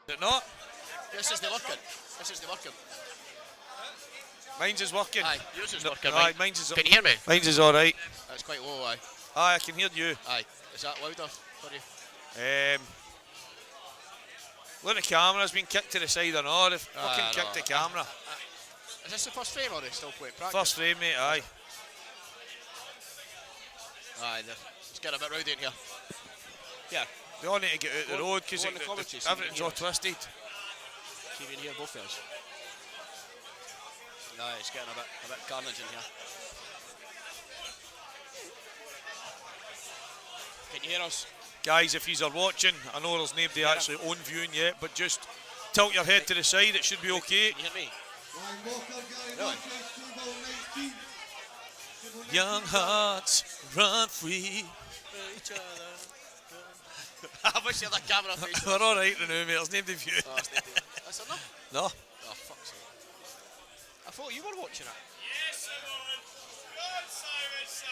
Is it not? This is the working. This is the working. Mine's is working. Aye, yours is working. Aye, Right. mine's is. Can you hear me? Mine's is all right. That's quite low. Aye. Aye, I can hear you. Aye. Is that louder for you? Look, the camera's been kicked to the side or not. They've fucking kicked the camera. Is this the first frame or are they still playing practice? First frame, mate. Aye. Aye. It's getting a bit rowdy in here. Yeah. They all need to get out the road because everything's all twisted. See if you can hear both of us. Aye, it's getting a bit carnage in here. Can you hear us? Guys, if you are watching, I know there's nobody actually on viewing yet, but just tilt your head to the side, it should be okay. Can you hear me? Really? Young hearts run free. I wish you had a camera face. We're alright now, mate, there's nobody viewing. Oh, that's enough? No. Oh, fuck's sake. I thought you were watching it. Yes, I was.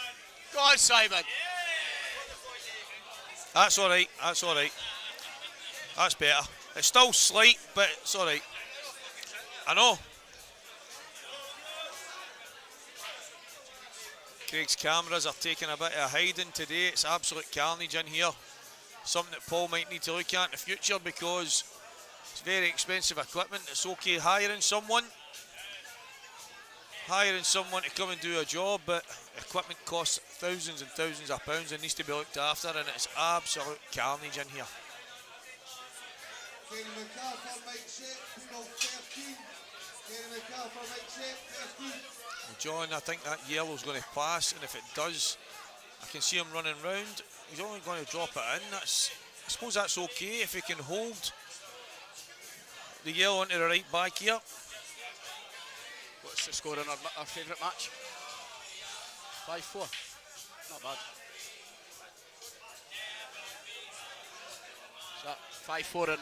Go on, Simon. That's alright, that's alright. That's better. It's still slight, but it's alright. I know. Craig's cameras are taking a bit of a hiding today. It's absolute carnage in here. Something that Paul might need to look at in the future because it's very expensive equipment. It's okay hiring someone to come and do a job, but equipment costs thousands and thousands of pounds and needs to be looked after, and it's absolute carnage in here. Well, John, I think that yellow's going to pass, and if it does, I can see him running round. He's only going to drop it in. I suppose that's okay if he can hold the yellow onto the right back here. What's the score in our favourite match? 5-4. Not bad. Is that 5-4 in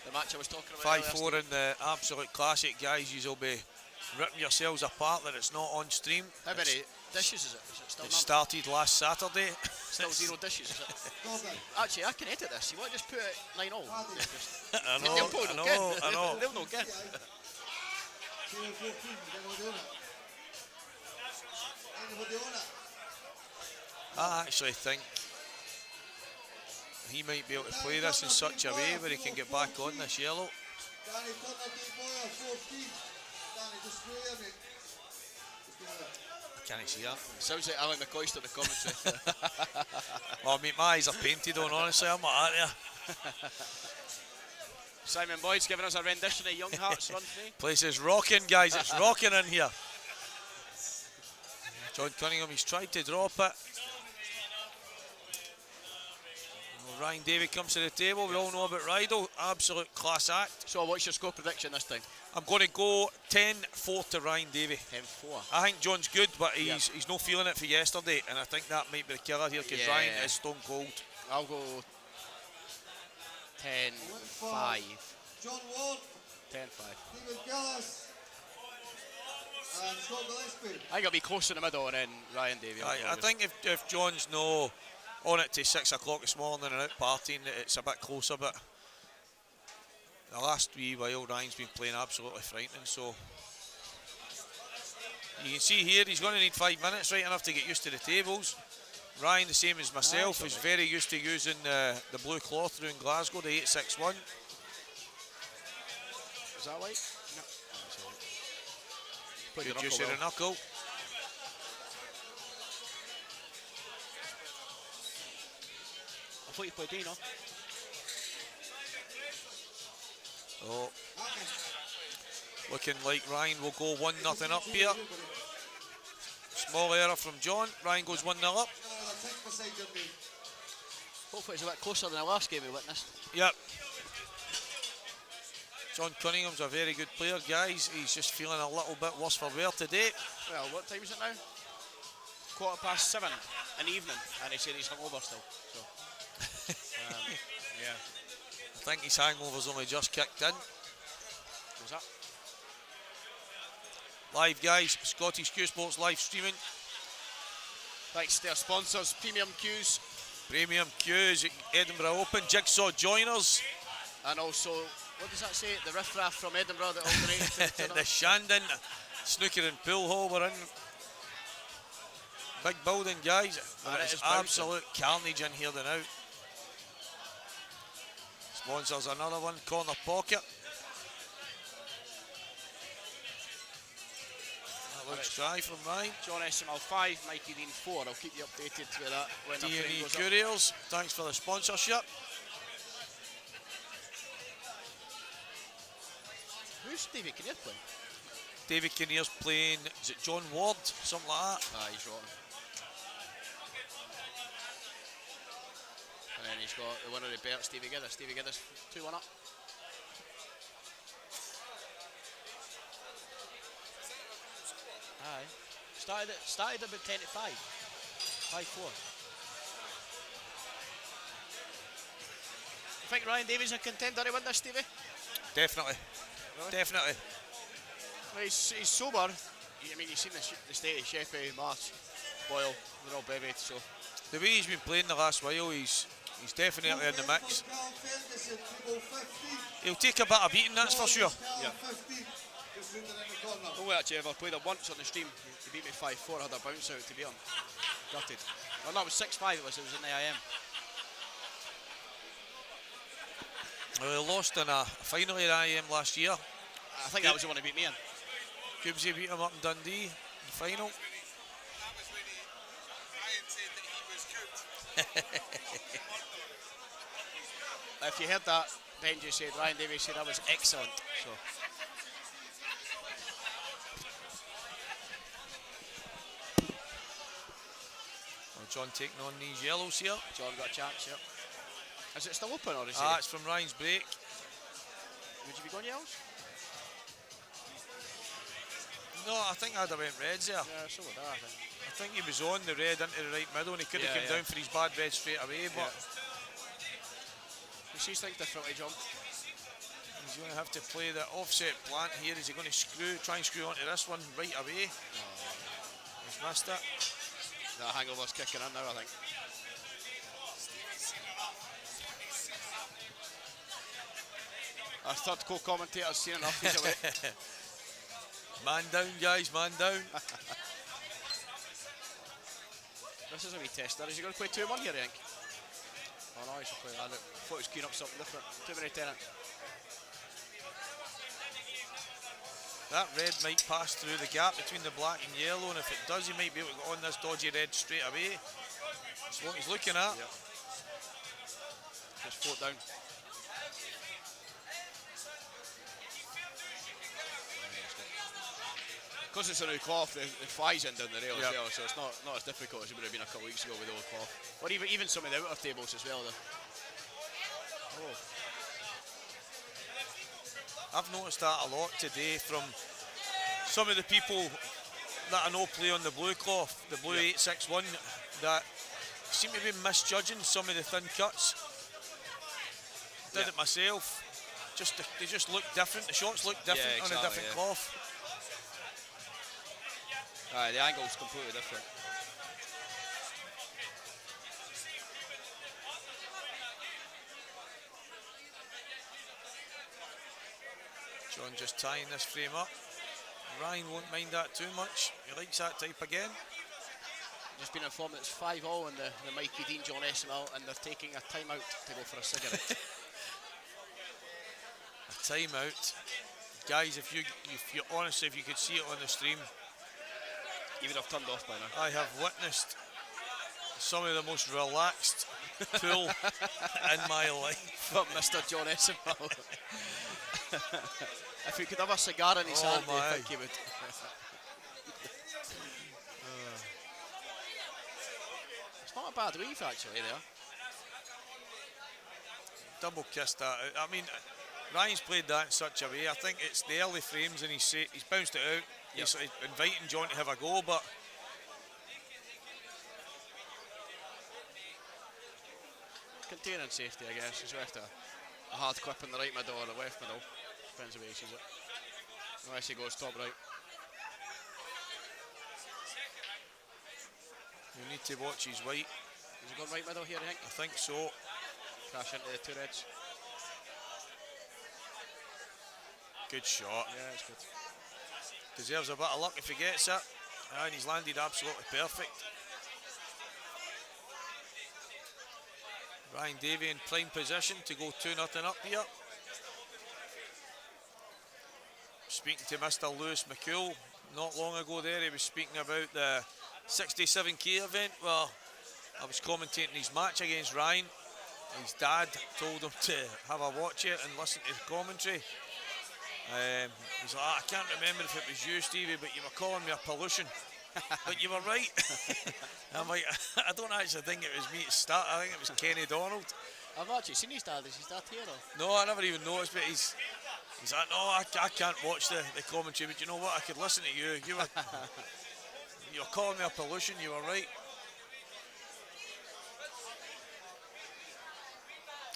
the match I was talking about? 5-4 in the absolute classic, guys. You'll be ripping yourselves apart that it's not on stream. How many dishes is it? Is it still It started last Saturday. Still 0 dishes, is it? Actually, I can edit this. You want to just put it 9-all? I know. They'll not get. I actually think he might be able to play this in such a way where he can get back on this yellow. I can't see that. Sounds like Alan McCoyster, the commentary. Oh, mate, my eyes are painted on, honestly. I'm not out there. Simon Boyd's giving us a rendition of Young Hearts Run Free. Place is rocking, guys. It's rocking in here. John Cunningham, he's tried to drop it. Well, Ryan Davey comes to the table. We all know about Rydell. Absolute class act. So what's your score prediction this time? I'm going to go 10-4 to Ryan Davey. 10-4. I think John's good, but he's not feeling it for yesterday, and I think that might be the killer here because Ryan is stone cold. I'll go 10-5. John Ward. 10-5. Stephen Gillis. And Scott Gillespie. I think it'll be close in the middle and then Ryan Davey. I think if John's no on it to 6 o'clock this morning and out partying, it's a bit closer, but the last wee while Ryan's been playing absolutely frightening, so you can see here he's going to need 5 minutes right enough to get used to the tables. Ryan, the same as myself, is very used to using the blue cloth through in Glasgow, the 861. Is that white? No. Good use of the knuckle. I thought you played Dino. Oh, looking like Ryan will go 1-0 up here. Small error from John. Ryan goes 1-0 up. Hopefully it's a bit closer than the last game we witnessed. Yep. John Cunningham's a very good player, guys. He's just feeling a little bit worse for wear today. Well, what time is it now? 7:15 in the evening, and he said he's hungover still. So, yeah. I think his hangover's only just kicked in. What's that? Live, guys. Scottish Q Sports live streaming. Thanks to our sponsors, Premium Qs. Premium Qs, Edinburgh Open, Jigsaw Joiners. And also What does that say? The riffraff from Edinburgh that all donated to the The tournament? Shandon Snooker and Pool Hall were in. Big building, guys. And it It's is bouncing. absolute carnage in here now. Sponsors another one, corner pocket. That looks dry from Ryan. John SML 5, Mikey Dean 4. I'll keep you updated with that when the frame E goes up. Couriers, thanks for the sponsorship. Who's David Kinnear playing? David Kinnear's playing, is it John Ward? Something like that. Ah, he's rotten. And then he's got the winner of the belt, Stevie Giddis. Stevie Giddis, 2-1 up. Aye. Started about 10 to 5. 5-4. You think Ryan Davies a contender to win this, Stevie? Definitely. Really? Definitely. Well, he's sober. I mean, you've seen the state of Sheffy, Mars, Boyle, they're all bevied, so. The way he's been playing the last while, he's definitely in the mix. He'll take a bit of beating, that's for sure. Yeah. Oh, actually, I've played him once on the stream. He beat me 5-4. I had a bounce out to beat him. Gutted. Well, no, it was 6-5. It was in the IM. Well, he lost in a final at IM last year. I think that was the one he beat me in. Cubesy beat him up in Dundee in the final. If you heard that, Benji said, Ryan Davies said that was excellent. So. Well, John taking on these yellows here. John got a chance, yeah. Is it still open or is Ah, it? it's from Ryan's break. Would you be going yells? No, I think I'd have went reds there. Yeah, so would I think. I think he was on the red into the right middle and he could have come down for his bad red straight away, but You see things differently, John. he's going to have to play the offset plant here. Is he going to try and screw onto this one right away? He's missed it. That hangover's kicking in now, I think. Our third co-commentator's seen enough, he's away. Man down, guys, man down. This is a wee tester. Is he going to play 2-1 here, I think? Oh no, he should play that. I thought he was queuing up something different. Too many tenant. That red might pass through the gap between the black and yellow, and if it does, he might be able to go on this dodgy red straight away. That's what he's looking at. Yep. Just float down. Because it's a new cloth, the flies in down the rail as well, so it's not as difficult as it would have been a couple of weeks ago with the old cloth. Or even some of the outer tables as well. Oh. I've noticed that a lot today from some of the people that I know play on the blue cloth, the blue 861, that seem to be misjudging some of the thin cuts. Did it myself. They just look different. The shots look different on a different cloth. The angle's completely different. John just tying this frame up. Ryan won't mind that too much. He likes that type again. Just been informed that it's 5-all in the Mikey Dean John SML, and they're taking a timeout to go for a cigarette. A timeout. Guys, if you're honest, if you could see it on the stream, You would have turned off by now. I have witnessed some of the most relaxed pool in my life. From Mr. John SML. If he could have a cigar in his hand, I think he would. It's not a bad weave actually there. Double kissed that out. I mean, Ryan's played that in such a way. I think it's the early frames and he's bounced it out. He's inviting John to have a go, but Containing safety, I guess. He's left a hard clip in the right middle or the left middle. Depends the way he sees it. Unless he goes top right. you need to watch his white. Is he going right middle here, I think? I think so. Crash into the two reds. Good shot. Yeah, it's good. Deserves a bit of luck if he gets it. And he's landed absolutely perfect. Ryan Davey in prime position to go 2-0 up here. Speaking to Mr. Lewis McCool not long ago there, he was speaking about the 67k event where I was commentating his match against Ryan. His dad told him to have a watch it and listen to the commentary. He's like, I can't remember if it was you, Stevie, but you were calling me a pollution. But you were right. I'm like, I don't actually think it was me to start. I think it was Kenny Donald. I've not actually seen his dad. Is his dad here? Or? No, I never even noticed, but he's like, no, I can't watch the commentary, but you know what, I could listen to you. You were calling me a pollution, you were right.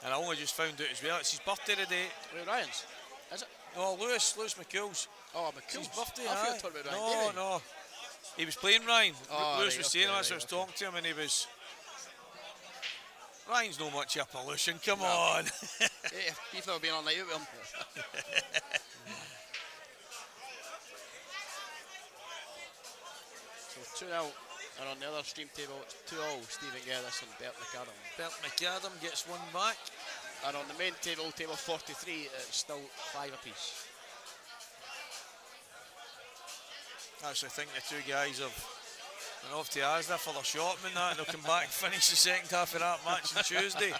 And I only just found out as well, it's his birthday today. Wait, Ryan's? Is it? No, Lewis McCool's. Oh, It's McCool's his birthday, I thought you aye. were talking about Ryan Davey. No. He was playing Ryan. Oh, Lewis right, was saying okay, that, so I was talking to him and he was... Ryan's no much of a pollution, come on. Hey, you've never been on night out with him. So 2-0, and on the other stream table it's 2-0, Stephen Geddes and Bert McAdam. Bert McAdam gets one back. And on the main table, table 43, it's still 5 apiece. I actually think the two guys have been off to Asda for their shopping and that, and they'll come back and finish the second half of that match on Tuesday.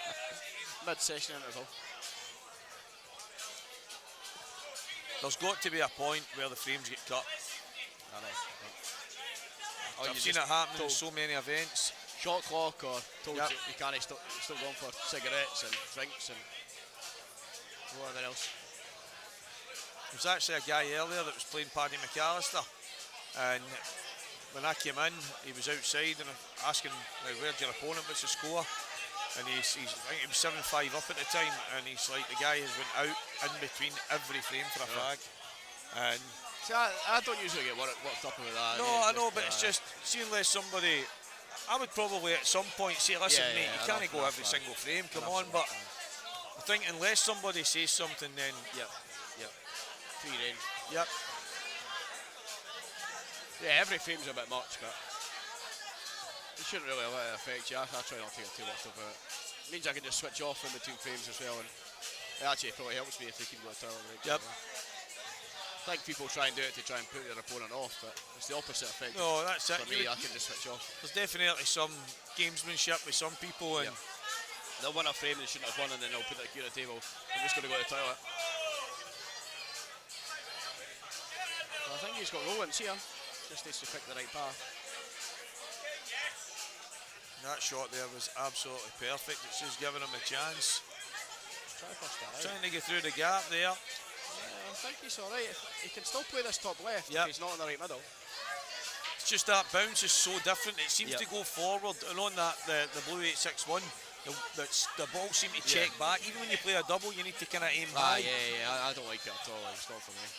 Mid-session interval. There's got to be a point where the frames get cut. I know. Oh, I've seen it happen in so many events. Shot clock or told Yep. you can't still going for cigarettes and drinks and whatever else. There was actually a guy earlier that was playing Paddy McAllister, and when I came in, he was outside and asking, where's your opponent, what's the score? And I think he was 7-5 up at the time, and he's like, the guy has went out in between every frame for a fag. And see, I don't usually get worked up with that. no, I know, but it's just, see, unless somebody, I would probably at some point say, listen, mate, you can't go every single frame, come on, but I think unless somebody says something, then Yep. Free reign. yep. Yeah, every frame's a bit much, but it shouldn't really let it affect you. I try not to get too much about it. It means I can just switch off in between frames as well, and it actually probably helps me if they can go to toilet breaks. Yep. I think people try and do it to try and put their opponent off, but it's the opposite effect. No, that's it. For me, I can just switch off. There's definitely some gamesmanship with some people, and They'll win a frame they shouldn't have won, and then they'll put it here on the table. I'm just going to go to the toilet. Well, I think he's got Rowlands here. Just needs to pick the right path. that shot there was absolutely perfect. It's just giving him a chance. Try to push that out. Trying to get through the gap there. I think he's alright. He can still play this top left Yep. if he's not in the right middle. It's just that bounce is so different. It seems Yep. to go forward, and on that the blue 861, the ball seems to check back. Even when you play a double, you need to kind of aim high. Yeah. I don't like it at all. It's not for me.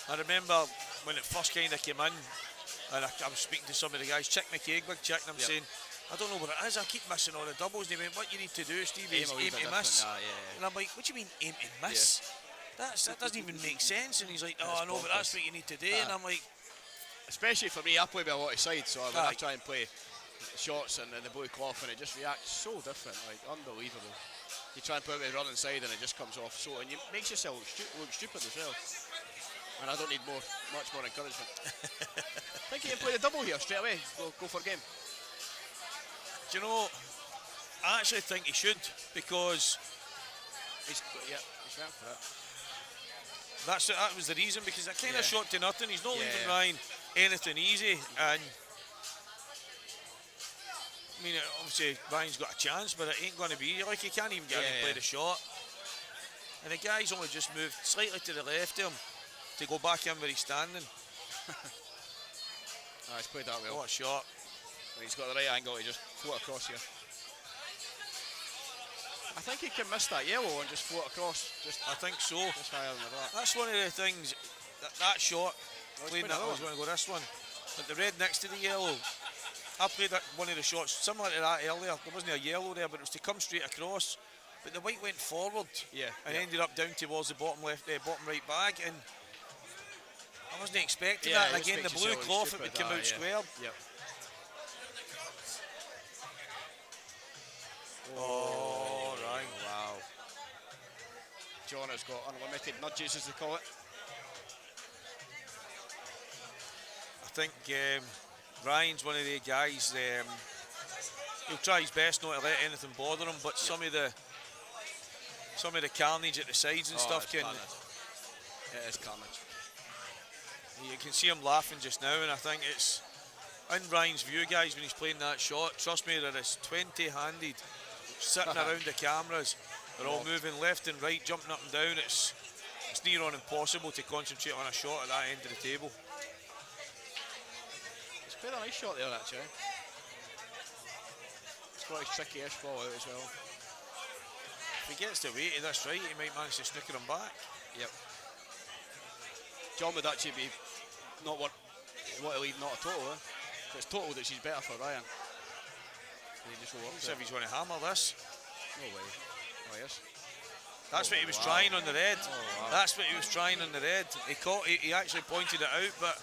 I remember when it first kind of came in, and I was speaking to some of the guys, Chick McKaig, big Chick, and I'm saying, I don't know what it is, I keep missing all the doubles. And he went, what you need to do, Steve, is aim to miss. And I'm like, what do you mean aim to miss? That doesn't even make sense. And he's like, oh, I know, but that's what you need to do. And I'm like, especially for me, I play with a lot of sides, so when I try and play shots and the blue cloth, and it just reacts so different, like unbelievable. You try and put it running side, and it just comes off so, and it makes yourself look stupid as well. And I don't need much more encouragement. I think you can play the double here straight away. Go for a game. do you know, I actually think he should, because He's went for it. that was the reason, because I kind of shot to nothing. He's not leaving Yeah. Ryan anything easy, and I mean, obviously Ryan's got a chance, but it ain't going to be like he can't even get in and play the shot. And the guy's only just moved slightly to the left of him to go back in where he's standing. He's played that well. What a shot. When he's got the right angle to just float across here. I think he can miss that yellow and just float across. I think so. Just higher than that. That's one of the things, that shot, playing that, I was one. going to go this one. But the red next to the yellow, I played one of the shots similar to that earlier. There wasn't a yellow there, but it was to come straight across. but the white went forward. Yeah. And ended up down towards the bottom left, bottom right bag, and I wasn't expecting Yeah, that. And you again, the expect blue yourself cloth, it stupid, would come out yeah. squared. Yep. Oh, right. Wow. John has got unlimited nudges, as they call it. I think Ryan's one of the guys. He'll try his best not to let anything bother him, but some of the carnage at the sides and stuff it's can. carnage. It is carnage. You can see him laughing just now, and I think it's in Ryan's view, guys, when he's playing that shot. Trust me, there is 20-handed sitting around the cameras. They're all moving left and right, jumping up and down. It's near on impossible to concentrate on a shot at that end of the table. It's quite a nice shot there, actually. It's got his tricky-ish ball out as well. If he gets the weight of this right, he might manage to snooker him back. Yep. John would actually be not want to leave not a total. If it's total, that she's better for Ryan. He just go up Let's see if he's going to hammer this. No way. Oh yes. That's what he was trying on the red. Oh, wow. That's what he was trying on the red. He actually pointed it out, but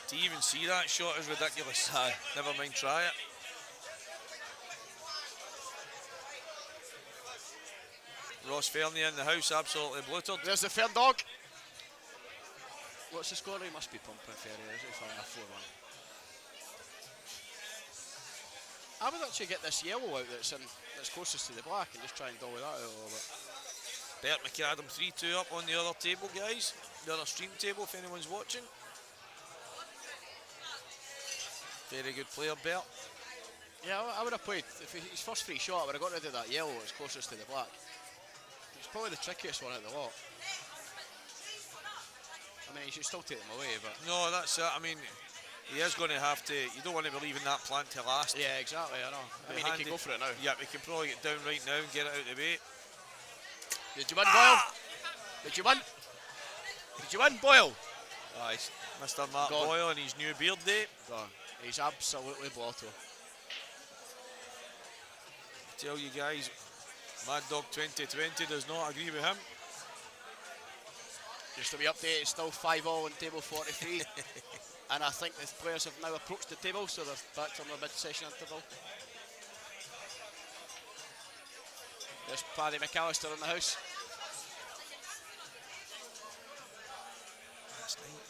to even see that shot is ridiculous. Never mind try it. Ross Fernie in the house, absolutely bluttered. There's the third dog. What's the score? He must be pumping Ferry, is it? Fine, 4-1. I would actually get this yellow out that's closest to the black and just try and dolly that out a little bit. Bert McAdam 3-2 up on the other table, guys. The other stream table, if anyone's watching. Very good player, Bert. Yeah, I would have played, if his first free shot, I would have got rid of that yellow that's closest to the black. It's probably the trickiest one out of the lot. I mean, you should still take them away, but... No, that's it. I mean, he is going to have to... You don't want to be leaving that plant to last. Yeah, exactly, I know. I mean, he can go for it now. Yeah, he can probably get down right now and get it out of the way. Did you win, Boyle? Did you win? Did you win, Boyle? Oh, Mr. Matt Gone. Boyle and his new beard day. Gone. He's absolutely blotto. I tell you guys, Mad Dog 2020 does not agree with him. Just to be updated, it's still 5-all on table 43. And I think the players have now approached the table, so they're back on their mid-session interval. There's Paddy McAllister in the house. Last night,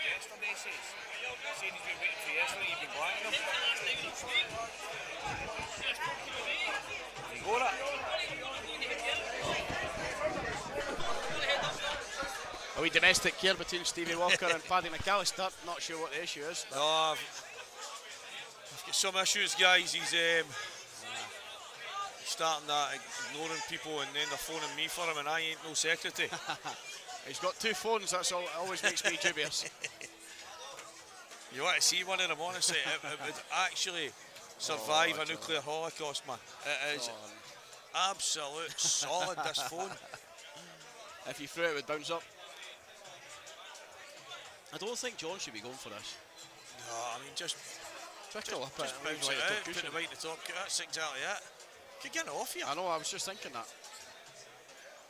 yesterday, says he's been waiting for yesterday, you've been blanking him. You got it. A wee domestic here between Stevie Walker and Paddy McAllister. Not sure what the issue is. No, I've got some issues, guys. He's starting that, ignoring people, and then they're phoning me for him, and I ain't no secretary. He's got two phones, that's all. It always makes me dubious. You want to see one of them, honestly, it would actually survive a nuclear holocaust, man. It is absolute solid, this phone. If you threw it, it would bounce up. I don't think John should be going for this. No, I mean, just Trickle up bounce it. it out, put it right in the top. That's exactly it. Could get it off you. I know, I was just thinking that.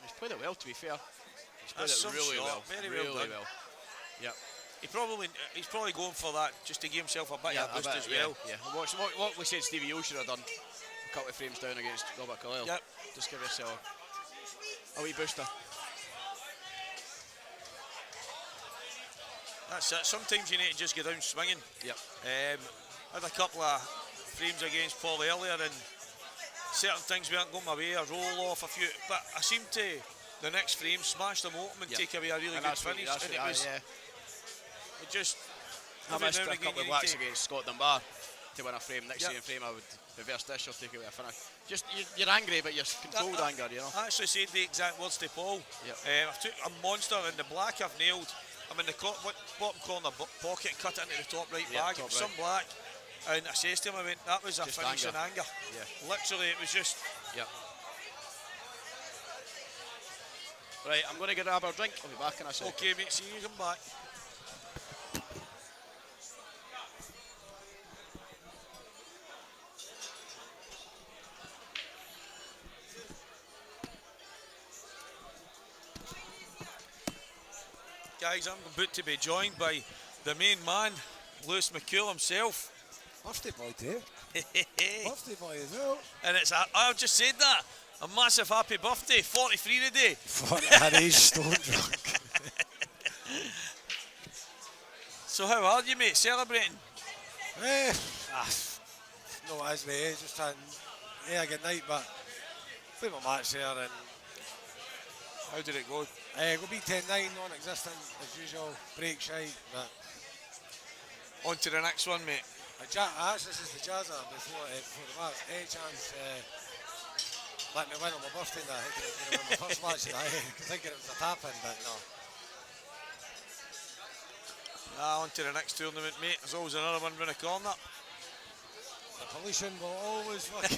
He's played it well, to be fair. He's played That's it some really shot, well. very really well done. Yep. He's probably going for that just to give himself a bit of a boost as well. Yeah. What we said Stevie O should have done a couple of frames down against Robert Carlyle. Yep. Just give yourself a wee booster. That's it. Sometimes you need to just get down swinging. Yep. Had a couple of frames against Paul earlier, and certain things weren't going my way. A roll off a few, but I seemed to the next frame smash them open and take away a really good finish. And it was it just. I every missed now a and again couple of you blacks need to- against Scott Dunbar to win a frame. Next same frame, I would reverse this or take away a finish. Just you're angry, but you're controlled anger, you know. I actually said the exact words to Paul. Yep. I took a monster in the black. I've nailed. I'm in the bottom corner pocket, cut it into the top right bag. It was some black, and I says to him, I went, that was a Just finish in anger. Yeah. Literally, it was just. Yep. Right, I'm going to get grab our drink. I'll be back in a second. Okay, mate, see you come back. Guys, I'm about to be joined by the main man, Lewis McCool himself. Birthday boy too. Birthday boy as well. And I've just said that. A massive happy birthday, 43 today. And he's stone drunk. So how are you, mate? Celebrating? No, as mate, just had a good night, but played my match there and How did it go? we'll be 10-9, non-existent as usual, break shite, but On to the next one, mate. actually this is the Jazza before the match. Any chance let me win on my birthday now? I think it was my first match and I thinking it was a tap-in, but no. On to the next tournament, mate. There's always another one round the corner. The pollution will always work.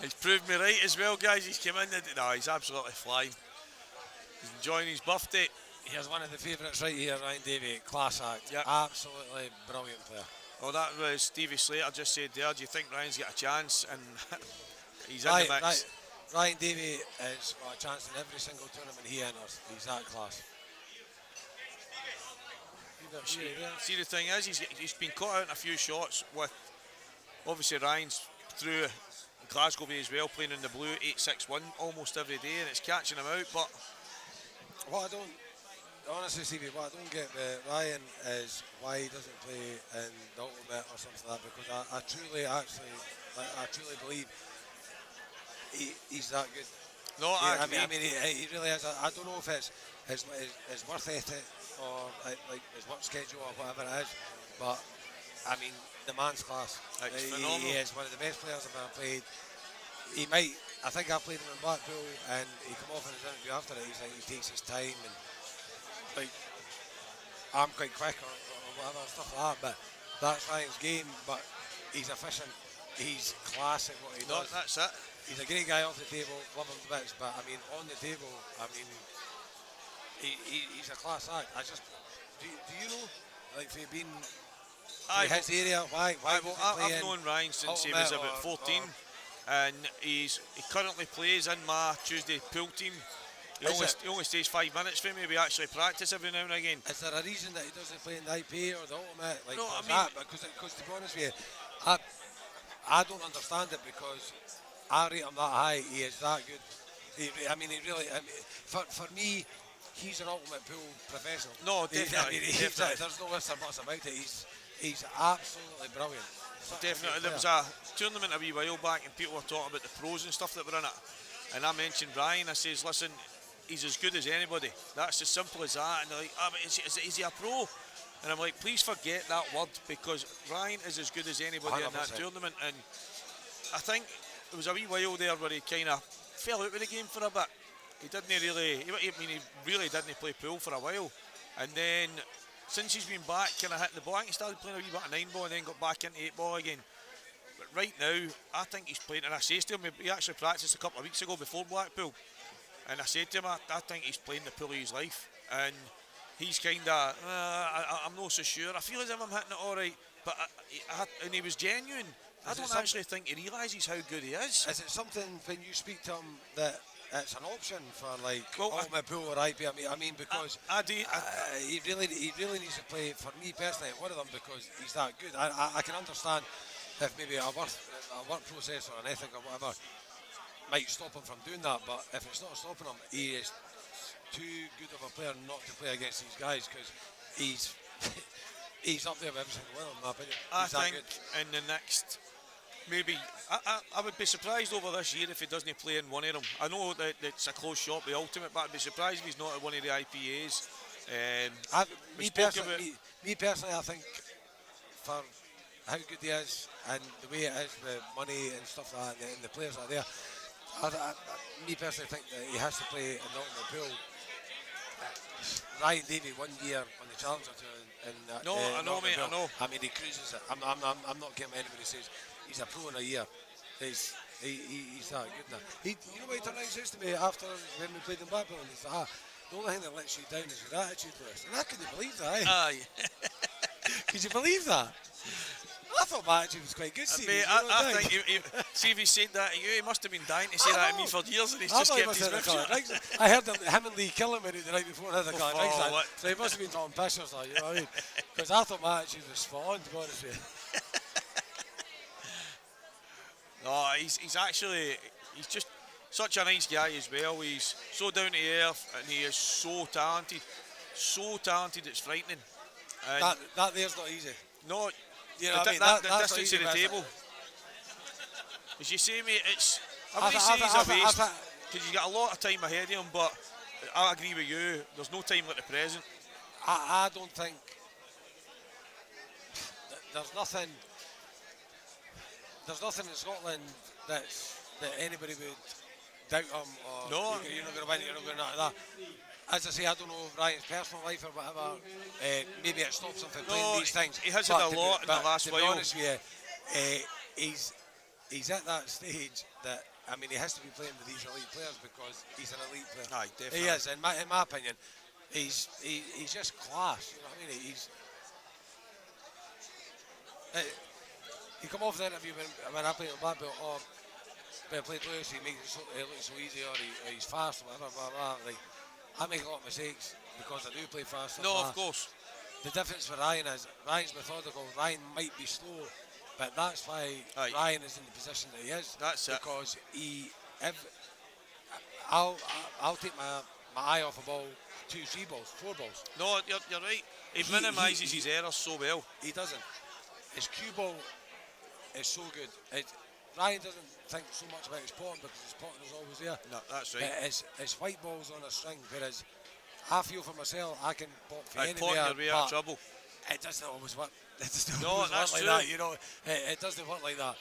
He's proved me right as well, guys. He's come in. No, he's absolutely flying. He's enjoying his birthday. Here's one of the favourites right here, Ryan Davey, class act. Yep. Absolutely brilliant player. Well, that was Stevie Slater just said there. Do you think Ryan's got a chance? And he's in the mix. Ryan Davey has got a chance in every single tournament he enters. He's that class. See, the thing is, he's been caught out in a few shots with, obviously, Ryan's through Glasgow as well, playing in the blue 8-6-1 almost every day, and it's catching him out. But what I don't, honestly, Stevie, what I don't get with Ryan is why he doesn't play in the Ultimate or something like that, because I truly believe he's that good. no, Yeah, I mean, he really is. I don't know if it's his work ethic or like his work schedule or whatever it is, but I mean, the man's class. It's phenomenal. He is one of the best players I've ever played. I think I played him in Blackpool, and he come off in his interview after it. He's like, he takes his time, and like, I'm quite quick or whatever, stuff like that, but that's Ryan's game. But he's efficient, he's class at what he no, does. that's it. He's a great guy off the table, love him to bits, but I mean, on the table, I mean, he's a class act. Do you know, like, if you've been in his area, why I've known Ryan since he was about 14, and he currently plays in my Tuesday pool team. He only stays 5 minutes for me. We actually practice every now and again. Is there a reason that he doesn't play in the IP or the Ultimate? Like, No, I that? Because to be honest with you, I don't understand it, because I rate him that high. He is that good. For me, he's an Ultimate pool professional. No, definitely. Definitely. There's no ifs or buts about it. He's absolutely brilliant. Definitely. There was a tournament a wee while back, and people were talking about the pros and stuff that were in it. And I mentioned Ryan. I says, listen, he's as good as anybody. That's as simple as that. And they're like, but is he a pro? And I'm like, please forget that word, because Ryan is as good as anybody 100%. In that tournament. And I think there was a wee while there where he kind of fell out with the game for a bit. He really didn't play pool for a while. And then since he's been back, kind of hitting the ball, I think he started playing a wee bit of 9-ball and then got back into 8-ball again. But right now, I think he's playing, and I said to him, he actually practiced a couple of weeks ago before Blackpool, and I said to him, I think he's playing the pool of his life, and he's kind of, I'm not so sure. I feel as if I'm hitting it all right, but and he was genuine. I don't actually think he realises how good he is. Is it something when you speak to him that it's an option for like Ultimate Pool or IP? I mean, because he really needs to play. For me personally, one of them, because he's that good. I can understand if maybe a work process or an ethic or whatever might stop him from doing that, but if it's not stopping him, he is too good of a player not to play against these guys, because he's up there with every single one of them, in my opinion. I think in the next, maybe, I would be surprised over this year if he doesn't play in one of them. I know that it's a close shot, the Ultimate, but I'd be surprised if he's not at one of the IPAs. Me personally, I think for how good he is and the way it is with money and stuff like that, and the players are there, me personally think that he has to play in the Ultimate Pool. Ryan Davey 1 year on the Challenger Tour. I know, mate. I mean, he cruises it. I'm not getting anybody says he's a pro in a year. He's that good now. You know what he turned around and says to me after when we played in Blackburn? He said, the only thing that lets you down is your attitude, Lewis. And I couldn't believe that, Aye. Could you believe that? I thought my attitude was quite good, Steve. Mate, I think see if he said that to you, he must have been dying to say that to me for years, and he's just kept his mouth shut. I heard him and Lee Killen with it the night before had a car drinks, so he must have been talking piss or something, you know what I mean? Because I thought my attitude was spot on, to be honest with you. No, he's just such a nice guy as well. He's so down to earth, and he is so talented, it's frightening. And that there's not easy. No, you know what I mean? The distance to the table. As you say, mate, it's. I wouldn't say he's a waste, because he's got a lot of time ahead of him, but I agree with you, there's no time like the present. I don't think there's nothing in Scotland that anybody would doubt him, or no, you're not going to win, you're not going to that. As I say, I don't know Ryan's personal life or whatever. Maybe it stops him from playing these things. He has had a lot in the last while. To be honest with you, he's at that stage that, I mean, he has to be playing with these elite players because he's an elite player. Aye, definitely. He is, in my opinion. He's just class. You know what I mean? He come off the interview when I played on Black Belt, or when I played Lewis, he makes it look so easy, or he's fast, or whatever, blah, blah. Like, I make a lot of mistakes because I do play fast. No, of course. The difference for Ryan is Ryan's methodical. Ryan might be slow, but that's why Ryan is in the position that he is. That's because I'll take my eye off a ball, 2, 3 balls, 4 balls. No, you're right. He minimises his errors so well. He doesn't. His cue ball is so good. Ryan doesn't think so much about his potting because his potting is always there. No, that's right. It's white balls on a string, whereas I feel for myself, I can pot for I'd pot anywhere. your way out of trouble. It doesn't always work. It doesn't No, always that's work true. like that, you know. It doesn't work like that.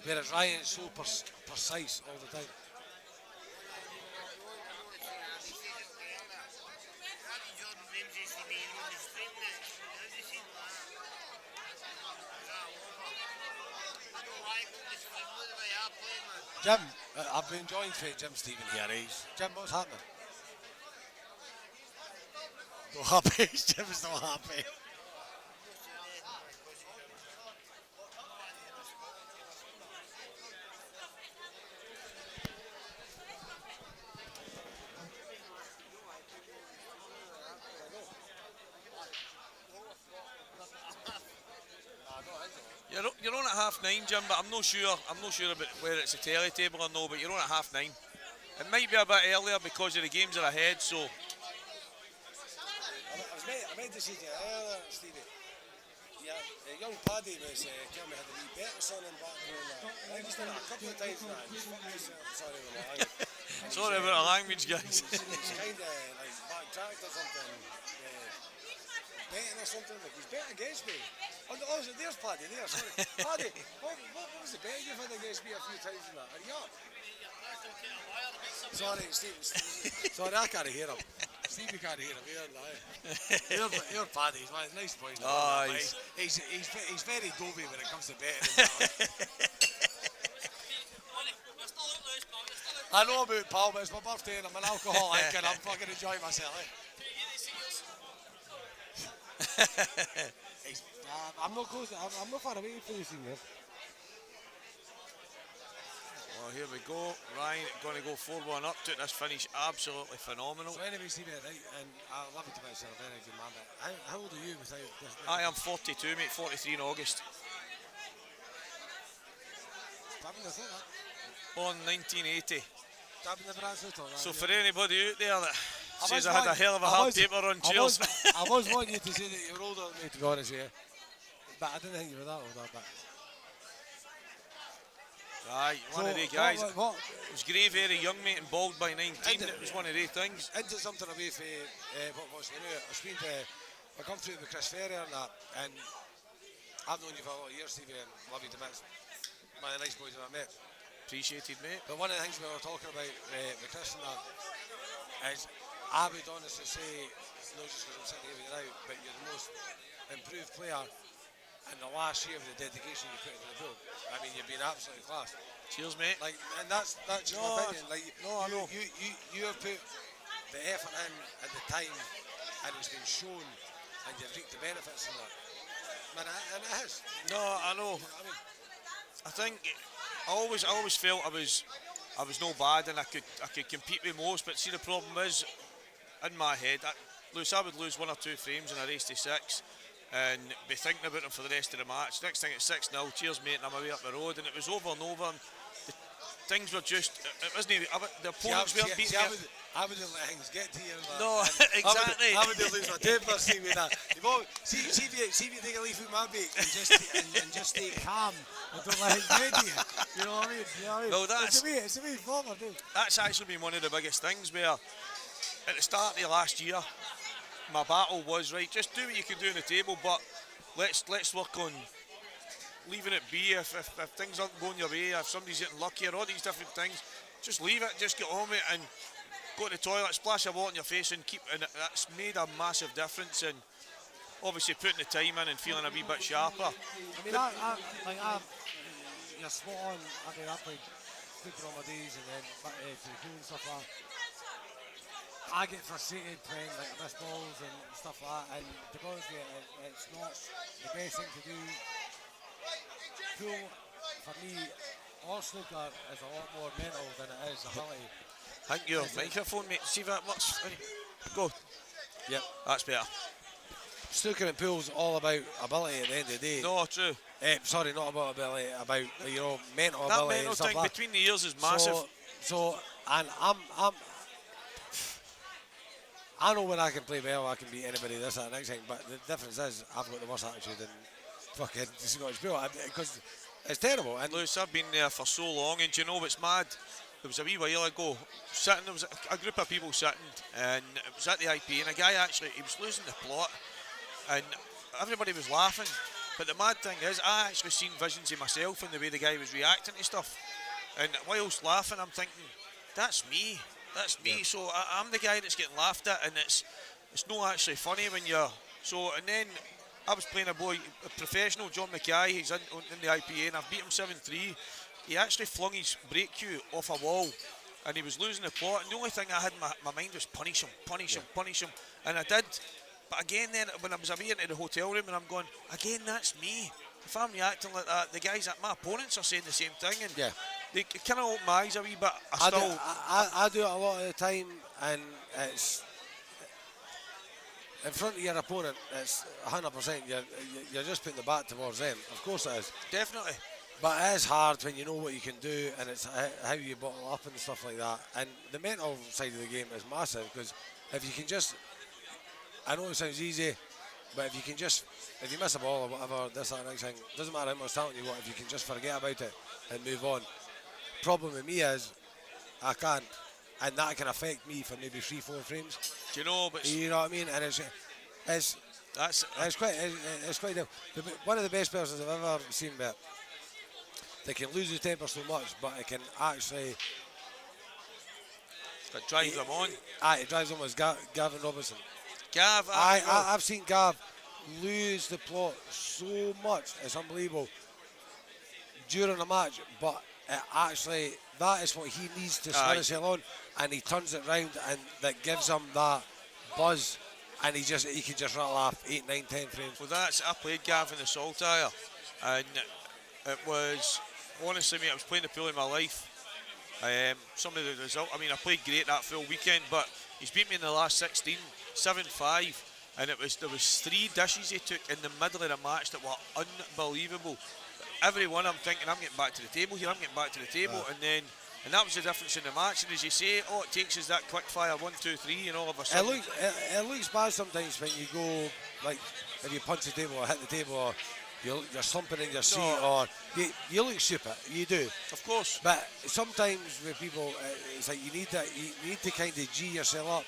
Whereas Ryan is so precise all the time. Jim, I've been enjoying Jim Stephen here. Jim, what's happening? Not happy. Jim's not happy. You're on at 9:30, Jim, but I'm not sure about whether it's a telly table or no, but you're on at 9:30. It might be a bit earlier because of the games are ahead, so. I meant to say to you earlier, Stevie. Yeah, young Paddy was telling me had a wee bet or something back there. I just done it a couple of times now. Sorry about the language. Sorry about the language, guys. It's kind of like backtracked or something. Betting or something, like he's betting against me. Oh, there's Paddy there, sorry. Paddy, what was the bet you've had against me a few times in that? Are you up? Sorry, Steve. Sorry, I can't hear him. Stevie can't hear him here now. You're Paddy, he's a nice boy. Oh, he's very dovey when it comes to betting. I know about pal, but it's my birthday and I'm an alcoholic and I'm fucking enjoying myself. I'm not close. I'm not far away from this thing here. Well, here we go. Ryan going to go 4-1 up to it. This finish absolutely phenomenal. So anyway, Stevie, right, and I love you to myself, very good man. How old are you without this? I am 42, mate. 43 in August. Stabbing the thought, Born 1980. Stabbing the bracelet or that? So for anybody out there that says I had a hell of a hard paper on chairs. I was wanting you to say that you're older than me, to be honest with you. But I didn't think you were that older. But Aye, one of the guys. It was grey, very young, mate, and bald by 19. It was one of the things. Into something away from what was the new. I come through with Chris Ferry and that, and I've known you for a lot of years, Stevie, and love you to bits. One of the nice boys that I met. Appreciated, mate. But one of the things we were talking about with Chris and that is, I would honestly say, not just because I'm sitting here with you now, but you're the most improved player and the last year of the dedication you put into the pool. I mean, you've been absolutely class. Cheers, mate. Like, and that's just my opinion. Like, I know. You have put the effort in and the time, and it's been shown, and you've reaped the benefits from that. Man, and it has. No, I know. You know what I mean? I think I always felt I was no bad and I could compete with most. But see, the problem is in my head, I would lose 1 or 2 frames in a race to 6. And be thinking about them for the rest of the match. Next thing it's 6-0, cheers mate, and I'm away up the road, and it was over and over. And things were just, it wasn't even, the opponents weren't beating me. I would have let things get to you. No, exactly. I would have lose my temper seeing with that. See if you take a leaf from my beak and just stay calm and don't let it get to you. You know what I mean? Well, it's a wee former, dude. That's actually been one of the biggest things where at the start of the last year, my battle was, right, just do what you can do on the table, but let's work on leaving it be. If things aren't going your way, if somebody's getting lucky or all these different things, just leave it, just get on with it and go to the toilet, splash a water in your face and that's made a massive difference and obviously putting the time in and feeling a wee bit sharper. I mean, you're spot on. I mean, I played Snooker all my days and then back to the pool and stuff like that. I get frustrated playing like miss balls and stuff like that, and to be honest with you, it's not the best thing to do. Pool, for me, or snooker is a lot more mental than it is ability. I think your microphone, mate, see if that works. Go. Yep. That's better. Snooker and pool's all about ability at the end of the day. No, true. Sorry, not about ability, about mental That ability mental and stuff thing like between the years is massive. And I know when I can play well, I can beat anybody, this, that, and next thing, but the difference is I've got the worst attitude in fucking Scottish pool, because it's terrible. And Lewis, I've been there for so long, and do you know what's mad? There was a wee while ago, there was a group of people sitting, and it was at the IP, and a guy he was losing the plot, and everybody was laughing. But the mad thing is, I actually seen visions of myself in the way the guy was reacting to stuff. And whilst laughing, I'm thinking, that's me. That's me. Yeah. So I'm the guy that's getting laughed at, and it's not actually funny when you're. So, and then I was playing a professional, John Mackay, he's in the IPA, and I've beat him 7-3. He actually flung his break cue off a wall, and he was losing the plot. And the only thing I had in my mind was punish him. And I did. But again, then when I was away into the hotel room, and I'm going, again, that's me. If I'm reacting like that, the guys my opponents are saying the same thing, and they kind of open my eyes a wee bit. I do it a lot of the time, and it's in front of your opponent. It's 100%. You're just putting the bat towards them. Of course it is. Definitely. But it is hard when you know what you can do, and it's how you bottle up and stuff like that. And the mental side of the game is massive, because if you can just, I know it sounds easy, but if you miss a ball or whatever, this, that, next thing, doesn't matter how much talent you got, if you can just forget about it and move on. Problem with me is, I can't, and that can affect me for maybe 3-4 frames. Do you know? But you know what I mean? And it's quite one of the best persons I've ever seen. But they can lose his temper so much, but it can actually. It drives them on. It drives them as Gavin Robinson. I've seen Gav lose the plot so much, it's unbelievable, during a match, but actually that is what he needs to spin his hell on, and he turns it round, and that gives him that buzz, and he can just rattle off 8, 9, 10 frames. Well, I played Gav in the Saltire, and it was, honestly mate, I was playing the pool in my life. Some of the result, I mean, I played great that full weekend, but he's beat me in the last 16, 7-5, and there was 3 dishes he took in the middle of the match that were unbelievable. Every one I'm thinking, I'm getting back to the table here, and that was the difference in the match. And as you say, all it takes is that quick fire 1, 2, 3, and all of a sudden it looks bad sometimes when you go, like, if you punch the table or hit the table, or you're slumping in your seat, or you look stupid. You do, of course. But sometimes with people, it's like you need to kind of G yourself up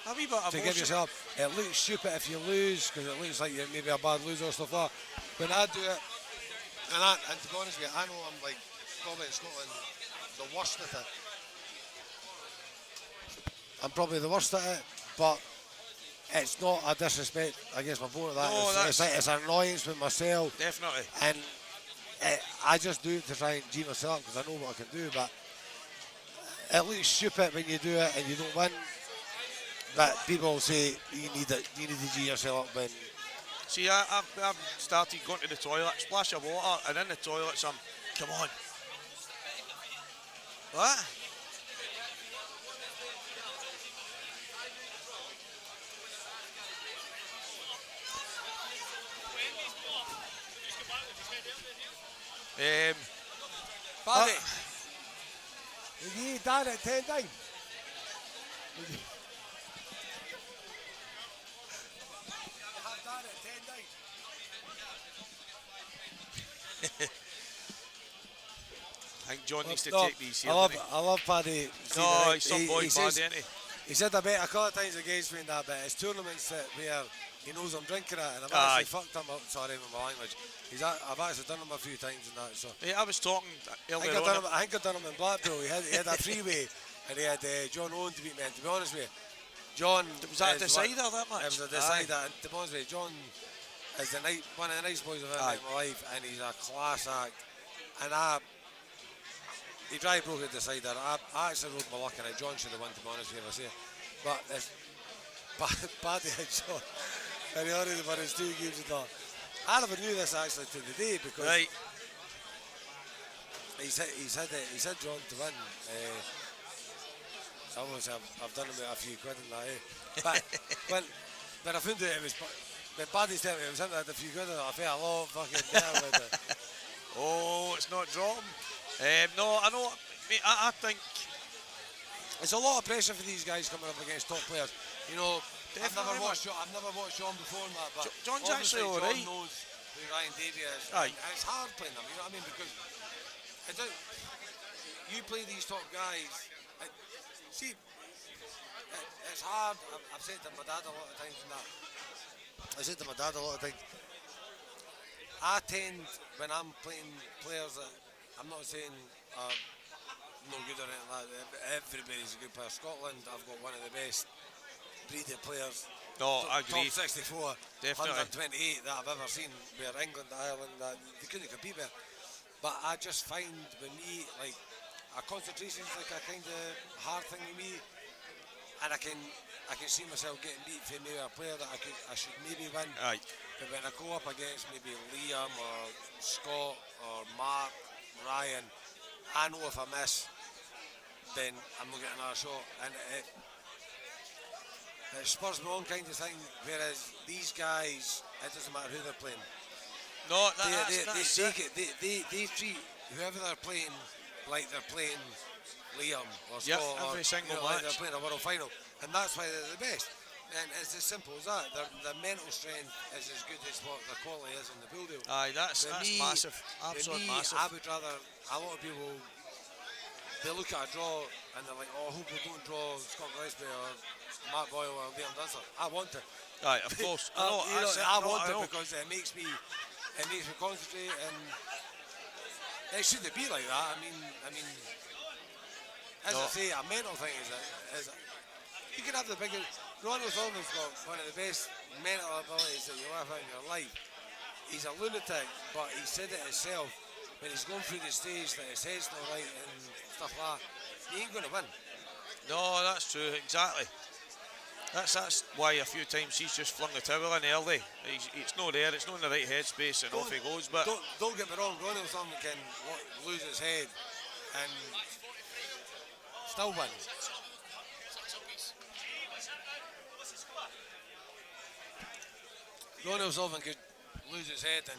to give yourself. It looks stupid if you lose, because it looks like you're maybe a bad loser or stuff like that. When I do it, and to be honest with you, I know I'm like probably in Scotland the worst at it. I'm probably the worst at it, but it's not a disrespect against my opponent. No, It's an annoyance with myself. Definitely. And I just do it to try and G myself because I know what I can do. But it looks stupid when you do it and you don't win. But people will say you need to G yourself up when. See, I've started going to the toilet, splash of water, and in the toilets I'm, come on. What? Paddy, did you done it 10 times? I've done it 10 times. I think John needs to take these here. I love Paddy. No, he's some boy, he Paddy, says, isn't he? He said a couple of times against me in that, but it's tournaments where he knows I'm drinking it, and I've actually fucked him up. Sorry with my language. I've actually done him a few times in that. So Yeah, I was talking earlier I think I've done him in Blackpool. He had a three-way, and he had John Owen to beat me. And to be honest with you, John Was that a decider, that match? It was a decider. And to be honest with you, John is one of the nice boys I've ever met in my life, and he's a class act. And he dry broke a decider. I actually rode my luck in it. John should have won, to be honest with you, if I say it. But it's Paddy and John, and he already won his 2 games of that. I never knew this actually to the day because he said John to win. Obviously I've done him a few quid in that. But when I found out it was when Paddy's telling me it was him that had a few quid in it, I felt a lot fucking better with it. Oh, it's not dropping. No, I know. Mate, I think it's a lot of pressure for these guys coming up against top players. You know, I've never watched John before in that, but John's actually all right. John knows who Ryan Davey is. Aye. And it's hard playing them, you know what I mean? Because you play these top guys. It's hard. I've said to my dad a lot of times in that. I tend, when I'm playing players that I'm not saying no good or anything like that, everybody's a good player. Scotland, I've got one of the best breed of players. No, I agree. Top 64, Definitely. 128 that I've ever seen. Where England, Ireland, they couldn't compete with. But I just find with me, like, a concentration is like a kind of hard thing with me, and I can see myself getting beat for maybe a player that I should maybe win. Aye. But when I go up against maybe Liam or Scott or Mark, Ryan, I know if I miss, then I'm not getting another shot, and it spurs my own kind of thing. Whereas these guys, it doesn't matter who they're playing. No, they treat whoever they're playing like they're playing Liam or Scott, every single like match. they're playing a world final, and that's why they're the best. And it's as simple as that. Their mental strength is as good as what their quality is in the pool deal. Aye, that's massive. Absolutely massive. I would rather, a lot of people, they look at a draw and they're like, oh, I hope we don't draw Scott Gillespie or Mark Boyle or Liam Dunster. I want to. Aye, of course. I want it because it makes me concentrate, and it shouldn't be like that. I mean, as I say, a mental thing is you can have the biggest. Ronald Sullivan's got one of the best mental abilities that you'll ever have in your life. He's a lunatic, but he said it himself when he's going through the stage that his head's not right and stuff like that. He ain't going to win. No, that's true, exactly. That's why a few times he's just flung the towel in early. It's not there, it's not in the right headspace, and off he goes. But don't get me wrong, Ronald Sullivan can lose his head and still win. Ronald Sullivan could lose his head and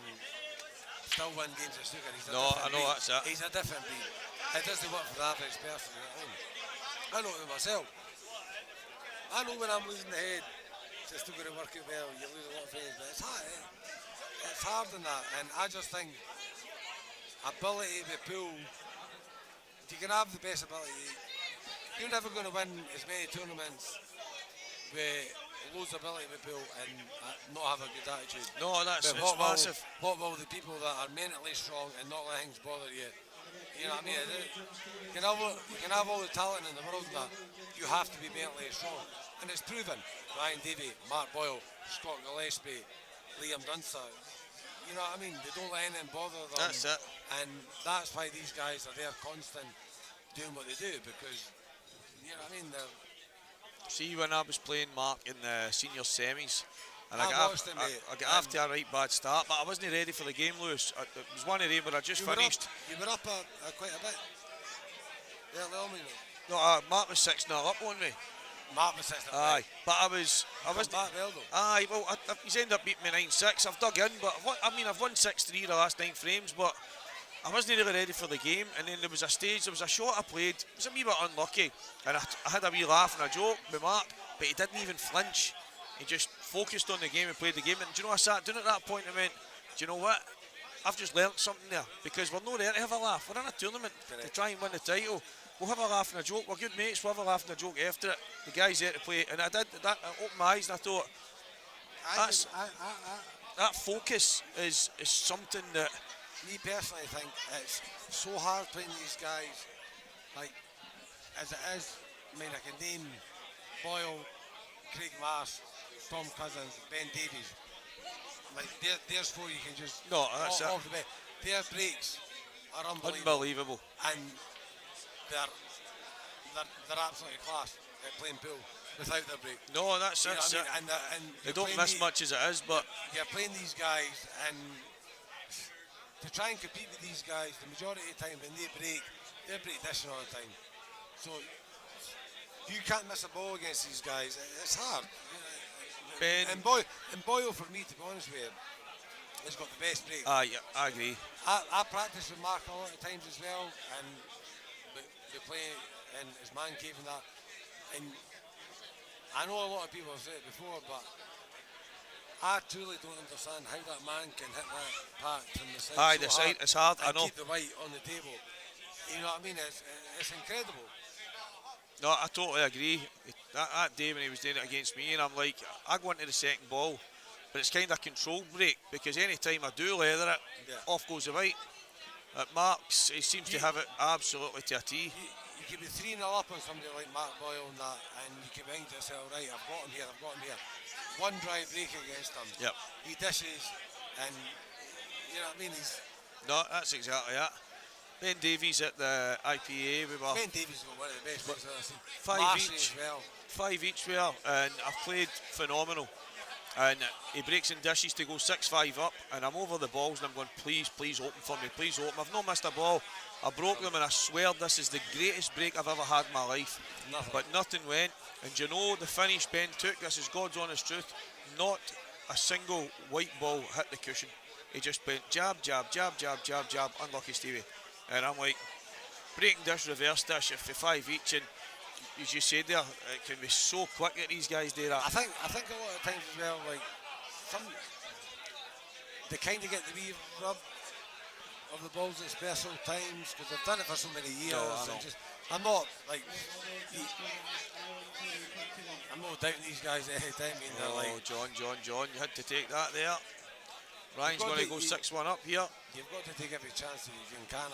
still win games of snooker. That's it. He's a different breed. It doesn't work for the average person. You know what I mean? I know it myself. I know when I'm losing the head, it's just not going to work out well. You lose a lot of heads, but it's hard. It's hard than that, and I just think ability to pull. You can have the best ability. You're never going to win as many tournaments with loads of ability to pull and not have a good attitude. No, it's massive. What will the people that are mentally strong and not let things bother you? You know what I mean? You can have all the talent in the world, but you have to be mentally strong. and it's proven. Ryan Davey, Mark Boyle, Scott Gillespie, Liam Dunster. You know what I mean? They don't let anything bother them. That's it. And that's why these guys are there constant doing what they do, because, you know what I mean? See, when I was playing Mark in the senior semis, and I watched him, mate. I got after a right bad start, but I wasn't ready for the game, Lewis. It was one of them where I just finished. You were up quite a bit. Yeah, No, Mark was 6-0 up on me. Mark was 6-0. Aye, but I was back well though. Aye, well, he's ended up beating me 9-6. I've dug in, but I've won 6-3 the last 9 frames, but I wasn't really ready for the game. And then there was a shot I played. It was a wee bit unlucky, and I had a wee laugh and a joke with Mark, but he didn't even flinch. He just focused on the game and played the game. And do you know, I sat down at that point and went, do you know what? I've just learnt something there, because we're not there to have a laugh. We're in a tournament to try and win the title. We'll have a laugh and a joke. We're good mates. We'll have a laugh and a joke after it. The guy's there to play, and I did that. I opened my eyes and I thought, that focus is something that. Me personally, I think it's so hard playing these guys, like as it is. I mean, I can name Boyle, Craig Marsh, Tom Cousins, Ben Davies. Like there's 4 you can just that's off the bed. Their breaks are unbelievable. And they're absolutely class at playing pool without their break. No, that's it. And they don't miss much as it is, but you're playing these guys, and to try and compete with these guys, the majority of the time when they're break dishing all the time. So you can't miss a ball against these guys. It's hard. Ben, and Boyle, for me, to be honest with you, has got the best break. Yeah, I agree. I practice with Mark a lot of times as well, and we play in his man cave and that. And I know a lot of people have said it before, but I truly don't understand how that man can hit that part from the side. Aye, so the side, it's hard, I know. Keep the white on the table. You know what I mean? It's incredible. No, I totally agree. That day when he was doing it against me, and I'm like, I go into the second ball, but it's kind of a control break, because any time I do leather it, off goes the white. At Mark's, he seems to have it absolutely to a T. You can be 3-0 up on somebody like Mark Boyle and that, and you can think to yourself, right, I've got him here. One dry break against him. Yep. He dishes, and you know what I mean? No, that's exactly that. Ben Davies at the IPA. Ben Davies got one of the best players I've seen. 5 each. As well. 5 each well, and I've played phenomenal. And he breaks in dishes to go 6-5 up, and I'm over the balls and I'm going, please open for me, please open. I've not missed a ball. I broke them, and I swear this is the greatest break I've ever had in my life. But nothing went. And you know, the finish Ben took, this is God's honest truth, not a single white ball hit the cushion. He just went jab, unlucky Stevie. And I'm like, breaking dish, reverse dish, if 5 each, and as you said there, it can be so quick that these guys do that. I think a lot of times as well, like they kind of get the wee rub of the balls at special times, because they've done it for so many years. No, I'm not like I'm not doubting these guys any time. I mean, they're like, John, you had to take that there. Ryan's going to go 6-1 up here. You've got to take every chance that you can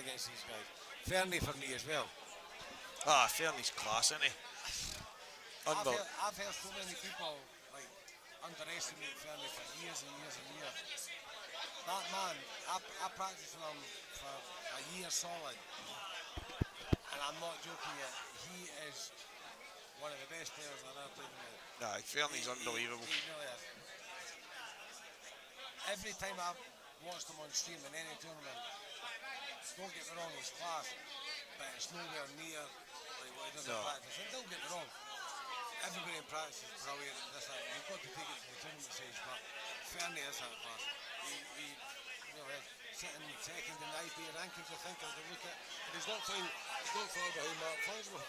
against these guys. Fernie for me as well. Fernie's class, isn't he? I've heard so many people like underestimate Fernie for years and years and years. That man, I practiced with him for a year solid, and I'm not joking yet. He is one of the best players I've ever played with. Fernie's unbelievable. He really is. Every time I've watched him on stream in any tournament, don't get me wrong, he's class, but it's nowhere near like what he does in practice. And don't get me wrong, everybody in practice is brilliant and this, that. You've got to take it to the tournament stage, but Fernie is that class. He sitting second in the IPA rankings, I think, as they look at, and he's not far behind Mark Farnsworth.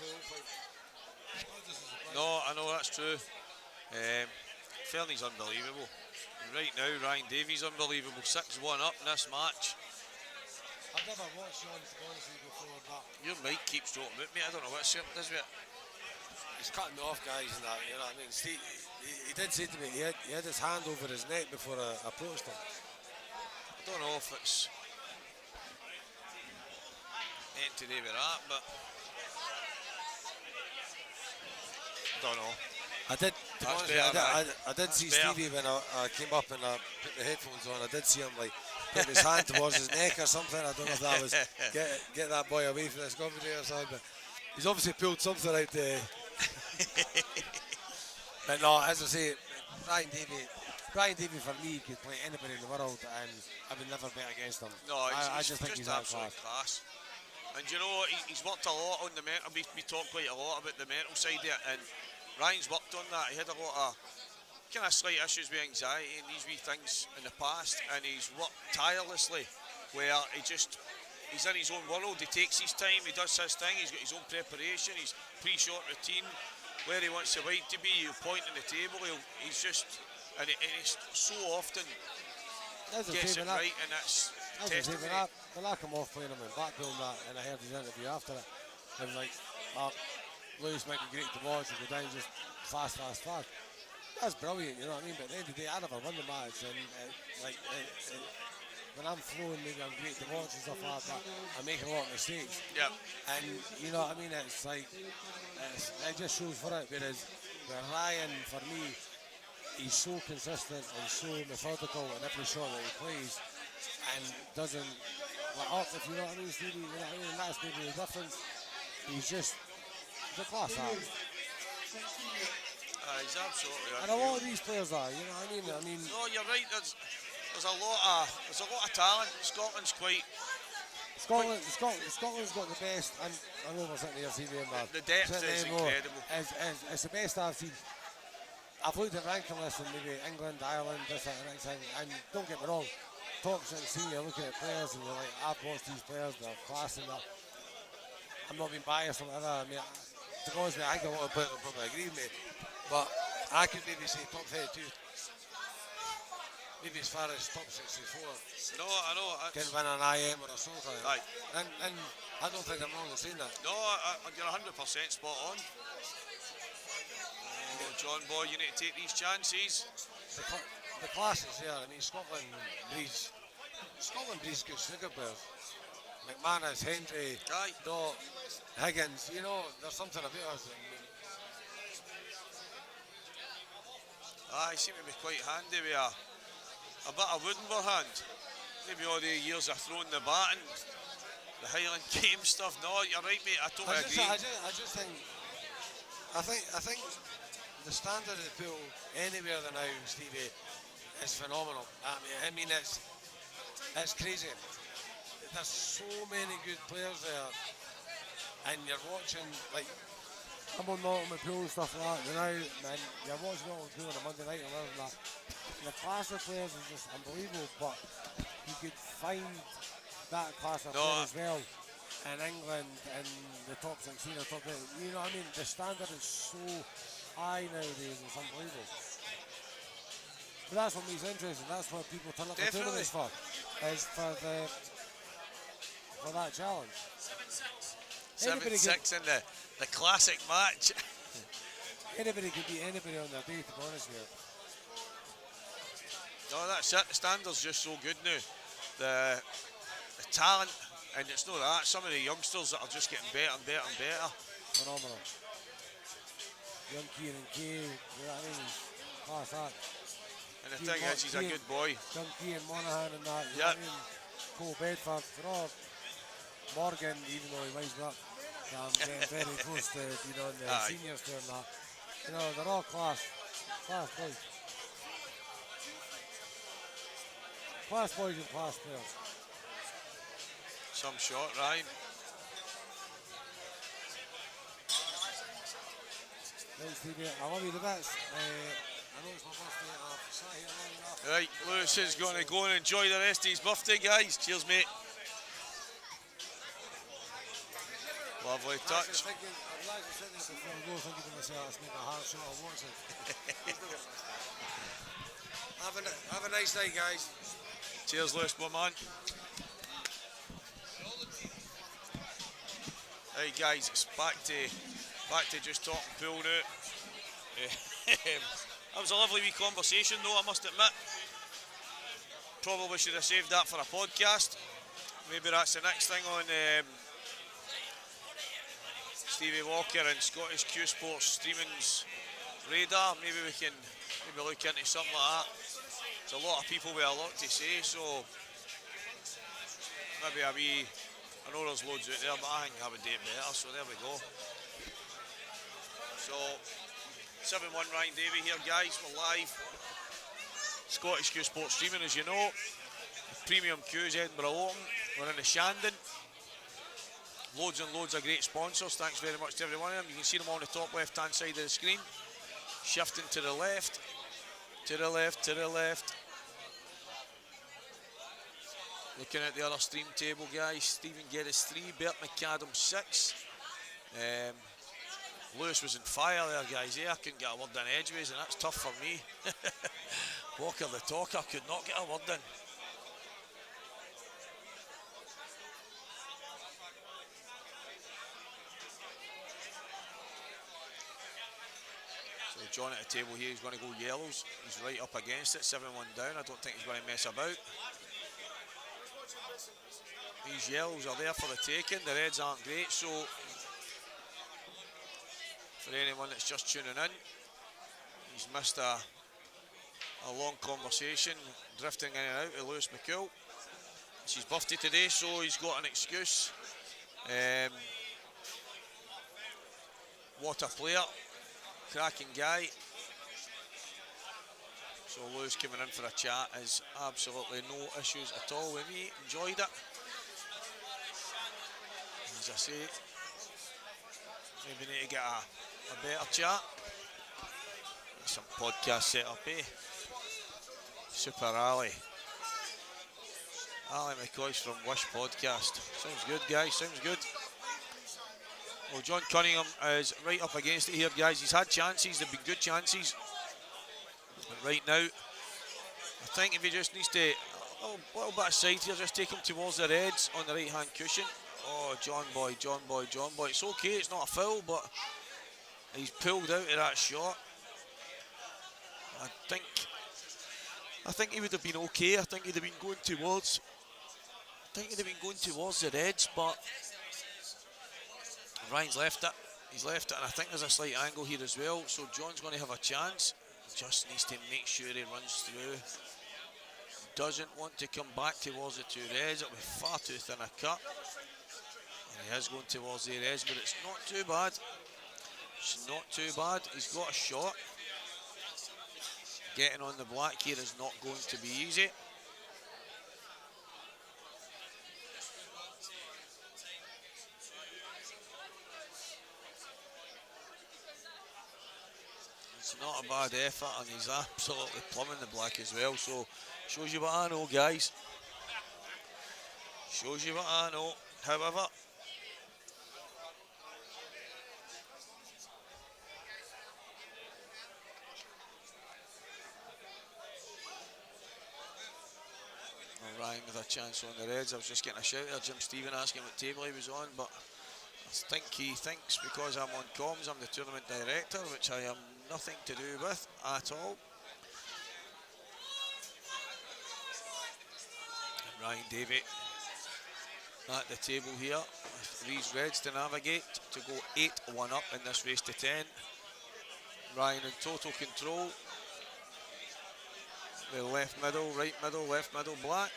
No, I know that's true. Fernie's unbelievable. And right now, Ryan Davies unbelievable. 6-1 up in this match. I've never watched Sean to be honest with you before, but your mic keeps dropping out, mate. I don't know what shirt it is with it. He's cutting off guys and that, you know what I mean? Steve, he did say to me he had his hand over his neck before I approached him. I don't know if it's anything to do with that, but Don't know. I did. To be That's honest, better, I did see better. Stevie when I came up and I put the headphones on. I did see him like putting his hand towards his neck or something. I don't know if that was get that boy away from this comedy or something. But he's obviously pulled something out there. But no, as I say, Brian Davey for me could play anybody in the world, and I would never bet against him. No, I just think he's that absolute class. And you know, he's worked a lot on the mental. We talk quite a lot about the mental side of it, and Ryan's worked on that. He had a lot of kind of slight issues with anxiety and these wee things in the past, and he's worked tirelessly where he's in his own world. He takes his time, he does his thing, he's got his own preparation, his pre-shot routine, where he wants the white to be, he'll point on the table, he's just, and he's so often gets it right, and that's testimony. When I come off playing him in Blackpool and I heard his interview after it, I was like, Lewis might be great to watch and go down just fast. That's brilliant, you know what I mean? But at the end of the day, I never won the match, and when I'm flowing, maybe I'm great to watch and stuff like that, I make a lot of mistakes. Yeah. And you know what I mean? It's like, it just shows for it. Whereas Ryan, for me, he's so consistent and so methodical in every shot that he plays, and doesn't let up, if you know what I mean, Stevie. You know what I mean? And that's maybe the difference. He's just the class act. He's absolutely. And a lot of these players are, you know what I mean? No, you're right. There's a lot of talent. Scotland's quite. Scotland's got the best, and I know we're sitting here seeing them. The depth is incredible. It's the best I've seen. I've looked at ranking lists in maybe England, Ireland, this, that, and the next thing, and don't get me wrong, talks and senior, looking at players, and you're like, I've watched these players, they're class and that. I'm not being biased or whatever. I mean, to be honest with you, I think a lot of players will probably agree with me, but I could maybe say top 32. Maybe as far as top 64. No, I know. Can win an IM or a Soldier. Aye. And I don't think I'm wrong in saying that. No, you're 100% spot on. Oh, John Boy, you need to take these chances. The class is there. I mean, Scotland breeds good snooker players. McManus, Hendry, Dot, Higgins. You know, there's something about us. He seemed to be quite handy with a bit of wood in their hand. Maybe all the years of throwing the bat and the Highland game stuff. No, you're right, mate. I totally agree. I think the standard of the pool anywhere now, Stevie, is phenomenal. I mean, it's crazy. There's so many good players there, and you're watching like. I'm on my pool and stuff like that now, and you're watching all the pool on a Monday night and everything like that. The class of players is just unbelievable, but you could find that class of players as well in England and the top 16 or top 8. You know what I mean? The standard is so high nowadays, it's unbelievable. But that's what makes it interesting. That's what people turn up the tournaments for, is for that challenge. 7-6 in the classic match. Anybody could beat anybody on their day, to be honest with you. No, that's it. The standard's just so good now. The talent, and it's not that. Some of the youngsters that are just getting better and better and better. Phenomenal. Young Kieran Kay, you know what I mean? Class act. And the thing is, he's a good boy. Young Kieran Monaghan and that, you know what I mean? Cole Bedford, Morgan, even though he winds me up, I'm getting very close to, you know, the seniors doing that. You know, they're all class boys. Class boys and class players. Some shot, Ryan. Right, Stevie, I love you to bits. I know it's my birthday, I've sat here long enough. Right, Lewis is going to go and enjoy the rest of his birthday, guys. Cheers, mate. Lovely touch. I'm actually sitting there before I go thinking to myself, let's make a hard shot of watching. Have a nice night, guys. Cheers, Lewis, my man. Right, guys, it's back to just talking pool now. That was a lovely wee conversation, though, I must admit. Probably should have saved that for a podcast. Maybe that's the next thing on Stevie Walker and Scottish Q Sports Streaming's radar. Maybe we can look into something like that. There's a lot of people with a lot to say, so maybe a wee. I know there's loads out there, but I think I would do it better, so there we go. So, 7-1 Ryan Davey here, guys. We're live. Scottish Q Sports Streaming, as you know. Premium Q's Edinburgh Open. We're in the Shandon. Loads and loads of great sponsors. Thanks very much to every one of them. You can see them on the top left-hand side of the screen. Shifting to the left. To the left, to the left. Looking at the other stream table, guys. Stephen Geddes 3, Bert McAdam 6. Lewis was in fire there, guys. I couldn't get a word in edgeways, and that's tough for me. Walker the talker could not get a word in. So John at the table here, he's going to go yellows. He's right up against it, 7-1 down. I don't think he's going to mess about. These yellows are there for the taking. The reds aren't great, so for anyone that's just tuning in, he's missed a long conversation drifting in and out with Lewis McCool. It's his birthday today, so he's got an excuse. What a player, cracking guy. So Lewis coming in for a chat is absolutely no issues at all with me. Enjoyed it. As I say, maybe need to get a better chat. Get some podcast set up, eh? Super Ali. Ali McCoy's from Wish Podcast. Sounds good, guys, sounds good. Well, John Cunningham is right up against it here, guys. He's had chances, they've been good chances. But right now, I think if he just needs to, a little bit of side here, just take him towards the reds on the right-hand cushion. Oh, John Boy, John Boy, John Boy. It's okay, it's not a foul, but he's pulled out of that shot. I think he would have been okay. I think he'd have been going towards the reds, but Ryan's left it. He's left it, and I think there's a slight angle here as well. So John's going to have a chance. Just needs to make sure he runs through. Doesn't want to come back towards the two reds. It'll be far too thin a cut. And he is going towards the reds, but it's not too bad. It's not too bad. He's got a shot. Getting on the black here is not going to be easy. It's not a bad effort, and he's absolutely plumbing the black as well, so shows you what I know, guys. Shows you what I know. However, Ryan with a chance on the reds. I was just getting a shout there, Jim Stephen asking what table he was on, but I think he thinks because I'm on comms, I'm the tournament director, which I am nothing to do with at all. And Ryan Davey at the table here with these reds to navigate to go 8-1 up in this race to 10. Ryan in total control. The left middle, right middle, left middle, black.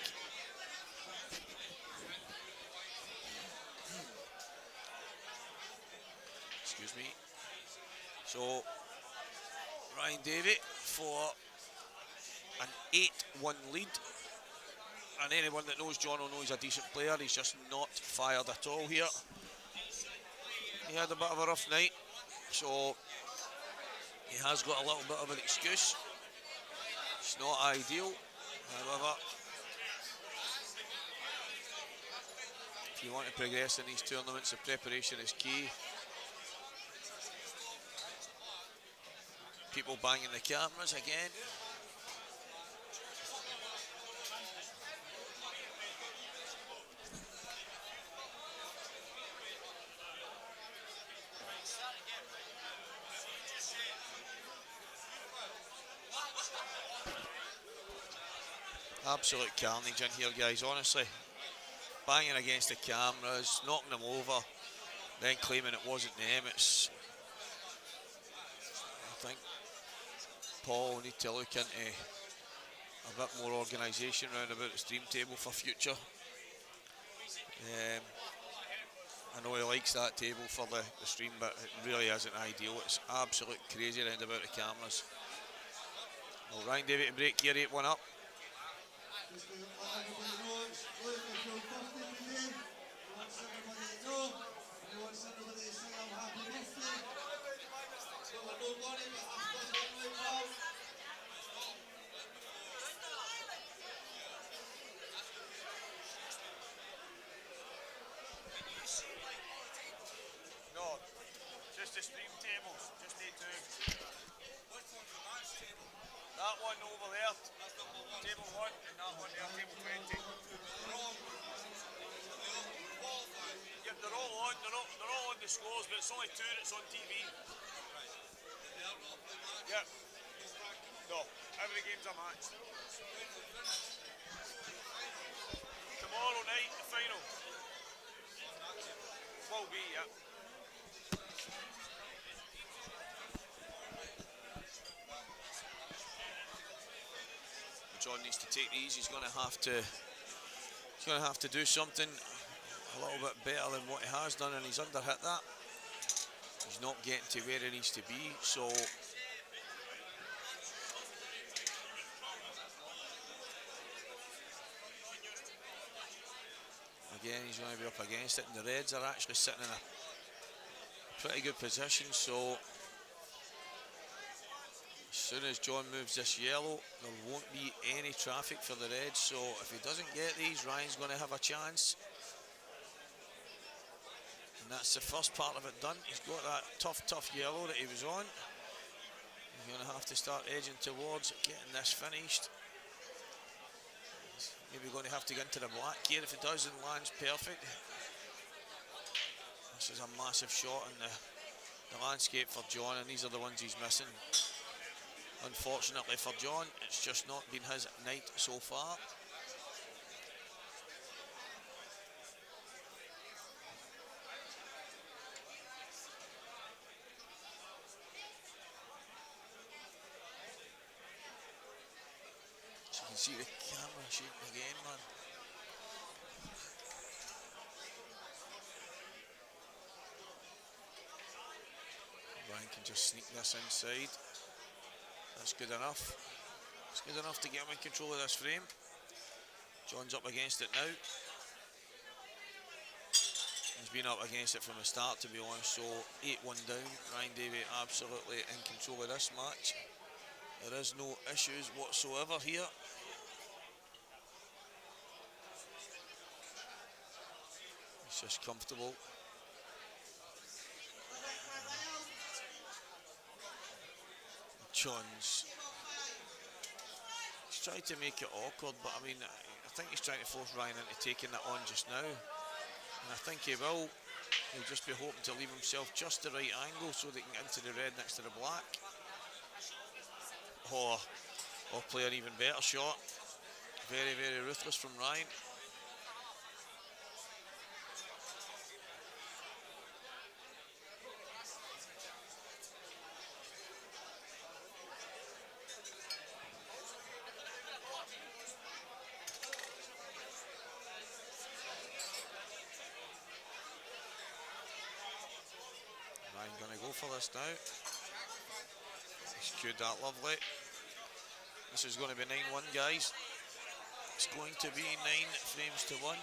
Excuse me. So Ryan Davey for an 8-1 lead. And anyone that knows John will know he's a decent player. He's just not fired at all here. He had a bit of a rough night, so he has got a little bit of an excuse. It's not ideal, however, if you want to progress in these tournaments, the preparation is key. People banging the cameras again. Absolute carnage in here, guys, honestly. Banging against the cameras, knocking them over. then claiming it wasn't them. It's, I think Paul will need to look into a bit more organisation around about the stream table for future. I know he likes that table for the stream, but it really isn't ideal. It's absolute crazy around about the cameras. Well, Ryan David to break here, 8-1 up. Just to let everybody know, it's Luke if you're birthday today. He wants everybody to know. He wants everybody to say I'm happy birthday. So we're no money, but happy birthday anyway, pal. No, just the stream tables, just need to. That one over there, table 1, and that one there, table 20. Yep, they're all on, they're all on the scores, but it's only 2 that's on TV. Yep. No, every game's a match. Tomorrow night, the final. Will be, yep. John needs to take these. He's going to have to do something a little bit better than what he has done, and he's underhit that. He's not getting to where he needs to be, so again he's going to be up against it, and the Reds are actually sitting in a pretty good position, so as soon as John moves this yellow, there won't be any traffic for the Reds, so if he doesn't get these, Ryan's going to have a chance. And that's the first part of it done. He's got that tough yellow that he was on. He's going to have to start edging towards getting this finished. He's maybe going to have to get into the black here. If he does and lands perfect. This is a massive shot in the landscape for John, and these are the ones he's missing. Unfortunately for John, it's just not been his night so far. So you can see the camera shaking again, man. Ryan can just sneak this inside. That's good enough. It's good enough to get him in control of this frame. John's up against it now. He's been up against it from the start, to be honest, so 8-1 down. Ryan Davey absolutely in control of this match. There is no issues whatsoever here. He's just comfortable. John's tried to make it awkward, but I mean, I think he's trying to force Ryan into taking that on just now, and I think he will. He'll just be hoping to leave himself just the right angle so they can get into the red next to the black. Or play an even better shot. Very, very ruthless from Ryan. Going to go for this now. He's cued that lovely. This is going to be 9-1, guys. It's going to be 9 frames to 1.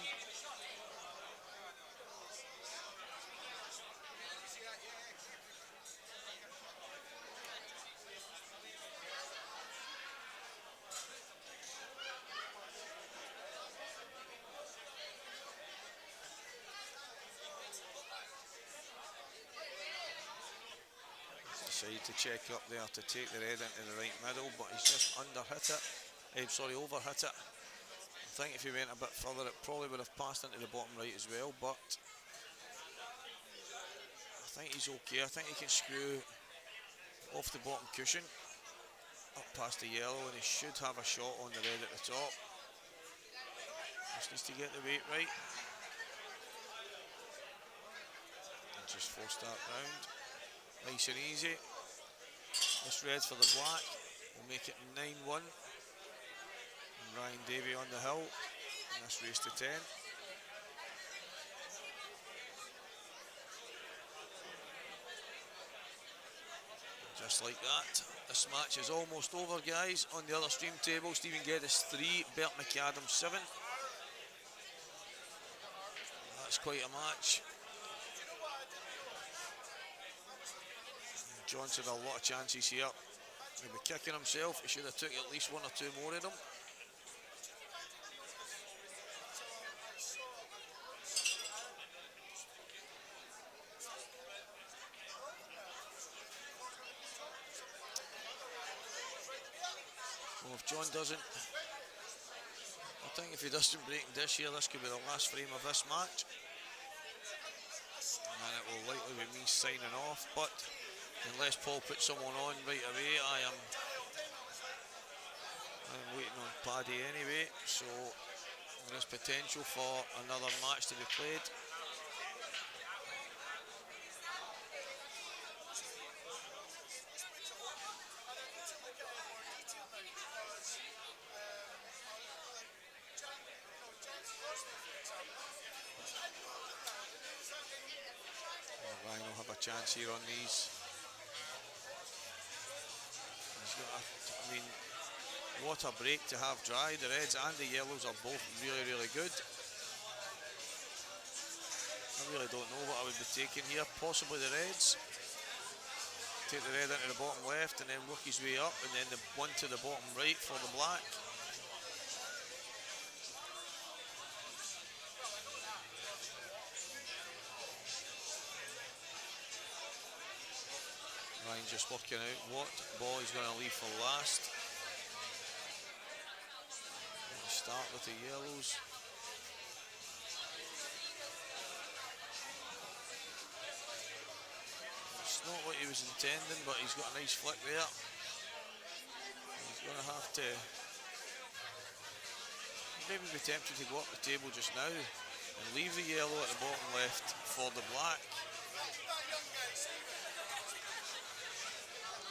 Decided to check up there to take the red into the right middle, but he's just underhit it. Overhit it. I think if he went a bit further, it probably would have passed into the bottom right as well, but I think he's okay. I think he can screw off the bottom cushion up past the yellow, and he should have a shot on the red at the top. Just needs to get the weight right. just forced that round. Nice and easy. This red for the black will make it 9-1. And Ryan Davey on the hill. And this race to 10. Just like that, this match is almost over, guys. On the other stream table, Stephen Geddes 3, Bert McAdams 7. That's quite a match. John's had a lot of chances here. He'll be kicking himself. He should have took at least one or two more of them. Well, if John doesn't, I think if he doesn't break this here, this could be the last frame of this match. And it will likely be me signing off, but unless Paul puts someone on right away, I'm waiting on Paddy anyway, so there's potential for another match to be played. Ryan will have a chance here on these. He's got I mean, what a break to have dry. The reds and the yellows are both really, really good. I really don't know what I would be taking here. Possibly the reds. Take the red into the bottom left and then work his way up, and then the one to the bottom right for the black. Ryan just working out what ball he's going to leave for last. We'll start with the yellows. It's not what he was intending, but he's got a nice flick there. He's going to have to maybe be tempted to go up the table just now and leave the yellow at the bottom left for the black.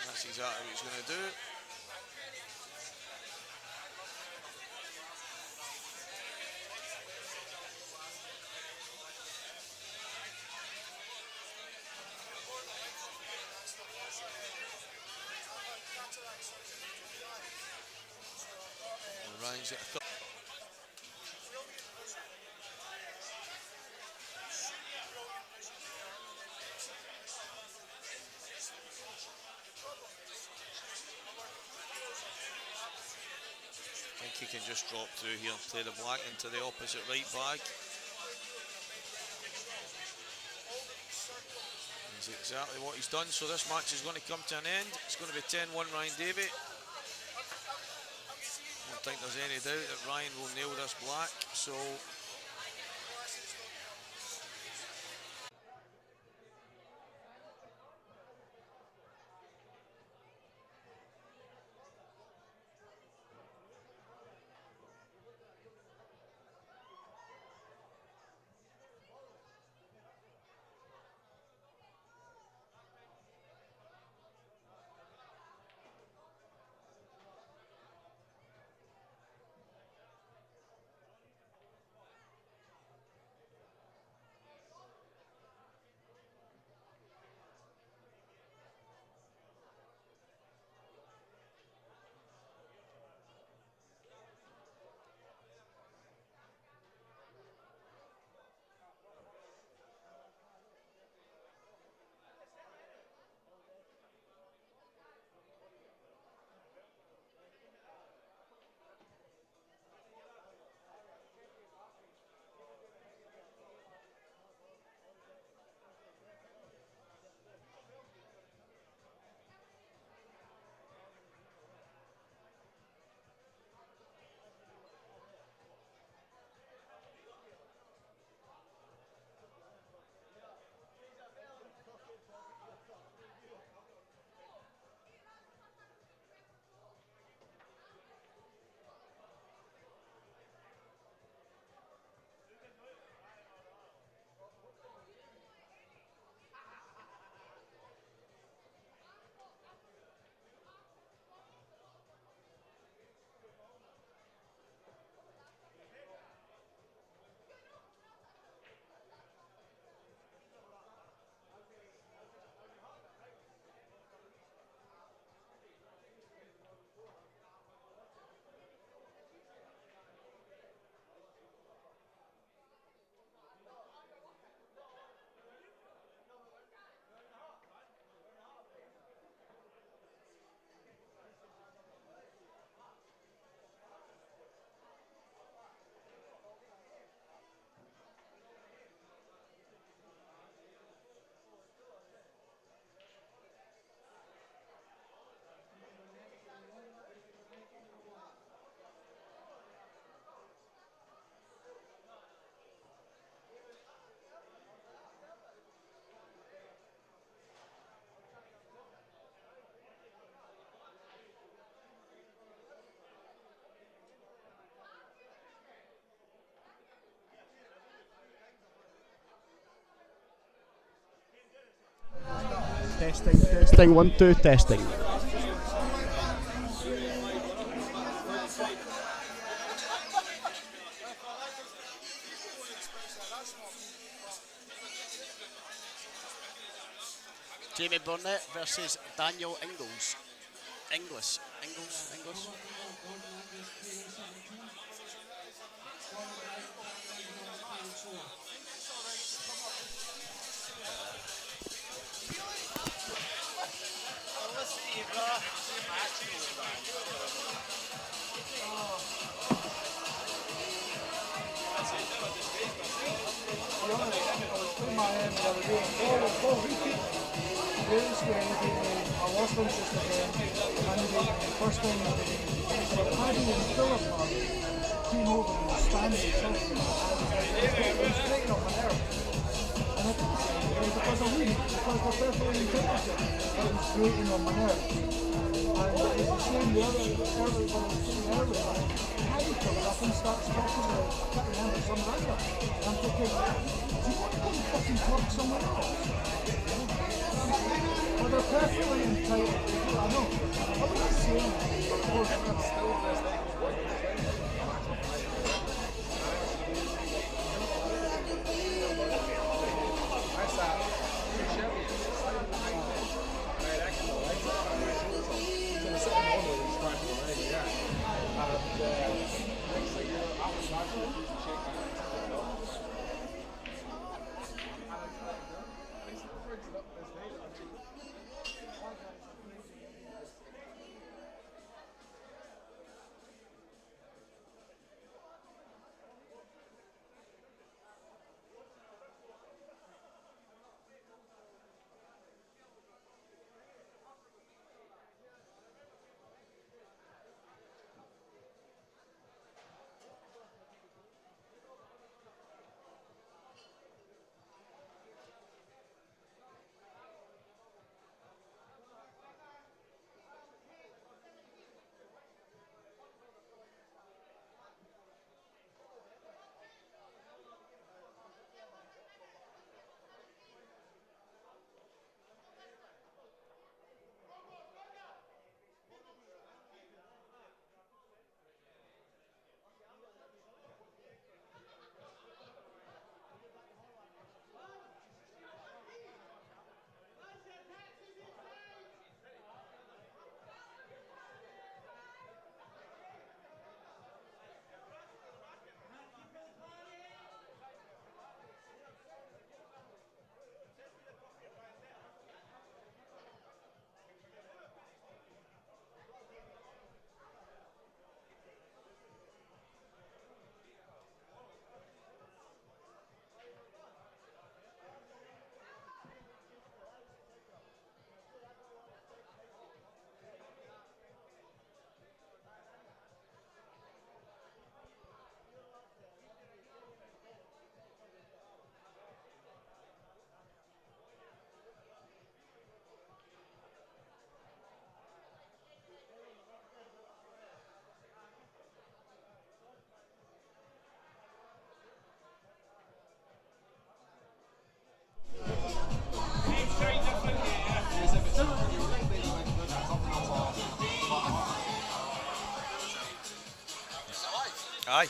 That's exactly what he's going to do. And Ryan's got a couple. I think he can just drop through here and play the black into the opposite right bag. That's exactly what he's done, so this match is going to come to an end. It's going to be 10-1 Ryan Davey. I don't think there's any doubt that Ryan will nail this black, so Testing, 1, 2, testing. Jamie Burnett versus Daniel Ingles. Ingles. I lost interest again. First time Paddy and Philip came over and was standing talking. It was grating on my nerves. And I couldn't say anything because I wouldn't, because they're perfectly intelligent. It was grating on my nerves. And it's the same the other earlier, what I was saying earlier. Paddy comes up and starts talking about, I can't remember, some writer. And I'm thinking, do you want to go and fucking talk somewhere else? Well, they're perfectly entitled. I know. I wouldn't say anything, of course. Aye.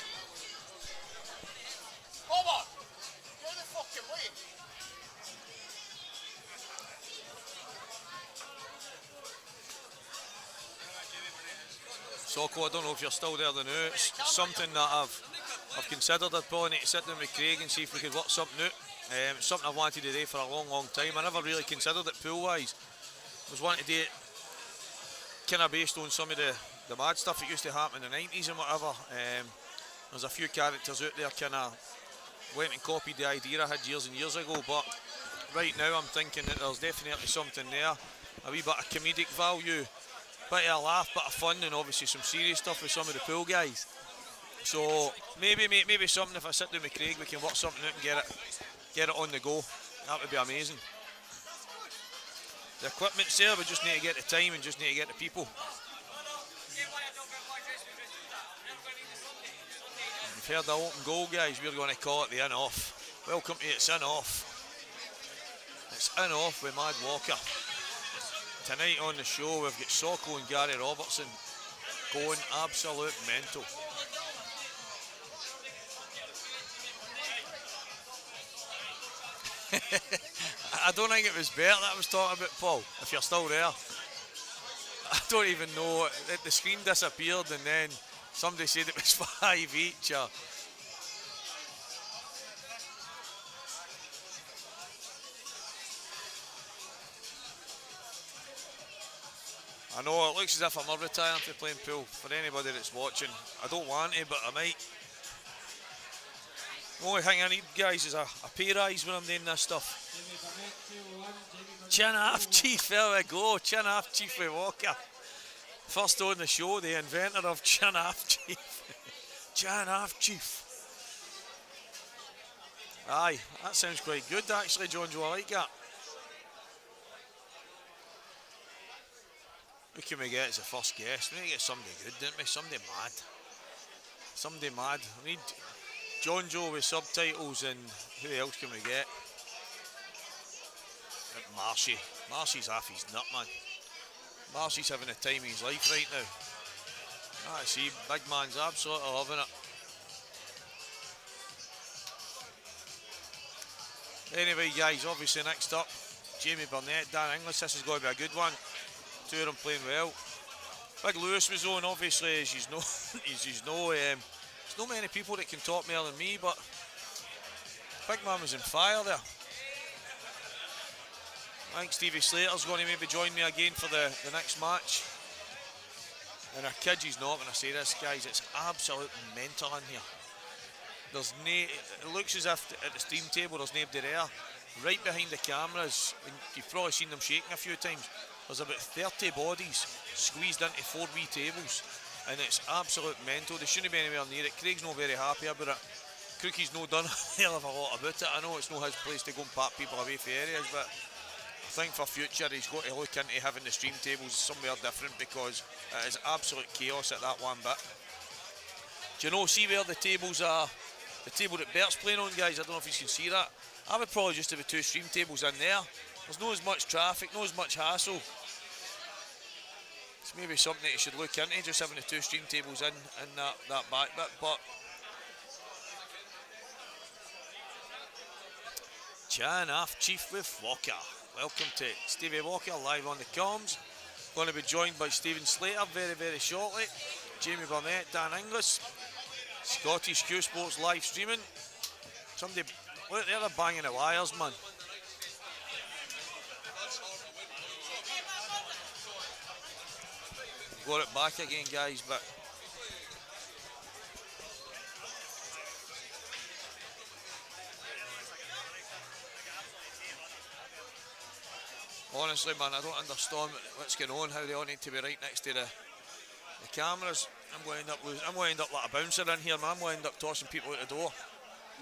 Over! Get the fucking way! Socko, I don't know if you're still there now. It's something that I've considered. I'd probably need to sit down with Craig and see if we could work something out. It's something I've wanted to do for a long time. I never really considered it pool-wise. I was wanting to do it kind of based on some of the mad stuff that used to happen in the 90s and whatever. There's a few characters out there kind of went and copied the idea I had years and years ago, but right now I'm thinking that there's definitely something there. A wee bit of comedic value, bit of a laugh, bit of fun, and obviously some serious stuff with some of the pool guys. So maybe something, if I sit down with Craig, we can work something out and get it on the go. That would be amazing. The equipment's there, we just need to get the time and just need to get the people. You've heard the open goal, guys. We're going to call it the in-off. Welcome to It's In-Off. It's In-Off with Mad Walker. tonight on the show we've got Socko and Gary Robertson going absolute mental. I don't think it was Bert that was talking about, Paul, if you're still there. I don't even know, the screen disappeared and then somebody said it was 5 each. I know it looks as if I'm retiring from playing pool. For anybody that's watching, I don't want to, but I might. The only thing I need, guys, is a pay rise when I'm doing this stuff. Chin half chief, there we go. Chin half chief with Walker. First on the show, the inventor of chin half chief. Chin half chief. Aye, that sounds quite good actually, John Joe. I like that. Who can we get as the first guest? We need to get somebody good, don't we? Somebody mad. Somebody mad. We need John Joe with subtitles, and who else can we get? Marshy. Marshy's half his nut, man. Marshy's having the time of his life right now. I see, big man's absolutely loving it. Anyway, guys, obviously next up, Jamie Burnett, Dan Inglis. This is going to be a good one. Two of them playing well. Big Lewis was on, obviously, as you know. There's not many people that can talk more than me, but big man was on fire there. I think Stevie Slater's going to maybe join me again for the next match. And I kid you's not when I say this, guys, it's absolute mental in here. There's it looks as if at the stream table there's nobody there. Right behind the cameras, and you've probably seen them shaking a few times, there's about 30 bodies squeezed into 4 wee tables. And it's absolute mental. They shouldn't be anywhere near it. Craig's not very happy about it. Crookie's not done a hell of a lot about it. I know it's not his place to go and pat people away from areas, but I think for future he's got to look into having the stream tables somewhere different, because it is absolute chaos at that one bit. Do you know, see where the tables are? The table that Bert's playing on, guys, I don't know if you can see that. I would probably just have 2 stream tables in there. There's not as much traffic, not as much hassle. It's maybe something that you should look into, just having the 2 stream tables in that back bit. But Chan Half Chief with Walker. Welcome to Stevie Walker live on the comms. Going to be joined by Stephen Slater very, very shortly. Jamie Burnett, Dan Inglis. Scottish Q Sports live streaming. Somebody, look there, they're banging the wires, man. Got it back again, guys, but honestly, man, I don't understand what's going on, how they all need to be right next to the cameras. I'm going to end up like a bouncer in here, man. I'm going to end up tossing people out the door.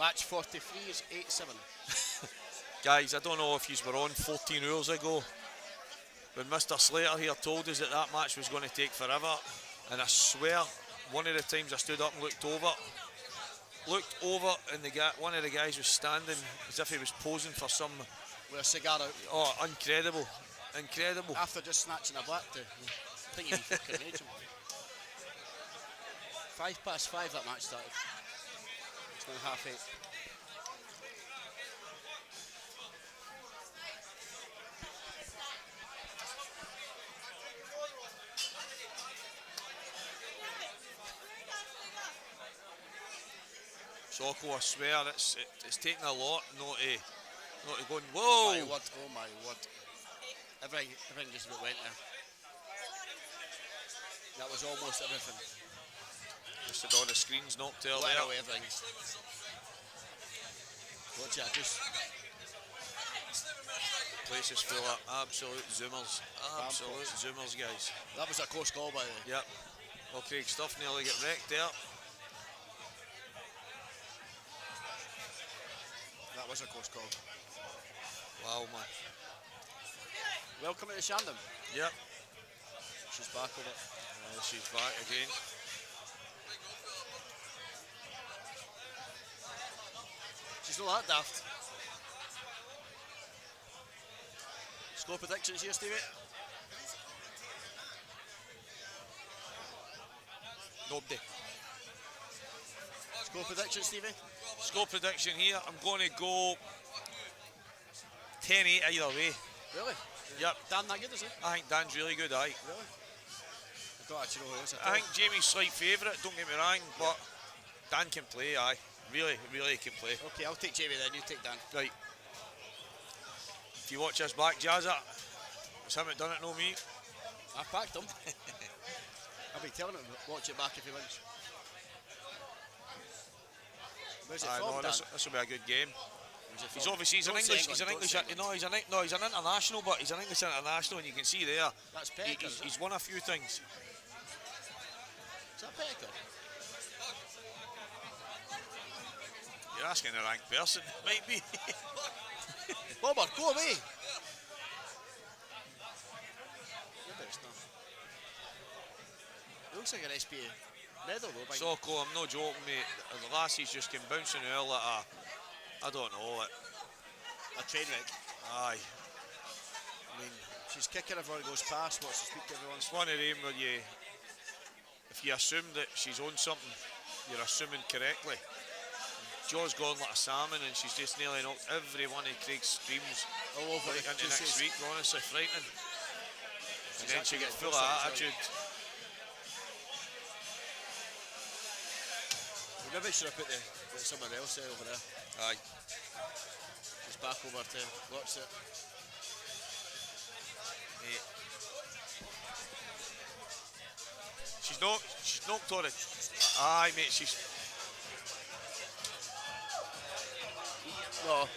Match 43 is 8-7. Guys, I don't know if you were on 14 hours ago when Mr. Slater here told us that match was going to take forever, and I swear one of the times I stood up and looked over and one of the guys was standing as if he was posing for some with a cigar out. Oh, incredible. After just snatching a black too. I think he'd be fucking raging. 5:05 that match started. It's now 8:30. Socko, I swear it's taking a lot not to go and whoa! Oh my word. Everything just about went there. That was almost everything. Just had all the screens knocked out there. Literally everything. Watch out, just place is full of absolute zoomers. Absolute zoomers, guys. That was a close call, by the way. Yep. Well, Craig Stuff nearly get wrecked there. That was a close call. Wow, man. Welcome to the Shandon. Yep. She's back with it. She's back again. She's not that daft. Score predictions here, Stevie? nobody. Score prediction, Stevie? Score prediction here, I'm going to go 10-8 either way. Really? Yep. Dan that good, is he? I think Dan's really good, aye. Really? I don't actually know who it is. I think Jamie's slight favourite, don't get me wrong, but Dan can play, aye. Really can play. Okay, I'll take Jamie then, you take Dan. Right. If you watch us back, Jazza, it's him that done it, no me. I backed him. I'll be telling him to watch it back if he wins. Where's it from, no, Dan? this will be a good game. Where's it He's from? obviously he's an Don't say English. He's an England, English. don't say England. He's an international, but he's an English international, and you can see there. That's Pecker, is it? He's won a few things. Is that Pecker? You're asking the wrong person. Might be. Bobber, go away! It looks like an SPA medal though. Socko, I'm not joking, mate. The lassies just came bouncing out like I don't know, like a train wreck. Aye. I mean, she's kicking everyone who goes past, wants to speak to everyone. It's one of them where if you assume that she's on something, you're assuming correctly. Jaw's gone like a salmon and she's just nearly knocked every one of Craig's streams all over into next week, honestly, frightening. And then she gets full of attitude. We maybe should have put someone else there over there. Aye. Just back over to watch it. Mate. She's knocked on it. Aye, mate, she's... No.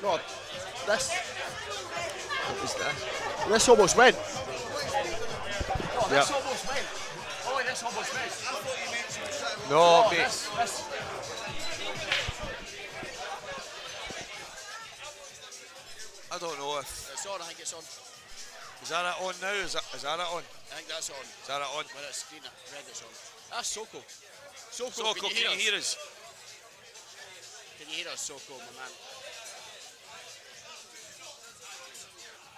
No, this... What was that? This almost went. Oh, this almost went. Oh, this almost went. No, mate. This. I don't know if... It's on, I think it's on. Is that it on now? Is that it on? I think that's on. Is that it on? When it's green, red it's on. That's Soko. Soko, can you hear us? Can you hear us, Soko, my man?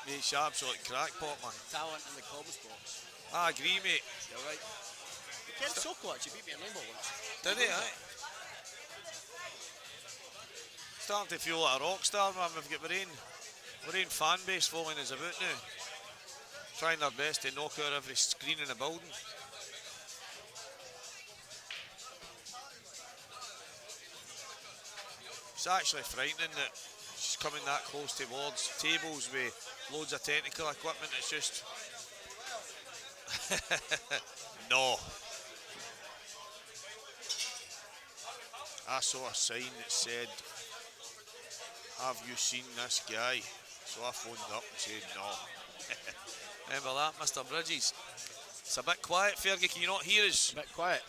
Mate, she's absolute crackpot, man. Talent in the comms box. I agree, mate. You're right. Ken Soko actually beat me in Limbo once. Did he, aye? Starting to feel like a rock star, man. We've got our own fan base following us about now. Trying their best to knock out every screen in the building. It's actually frightening that she's coming that close towards tables with loads of technical equipment. It's just... No. I saw a sign that said, "Have you seen this guy?" So I phoned up and said no. Remember that, Mr. Bridges? It's a bit quiet, Fergie, can you not hear us? A bit quiet.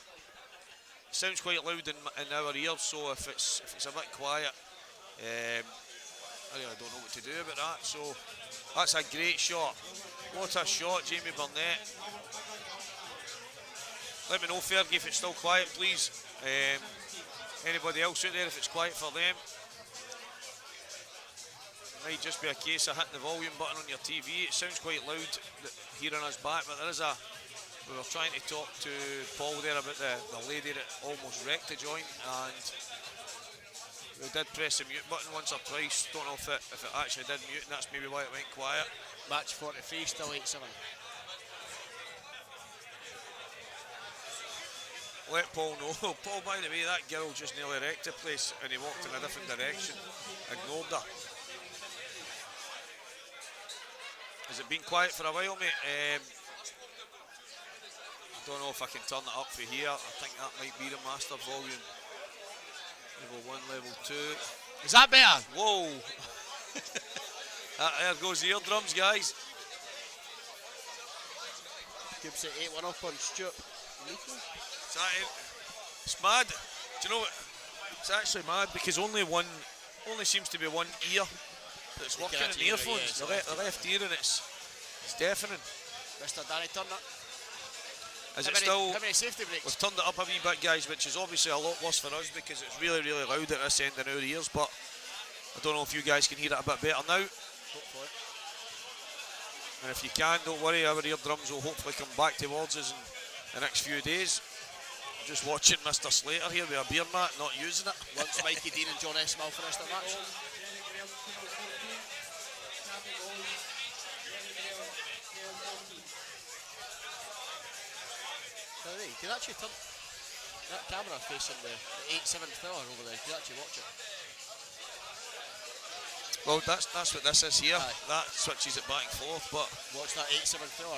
It sounds quite loud in our ears, so if it's a bit quiet, I really don't know what to do about that. So that's a great shot. What a shot, Jamie Burnett. Let me know, Fergie, if it's still quiet, please. Anybody else out there, if it's quiet for them. Might just be a case of hitting the volume button on your TV. It sounds quite loud hearing us back, but we were trying to talk to Paul there about the lady that almost wrecked the joint, and we did press the mute button once or twice. Don't know if it actually did mute, and that's maybe why it went quiet. Match 43, still 8-7. Let Paul know. Paul, by the way, that girl just nearly wrecked the place and he walked in a different direction. Ignored her. Has it been quiet for a while, mate? I don't know if I can turn it up for here. I think that might be the master volume. Level 1, level 2. Is that better? Whoa! There goes the eardrums, guys. Gives it 8-1 up on Stuart. It's mad. Do you know what? It's actually mad because only seems to be one ear that's working in the earphones. The left ear, and it's deafening. Mr. Danny Turner. Is it still? How many safety breaks? We've turned it up a wee bit, guys, which is obviously a lot worse for us because it's really, really loud at this end in our ears. But I don't know if you guys can hear it a bit better now. Hope for it. And if you can, don't worry, our eardrums will hopefully come back towards us in the next few days. Just watching Mr. Slater here with a beer mat, not using it. Once Mikey Dean and John Esmal finished their match. You can actually turn that camera facing the 8-7 filler over there. You can actually watch it. Well, that's what this is here. Aye. That switches it back and forth, but Watch that 8-7 filler.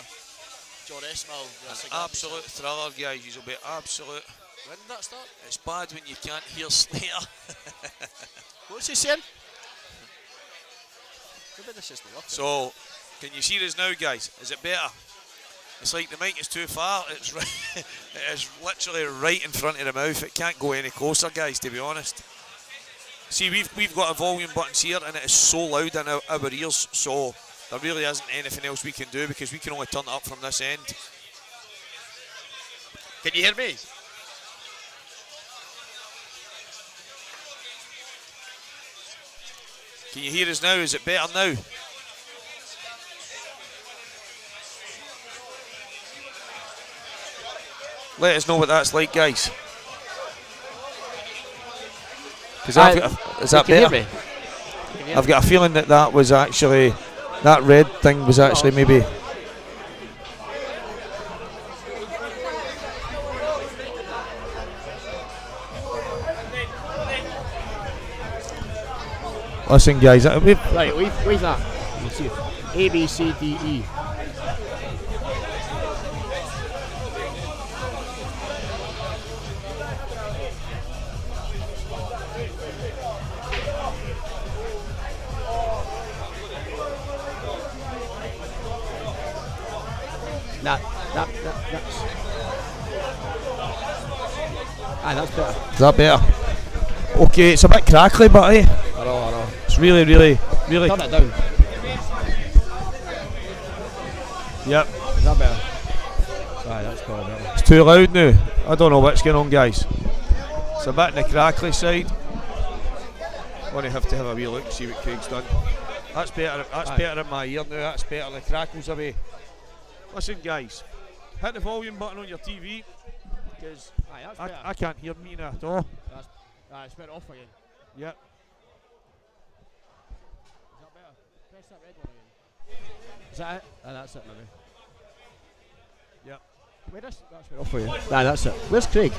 John Esmal. an absolute thriller, guys. You'll be absolute. When did that start? It's bad when you can't hear Slater. What's he saying? Maybe this isn't working. So, can you see this now, guys? Is it better? It's like the mic is too far. It's right, it is literally right in front of the mouth. It can't go any closer, guys, to be honest. See, we've got a volume buttons here, and it is so loud in our ears, so there really isn't anything else we can do because we can only turn it up from this end. Can you hear me? Can you hear us now? Is it better now? Let us know what that's like, guys. Is that better? I've got a feeling that was actually, that red thing was actually maybe. Listen, guys, Right, wait that. You see it. A, B, C, D, E. That's. Aye, that's better. Is that better? Okay, it's a bit crackly, but I know. it's really. Turn it down. Yep. Is that better? Aye, that's probably better. It's too loud now. I don't know what's going on, guys. It's a bit on the crackly side. I'm going to have a wee look, see what Craig's done. That's better. That's better in my ear now. That's better. The crackles away. Listen, guys. Hit the volume button on your TV because I can't hear me now at all. It's better off again. Yep. Is that better? Press that red one again. Is that it? That's it, maybe. Yep. That's better off for you. That's it. Where's Craig?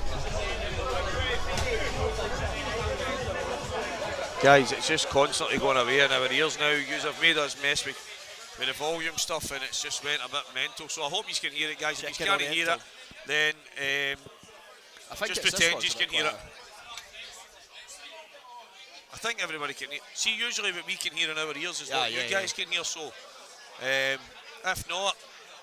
Guys, it's just constantly going away in our ears now. You have made us mess with the volume stuff, and it's just went a bit mental. So I hope you can hear it, guys. If you can't hear it, then I think just pretend you can hear it. I think everybody can hear. See, usually what we can hear in our ears is what you guys can hear. So, if not,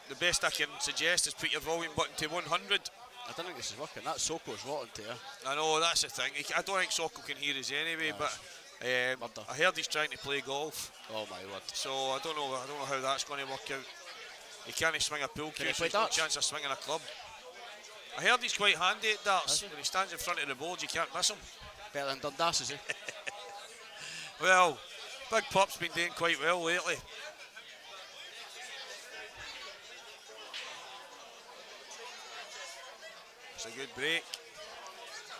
the best I can suggest is put your volume button to 100. I don't think this is working. That Soko's rotten to you. I know, that's the thing. I don't think Soko can hear us anyway, but I heard he's trying to play golf. Oh my word! So I don't know how that's going to work out. He can't swing a pool cue, so there's no chance of swinging a club. I heard he's quite handy at darts. When he stands in front of the board, you can't miss him. Better than Dundas, is he? Well, Big Pup's been doing quite well lately. It's a good break.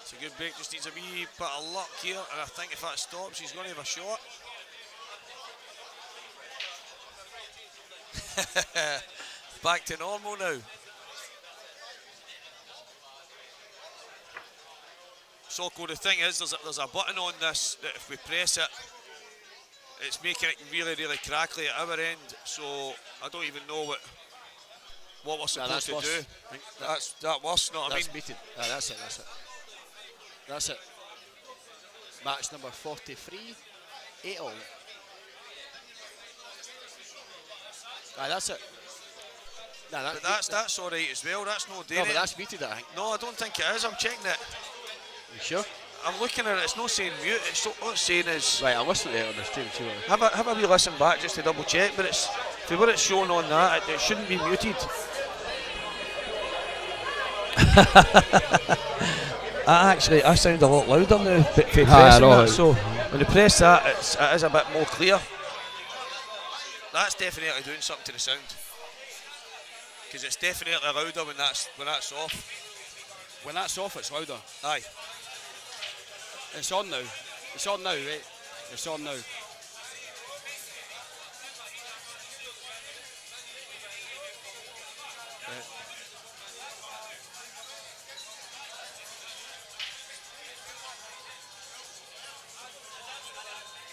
It's a good break, just needs a wee bit of luck here, and I think if that stops, he's going to have a shot. Back to normal now. Soko, the thing is, there's a button on this that if we press it, it's making it really, really crackly at our end. So I don't even know what we're supposed to do. That's worse, know what I mean? Beaten. That's it. That's it. Match number 43. 8-all. That's it. But that's all right as well. That's no danger. No, but that's muted, I think. No, I don't think it is. I'm checking it. You sure? I'm looking at it. It's not saying mute. What it's saying is. Right, I'll listen to it on the stream too. Have a wee listen back just to double check. But if it's showing on that, it shouldn't be muted. I sound a lot louder now. Pressing that, so when you press that, it is a bit more clear. that's definitely doing something to the sound. Because it's definitely louder when that's off. When that's off, it's louder. Aye. It's on now. It's on now, right? It's on now.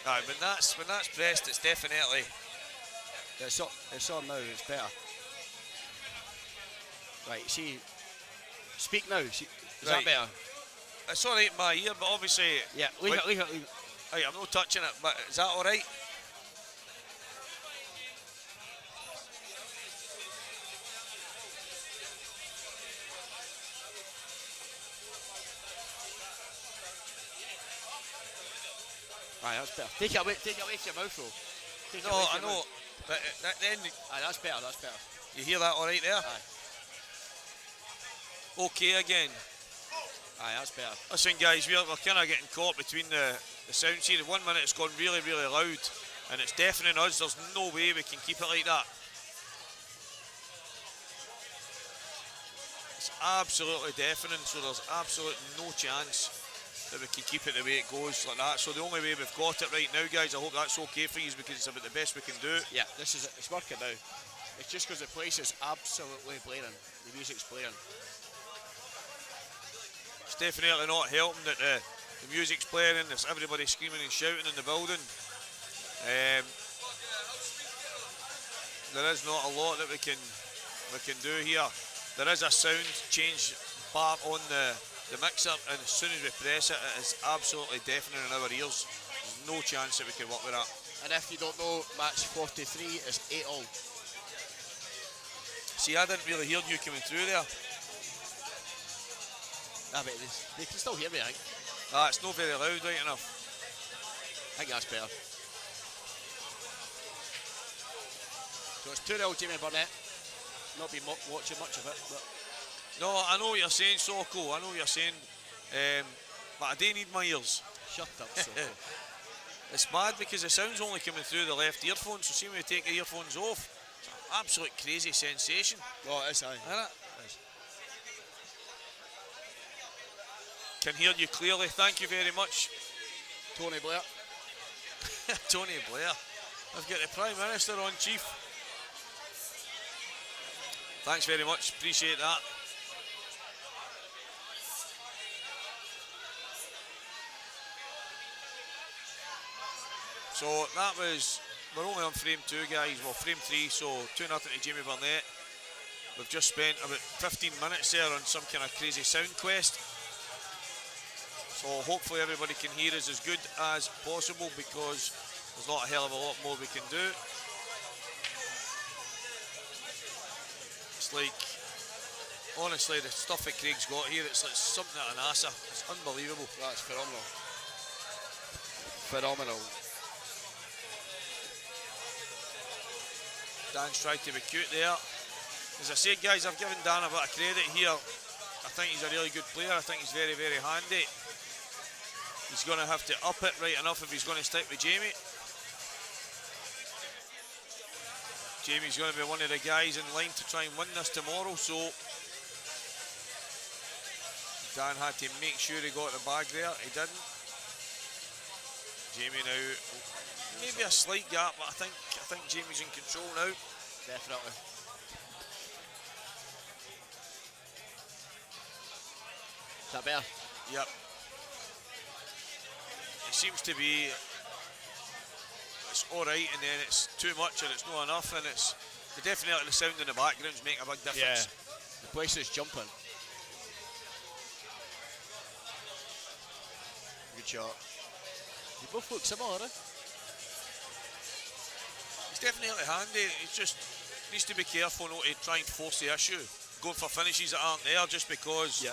Aye, when that's pressed, it's definitely. It's on now. It's better. Right. See. Speak now. See, is Right. that better? It's alright in my ear, but obviously. Yeah. Leave it. Aye, I'm not touching it, but is that alright? Right, that's better. Take it away from your mouth, though. No, I know. But then Aye, that's better. That's better. you hear that alright there? Aye. Okay again. Aye, that's better. Listen guys, we're kind of getting caught between the sounds here. 1 minute it's gone really, really loud and it's deafening us. There's no way we can keep it like that. It's absolutely deafening, so there's absolutely no chance that we can keep it the way it goes like that. So the only way we've got it right now, guys, I hope that's okay for you because it's about the best we can do. Yeah, it's working now. It's just because the place is absolutely blaring. The music's blaring. It's definitely not helping that the music's playing, there's everybody screaming and shouting in the building. There is not a lot that we can do here. There is a sound change bar on the mixer, and as soon as we press it, it is absolutely deafening in our ears. There's no chance that we can work with that. And if you don't know, match 43 is 8-all. See, I didn't really hear you coming through there. I bet they can still hear me, I think. It's not very loud, right enough. I think that's better. So it's 2-0 Jamie Burnett. Not been watching much of it, but No, I know what you're saying, Soko. I know what you're saying. But I do need my ears. shut up. So. It's mad because the sound's only coming through the left earphone, so see when we take the earphones off, it's an absolute crazy sensation. Oh, it is, aye. Isn't it? Can hear you clearly, thank you very much. Tony Blair. Tony Blair. I've got the Prime Minister on, Chief. Thanks very much, appreciate that. So that was, we're only on frame 2 guys, well frame 3, so 2-0 to Jamie Burnett. We've just spent about 15 minutes there on some kind of crazy sound quest. So hopefully everybody can hear us as good as possible because there's not a hell of a lot more we can do. It's like, honestly, the stuff that Craig's got here, it's like something out of NASA. It's unbelievable. That's phenomenal. Phenomenal. Dan's tried to be cute there. As I said, guys, I've given Dan a bit of credit here. I think he's a really good player. I think he's very, very handy. He's going to have to up it right enough if he's going to stick with Jamie. Jamie's going to be one of the guys in line to try and win this tomorrow, so Dan had to make sure he got the bag there. He didn't. Jamie now, maybe a slight gap, but I think Jamie's in control now. Definitely. Is that better? Yep. It seems to be, it's alright and then it's too much and it's not enough, and it's definitely the sound in the background's making a big difference. Yeah. The place is jumping. Good shot. You both look similar, eh? He's definitely handy. He just needs to be careful not to try and force the issue. Going for finishes that aren't there just because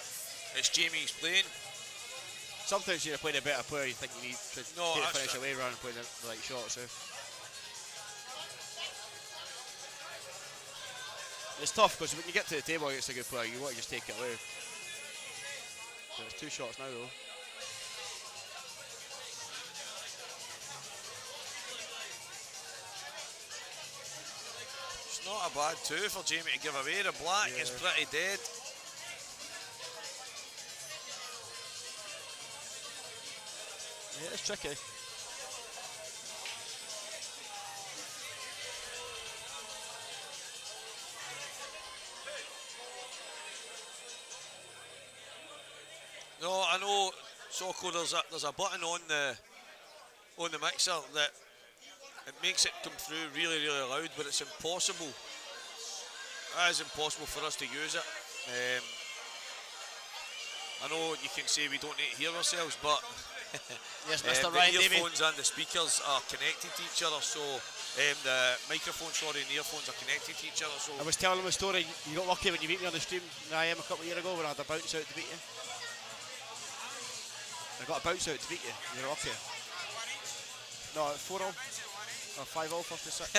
it's Jamie's playing. Sometimes you're playing a better player, you think you need to take the finish away rather than playing the right shots. It's tough because when you get to the table against a good player, you want to just take it away. So it's 2 shots now though. Not a bad two for Jamie to give away. The black is pretty dead. Yeah, it's tricky. No, I know, Soko, there's a button on the mixer that it makes it come through really, really loud, but it's impossible. It is impossible for us to use it. I know you can say we don't need to hear ourselves, but yes, Mr. the Ryan earphones and the speakers are connected to each other, so the microphones, sorry, and the earphones are connected to each other. So I was telling him a story. You got lucky when you beat me on the stream in IM a couple of years ago when I had a bounce out to beat you. I got a bounce out to beat you. You were lucky. No, 4-0 or 5-0 first to 6.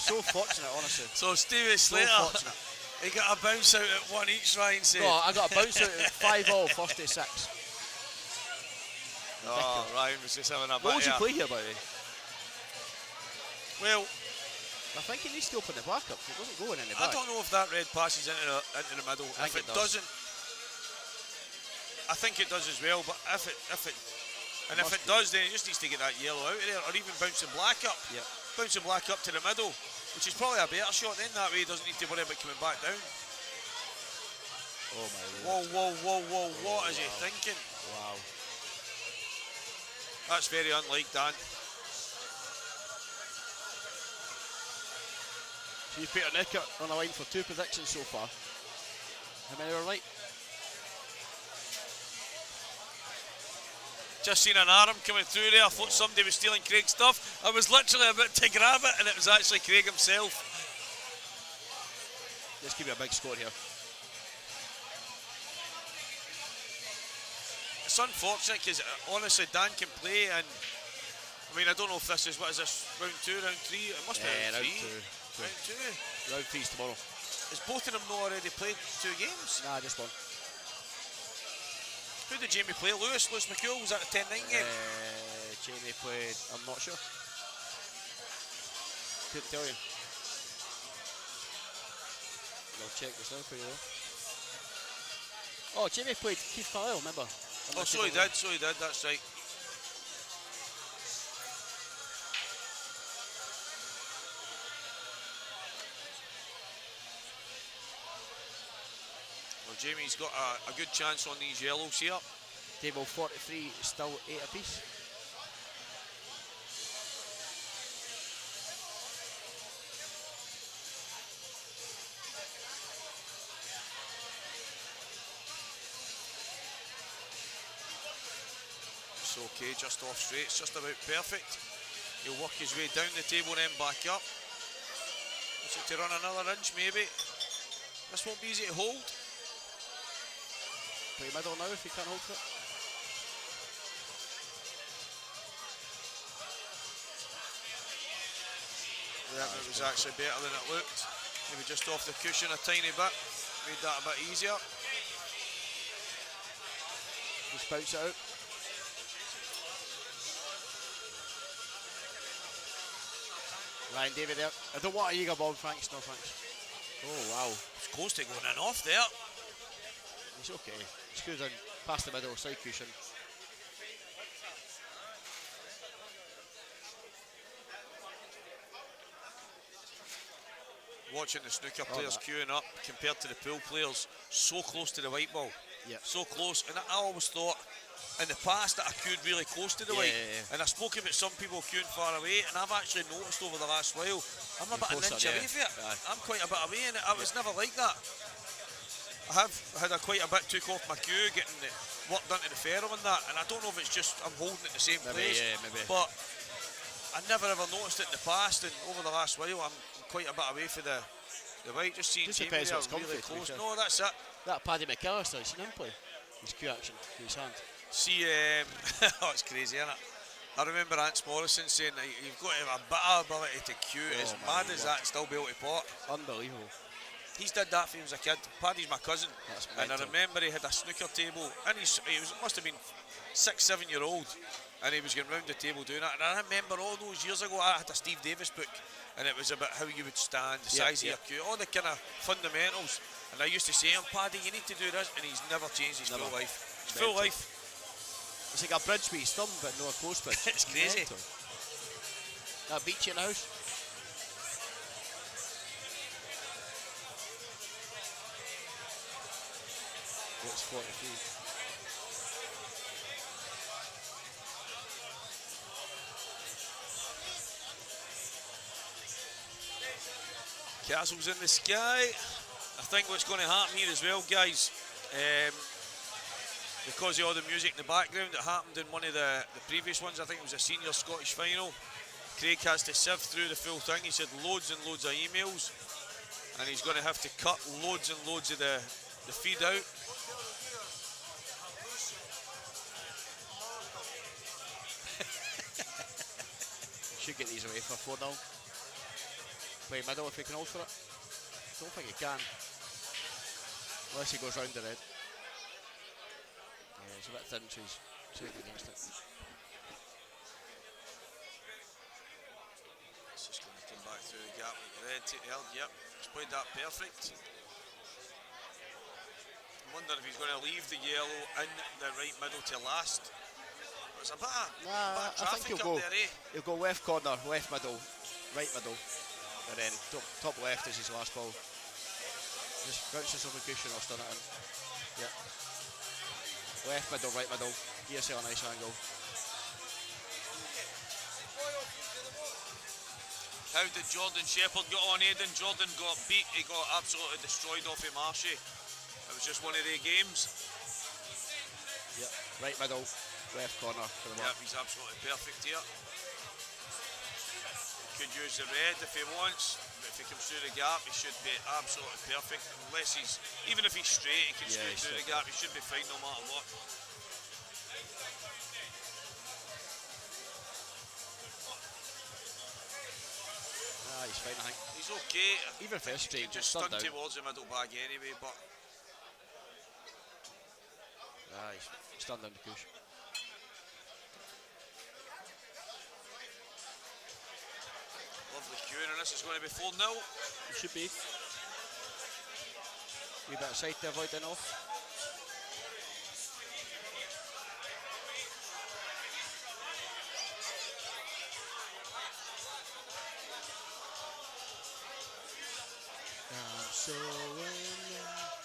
So fortunate, honestly. So Stevie Slater, fortunate. He got a bounce out at one each, Ryan said. No, I got a bounce out at 5-0 first to 6. Oh, Ryan was just having a bit. What would you play here, by the way? Well, I think he needs to open the black up. It wasn't going in the I back. don't know if that red passes into the middle. I If think it it does. doesn't, I think it does as well. But if it does, then it just needs to get that yellow out of there, or even bouncing black up. Yep. Bouncing black up to the middle, which is probably a better shot. Then that way he doesn't need to worry about coming back down. Oh my Whoa, whoa, whoa, whoa! What is he thinking? Wow. That's very unlike Dan. So you Peter Nicker on the line for 2 predictions so far. How many were right? Just seen an arm coming through there. I thought somebody was stealing Craig's stuff. I was literally about to grab it, and it was actually Craig himself. Let's give you a big score here. It's unfortunate because honestly Dan can play, and I mean I don't know if this is, what is this, round 2, round 3? It must be round 3. Round 2. Round 3's tomorrow. Is both of them not already played 2 games? Nah, just one. Who did Jamie play? Lewis McCool, was that the 10-9 game? Jamie played, I'm not sure. Couldn't tell you. I'll check this out for you though. Oh, Jamie played Keith Carlisle, remember? Oh, so he did, that's right. Well, Jamie's got a good chance on these yellows here. Table 43, still 8 apiece. It's okay, just off straight, it's just about perfect. He'll work his way down the table and then back up. Wants it to run another inch maybe. This won't be easy to hold. Play middle now if you can't hold it. Yeah, it was actually better than it looked. Maybe just off the cushion a tiny bit. Made that a bit easier. Just bounce it out. Ryan David there. I don't want a Jaeger bomb, thanks, no thanks. Oh wow. It's close to going in off there. It's okay. Just goes in past the middle, side cushion. Watching the snooker players queuing up compared to the pool players, so close to the white ball. Yeah. So close. And I always thought in the past that I queued really close to the white. And I spoke about some people queuing far away, and I've actually noticed over the last while I'm about an inch away from it. I'm quite a bit away, and I was never like that. I have had quite a bit took off my queue, getting the work done to the ferrule and that, and I don't know if it's just I'm holding it the same place, but I never ever noticed it in the past, and over the last while I'm quite a bit away from the white. Just seeing Jamie there really close. No, that's it. That Paddy McAllister, you seen him play? His cue action with his hand. See, oh, it's crazy, isn't it? I remember Ant Morrison saying that you've got to have a bit of ability to cue. As mad as that, and still be able to pot. Unbelievable. He's did that when he was a kid. Paddy's my cousin, That's and I mental. remember he had a snooker table, and must have been 6, 7 year old, and he was going round the table doing it. And I remember all those years ago, I had a Steve Davis book, and it was about how you would stand, the size of your cue, all the kind of fundamentals. And I used to say to him, Paddy, you need to do this, and he's never changed his full life. His full life. It's like a bridge with his thumb, but no a close bridge. It's crazy. Mental. That beats you in the house? What's 43? Castles in the sky. I think what's going to happen here as well, guys, because of all the music in the background, it happened in one of the previous ones. I think it was a senior Scottish final. Craig has to sift through the full thing. He said loads and loads of emails, and he's going to have to cut loads and loads of the feed out. Should get these away for 4-0. Play middle if he can hold for it. Don't think he can. Unless he goes round the red. Yeah, it's a bit thin, so he's safe against it. It's just going to come back through the gap with the red, take the held. Yep, he's played that perfect. I wonder if he's going to leave the yellow in the right middle to last. There's a bit of, Nah, I think traffic he'll up go. there, eh? He'll go left corner, left middle, right middle, and then top left is his last ball. Just bounces over cushion or stun it in. Yeah. Left middle, right middle. Here's a nice angle. How did Jordan Shepherd get on, Aidan? Jordan got beat, he got absolutely destroyed off of Marshy. It was just one of their games. Yeah, right middle, left corner for the Yep, mark. he's absolutely perfect here. He could use the red if he wants, but if he comes through the gap, he should be absolutely perfect. Unless he's, even if he's straight, he can straight through the gap, he should be fine no matter what. He's fine, I think. He's okay. Even first straight, Just stunned stunned down. towards the middle bag anyway, but He's stunned down the push. lovely queuing, and this is going to be 4-0. It should be. Wee bit of side to avoid then off.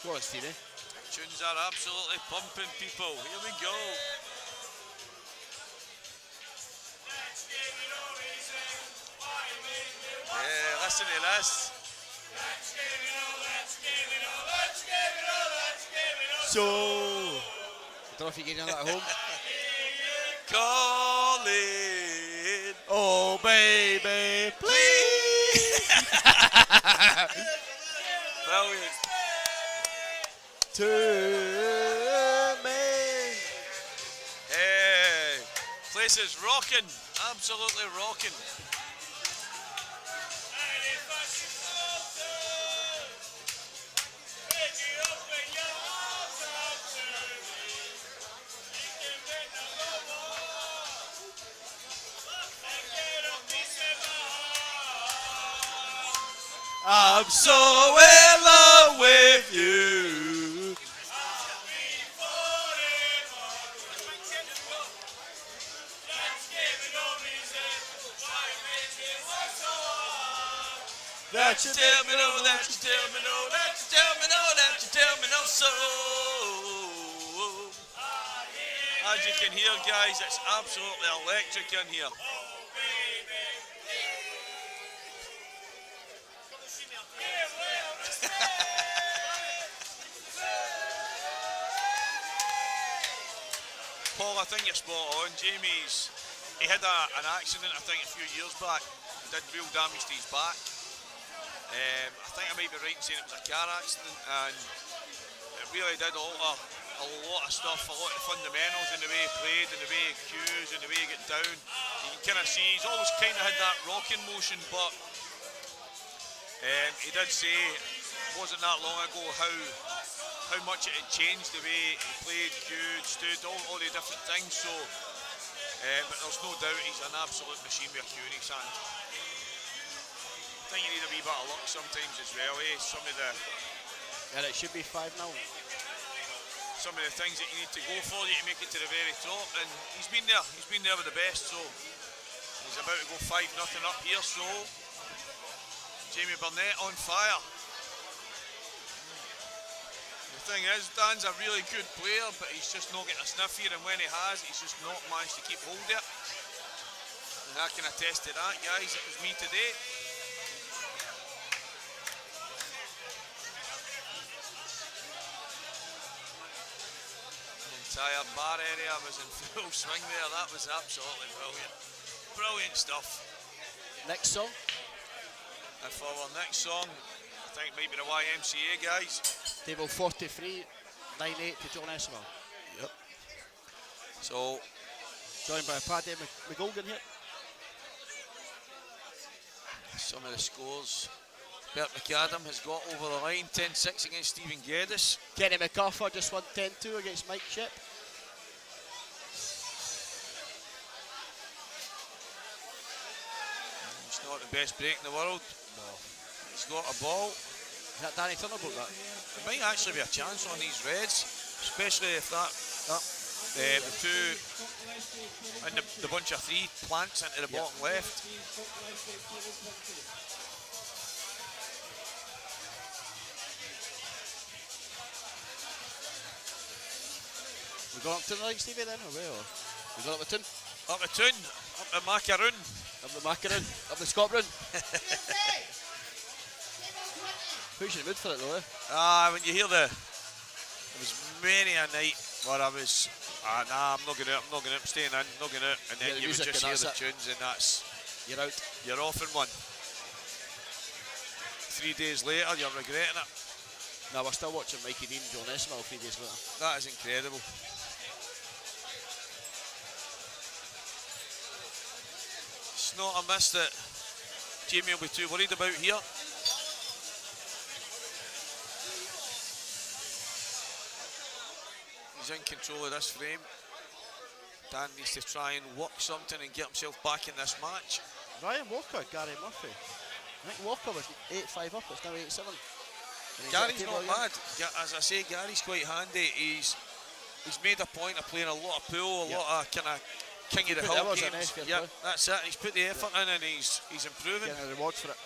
Go on, Stevie. Tunes are absolutely pumping, people. Here we go. Yeah, listen to this. So, I don't know if you can hear that at home. Calling. Oh, baby, please. Brilliant. To me. Hey, place is rocking. Absolutely rocking. I'm so in love with you. That you Tell me no, that you tell me no, that you tell me no, that you tell me no so. As you can hear, guys, it's absolutely electric in here. Paul, I think you're spot on. Jamie's, he had an accident, I think, a few years back. He did real damage to his back. I think I might be right in saying it was a car accident, and it really did alter a lot of stuff, a lot of fundamentals in the way he played, in the way he cues, in the way he got down. You can kind of see he's always kind of had that rocking motion, but he did say wasn't that long ago how much it had changed the way he played, queued, stood, all the different things. So, but there's no doubt he's an absolute machine with a cue in his hand. I think you need a wee bit of luck sometimes as well, eh? Some of the And it should be 5-0. some of the things that you need to go for, you to make it to the very top, and he's been there with the best, so he's about to go 5-0 up here, so Jamie Burnett on fire. The thing is, Dan's a really good player, but he's just not getting a sniff here, and when he has, he's just not managed to keep hold of it. And I can attest to that, guys, it was me today. Entire bar area was in full swing there. That was absolutely brilliant. Brilliant stuff. Next song? And for our next song, I think it might be the YMCA guys. Table 43, 9-8 to John Esmer. Yep. So, joined by Paddy McGolgan here. Some of the scores. Bert McAdam has got over the line, 10-6 against Stephen Geddes. Kenny McArthur just won 10-2 against Mike Ship. He's not the best break in the world. No. He's got a ball. Is that Danny Turner broke that? There might actually be a chance on these reds, especially if the two and the bunch of three plants into the bottom left. We going up to the line, Stevie, then, or where? We going up the tune? Up the tune, up the macaroon. Up the macaroon, up the Scotland. Puts you in the mood for it, though, eh? When you hear there was many a night where I was, nah, I'm not going out, I'm staying in, not going out, and then you would just hear the tunes, and that's, you're out. You're off in one. 3 days later, you're regretting it. No, we're still watching Mikey Dean and John Esmell 3 days later. That is incredible. It's not a miss that Jamie will be too worried about here. He's in control of this frame. Dan needs to try and work something and get himself back in this match. Ryan Walker, Gary Murphy. I think Walker was 8-5 up, it's now 8-7. Gary's not bad. As I say, Gary's quite handy. He's made a point of playing a lot of pool, a lot of kind of king of the hill games. Yeah, that's it. He's put the effort in and he's improving. Getting a reward for it.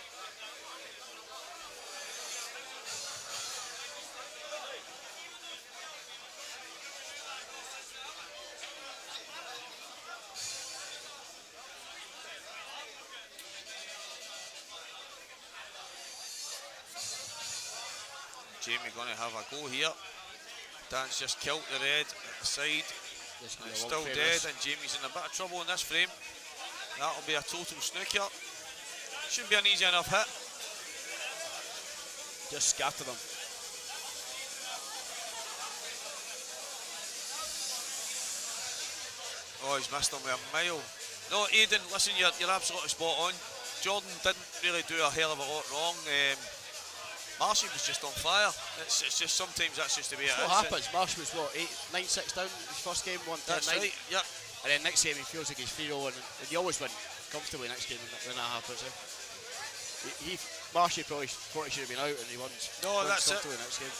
Jamie going to have a go here. Dan's just killed the red at the side. It's still dead, and Jamie's in a bit of trouble in this frame. That'll be a total snooker. Shouldn't be an easy enough hit. Just scatter them. Oh, he's missed them by a mile. No, Aidan, listen, you're absolutely spot on. Jordan didn't really do a hell of a lot wrong. Marshy was just on fire. It's just sometimes that's just the way it is. What happens? Marshy was what, 9-6 down his first game, 1-10-9. That's right, yeah. And then next game he feels like he's 3-0 and you always win comfortably next game when that happens. Marshy probably thought he should have been out and he wins. No, that's it. Next game.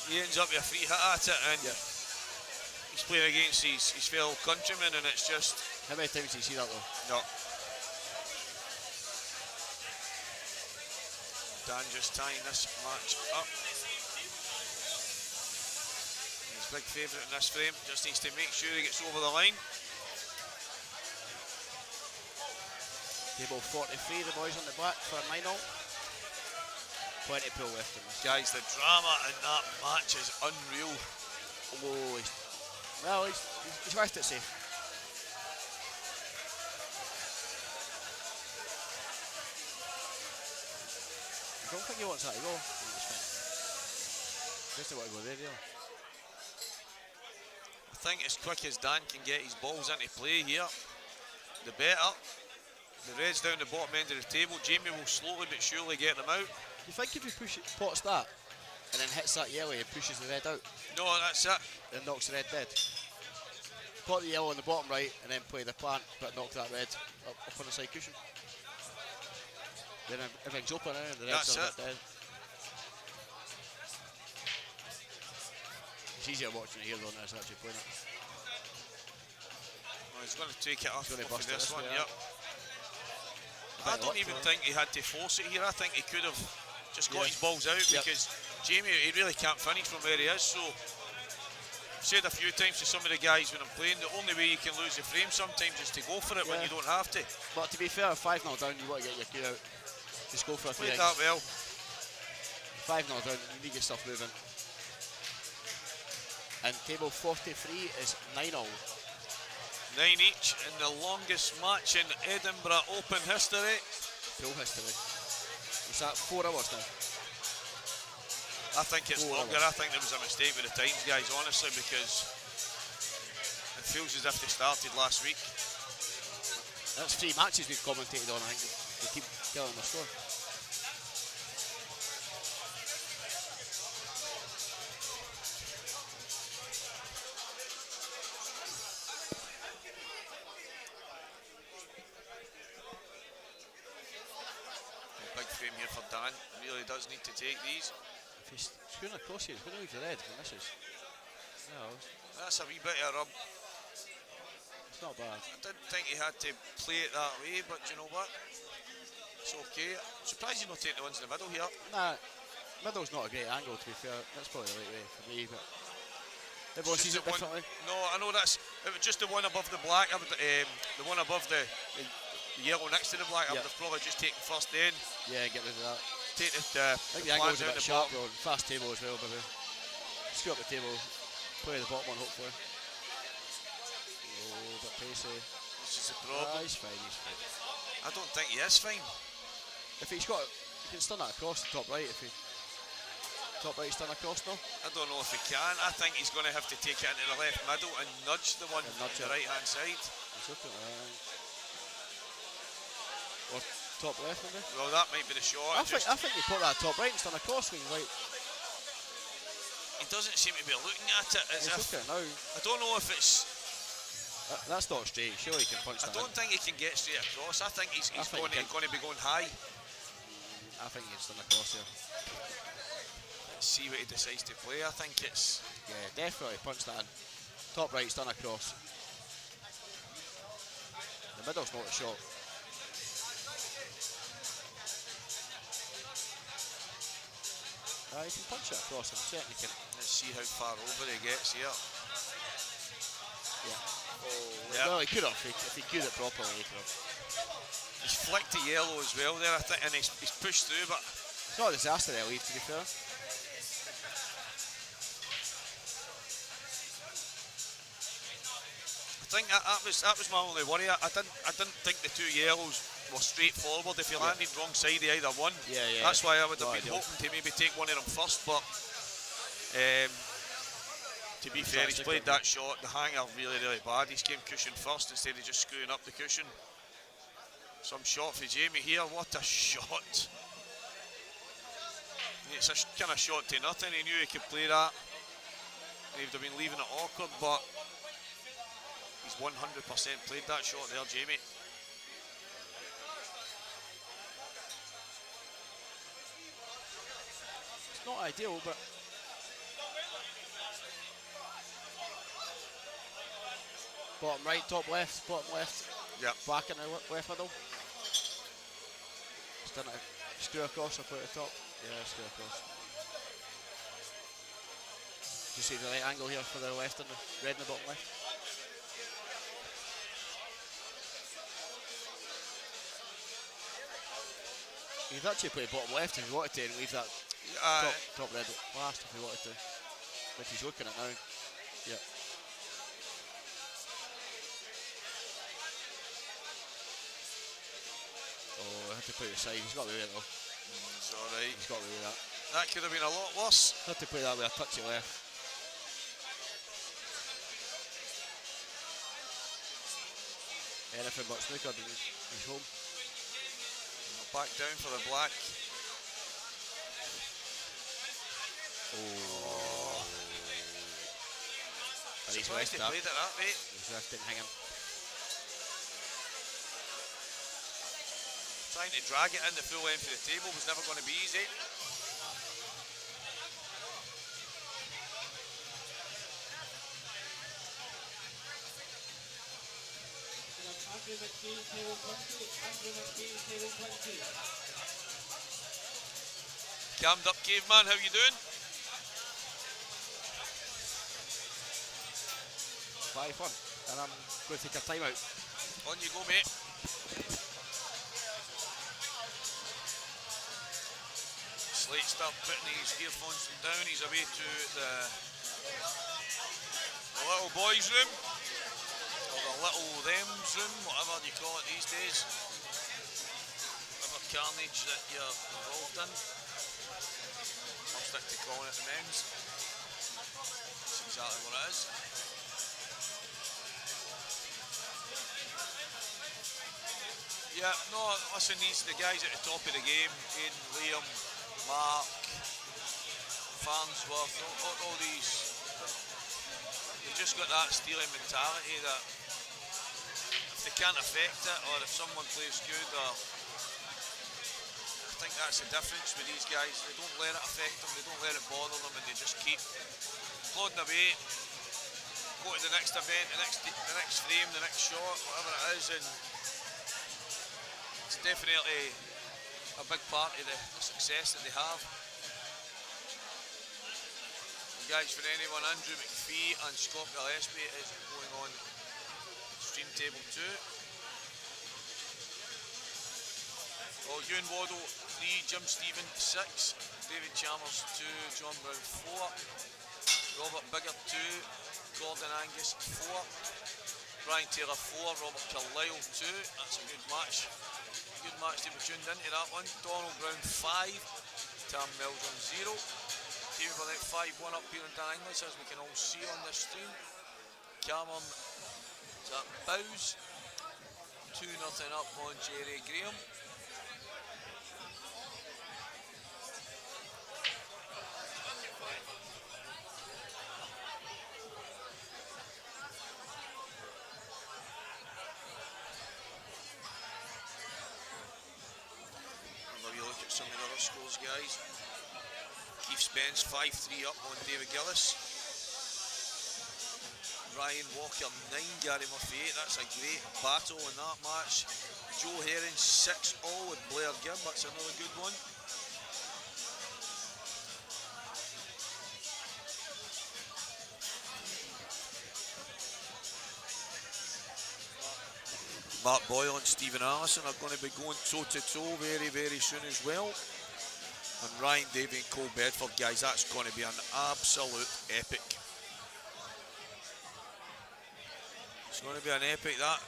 He ends up with a free hit at it and he's playing against his fellow countrymen and it's just... How many times do you see that though? No. Dan just tying this match up. He's big favourite in this frame, just needs to make sure he gets over the line. Table 43, the boys on the back for 9-0. 20 pool left in this. Guys, the drama in that match is unreal. Oh, he's left it safe. I don't think he wants that to go. Just want to go there, yeah. I think as quick as Dan can get his balls into play here, the better. The red's down the bottom end of the table. Jamie will slowly but surely get them out. You think if he pots that and then hits that yellow, he pushes the red out, No, that's it. then knocks the red dead. Pot the yellow on the bottom right and then play the plant, but knock that red up on the side cushion. Then everything's open now and the red's That's a it. bit dead. It's easier watching it here though than it's actually playing it. Well, he's going to take it off He's gonna of bust it this this one, way, yep. I don't even think he had to force it here. I think he could have just got his balls out because Jamie, he really can't finish from where he is. So I've said a few times to some of the guys when I'm playing, the only way you can lose the frame sometimes is to go for it when you don't have to. But to be fair, 5-0 down, you want to get your cue out. Just go for a few Played things. that well. 5-0 down, you need your stuff moving. And table 43 is 9-0. 9 each in the longest match in Edinburgh Open history. Pool history. Is that 4 hours now? I think it's 4 longer. hours. I think there was a mistake with the times, guys, honestly, because it feels as if they started last week. That's 3 matches we've commentated on, I think. They keep telling the score. Big frame here for Dan. Really does need to take these. If he's screwing across here, he's going to leave the red if he misses. No, That's a wee bit of a rub. it's not bad. I didn't think he had to play it that way, but you know what? It's okay. Surprised he's not taking the ones in the middle here. Nah, middle's not a great angle to be fair. That's probably the right way for me, but everyone It's sees just it the one- differently. No, I know that's. It was just the one above the black. The one above the yellow next to the black. I would have probably just taken first then. Yeah, get rid of that. Take the I think the angle's a down bit the sharp bottom. though. Fast table as well, baby. Screw up the table. Play the bottom one, hopefully. Oh, a bit pacey. This is the problem. He's fine, he's fine. I don't think he is fine. If he's got, he can stun that across the top right. If he top right stun across now. I don't know if he can. I think he's going to have to take it into the left middle and nudge the one on nudge the it. right hand side. He's looking around. Or top left maybe. Well, that might be the shot. I think you put that top right and stun across when right. He doesn't seem to be looking at it as He's if. looking now. I don't know if it's. That's not straight. Surely he can punch I that. don't think he can get straight across. I think he's think going, he can. going to be going high. I think he can stun across here. Let's see what he decides to play. I think it's. Yeah, definitely punch that in. Top right stun across. The middle's not a shot. You can punch it across. I'm certain you can. Let's see how far over he gets here. Yeah. Yeah. Well, he could have. If he cued it properly, he could have. He's flicked to yellow as well there, I think, and he's pushed through, but It's not a disaster there, Leave, to be fair. I think that was my only worry. I didn't think the 2 yellows were straightforward. If he landed wrong side, he either won. Yeah. That's why I would have Not been ideal. hoping to maybe take one of them first, but to be fair, he's played that shot. The hanger really bad. He's came cushion first instead of just screwing up the cushion. Some shot for Jamie here. What a shot! It's a kind of shot to nothing. He knew he could play that. He would have been leaving it awkward, but he's 100% played that shot there, Jamie. It's not ideal, but bottom right, top left, bottom left. Yeah. Back in the left middle. Just done it. Screw across or put it at the top. Yeah, screw across. You see the right angle here for the left and the red in the bottom left. You've actually played bottom left if you wanted to and leave that top red last if you wanted to. Which he's looking at now. Yep. Oh, I had to put it aside. He's got away with it though. It's alright. He's got away with that. That could have been a lot worse. Had to play that with a touchy left. Anything but Snooker, but he's home. Back down for the black. Oh. And he's Surprised left he played it that way. His left didn't hang him. Trying to drag it in the full length of the table was never going to be easy. Andrew McKee, table 20. Andrew McKee, table 20. Cammed up caveman, how you doing? 5-1. And I'm going to take a timeout. On you go, mate. Slate start putting his earphones down. He's away to the little boys' room. Or the little them's room, whatever you call it these days. Whatever carnage that you're involved in. I'll stick to calling it the men's. That's exactly what it is. Yeah, no, listen, the guys at the top of the game, Aidan, Liam, Mark, Farnsworth, all these, they've just got that stealing mentality that if they can't affect it, or if someone plays good, or I think that's the difference with these guys. They don't let it affect them, they don't let it bother them, and they just keep plodding away, go to the next event, the next frame, the next shot, whatever it is, and it's definitely a big part of the success that they have. And guys, for anyone, Andrew McPhee and Scott Gillespie is going on stream table 2. Oh, Ewan Waddle 3, Jim Stephen 6, David Chalmers 2, John Brown 4, Robert Bigger 2, Gordon Angus 4, Brian Taylor 4, Robert Carlisle 2. That's a good match. Good match to be tuned into that one. Donald Brown 5, Tam Meldrum 0. David Burnett 5-1 up here in Dan English, as we can all see on this stream. Cameron is at Bows, 2-0 up on Jerry Graham. Some of the other scores, guys. Keith Spence 5-3 up on David Gillis. Ryan Walker 9, Gary Murphy 8. That's a great battle in that match. Joe Herring 6-all with Blair Gibb. That's another good one. Mark Boyle and Stephen Allison are going to be going toe-to-toe very, very soon as well. And Ryan Davey and Cole Bedford, guys, that's going to be an absolute epic. It's going to be an epic. That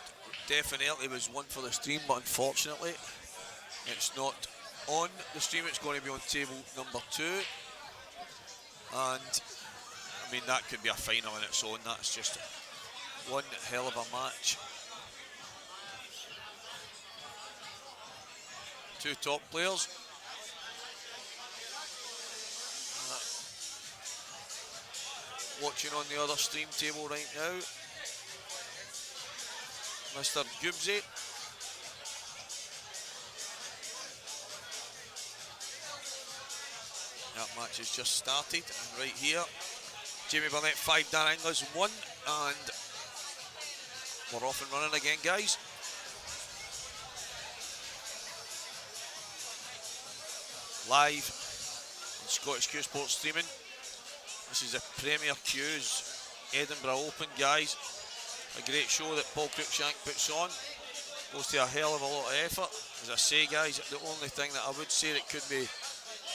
definitely was one for the stream, but unfortunately, it's not on the stream. It's going to be on table number 2. And, I mean, that could be a final on its own. That's just one hell of a match. Two top players. Watching on the other stream table right now, Mr. Gubsy. That match has just started, and right here, Jamie Burnett 5, Dan Inglis 1, and we're off and running again, guys. Live on Scottish Q Sports streaming. This is the Premier Q's Edinburgh Open, guys. A great show that Paul Cruikshank puts on. Goes to a hell of a lot of effort. As I say, guys, the only thing that I would say that could be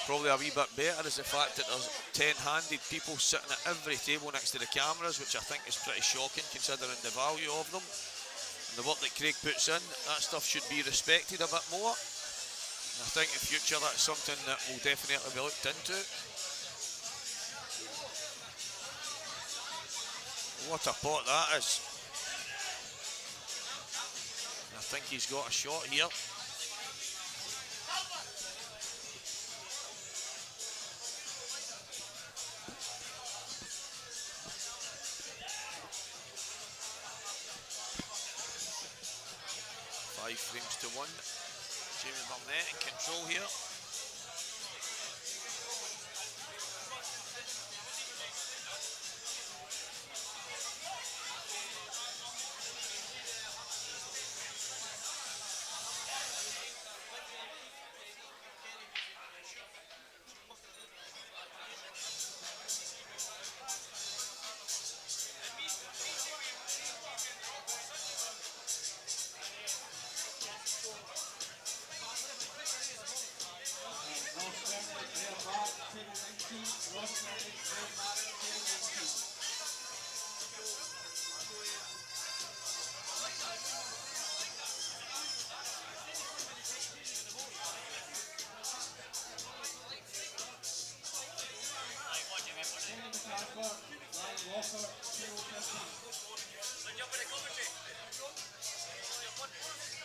probably a wee bit better is the fact that there's 10-handed people sitting at every table next to the cameras, which I think is pretty shocking considering the value of them. And the work that Craig puts in, that stuff should be respected a bit more. I think in future that's something that will definitely be looked into. What a pot that is. I think he's got a shot here. 5 frames to 1. Jamie Burnett in control here.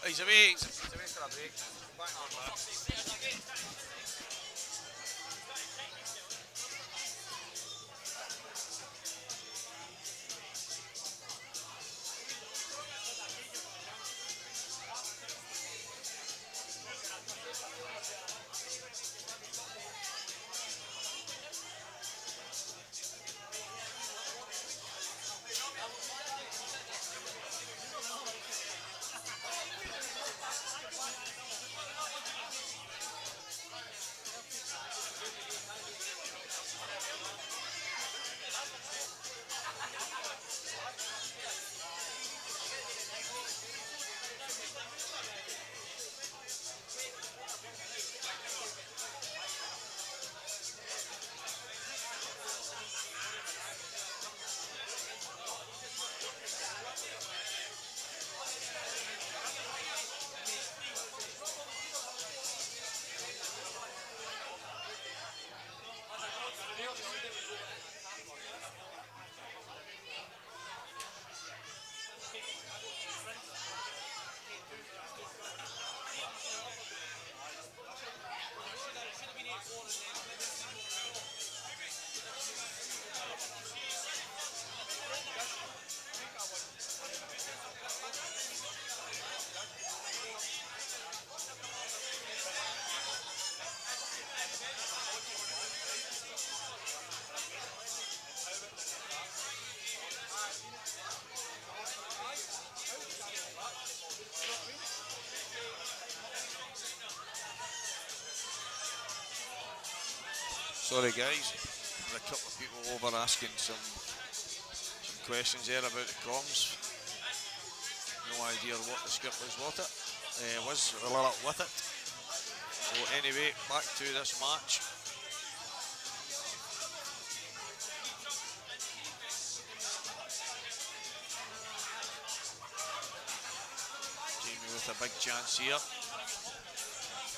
He's away for a break. Back on that. Sorry guys, there are a couple of people over asking some questions there about the comms. No idea what the script was with it. With it. So anyway, back to this match. Jamie with a big chance here.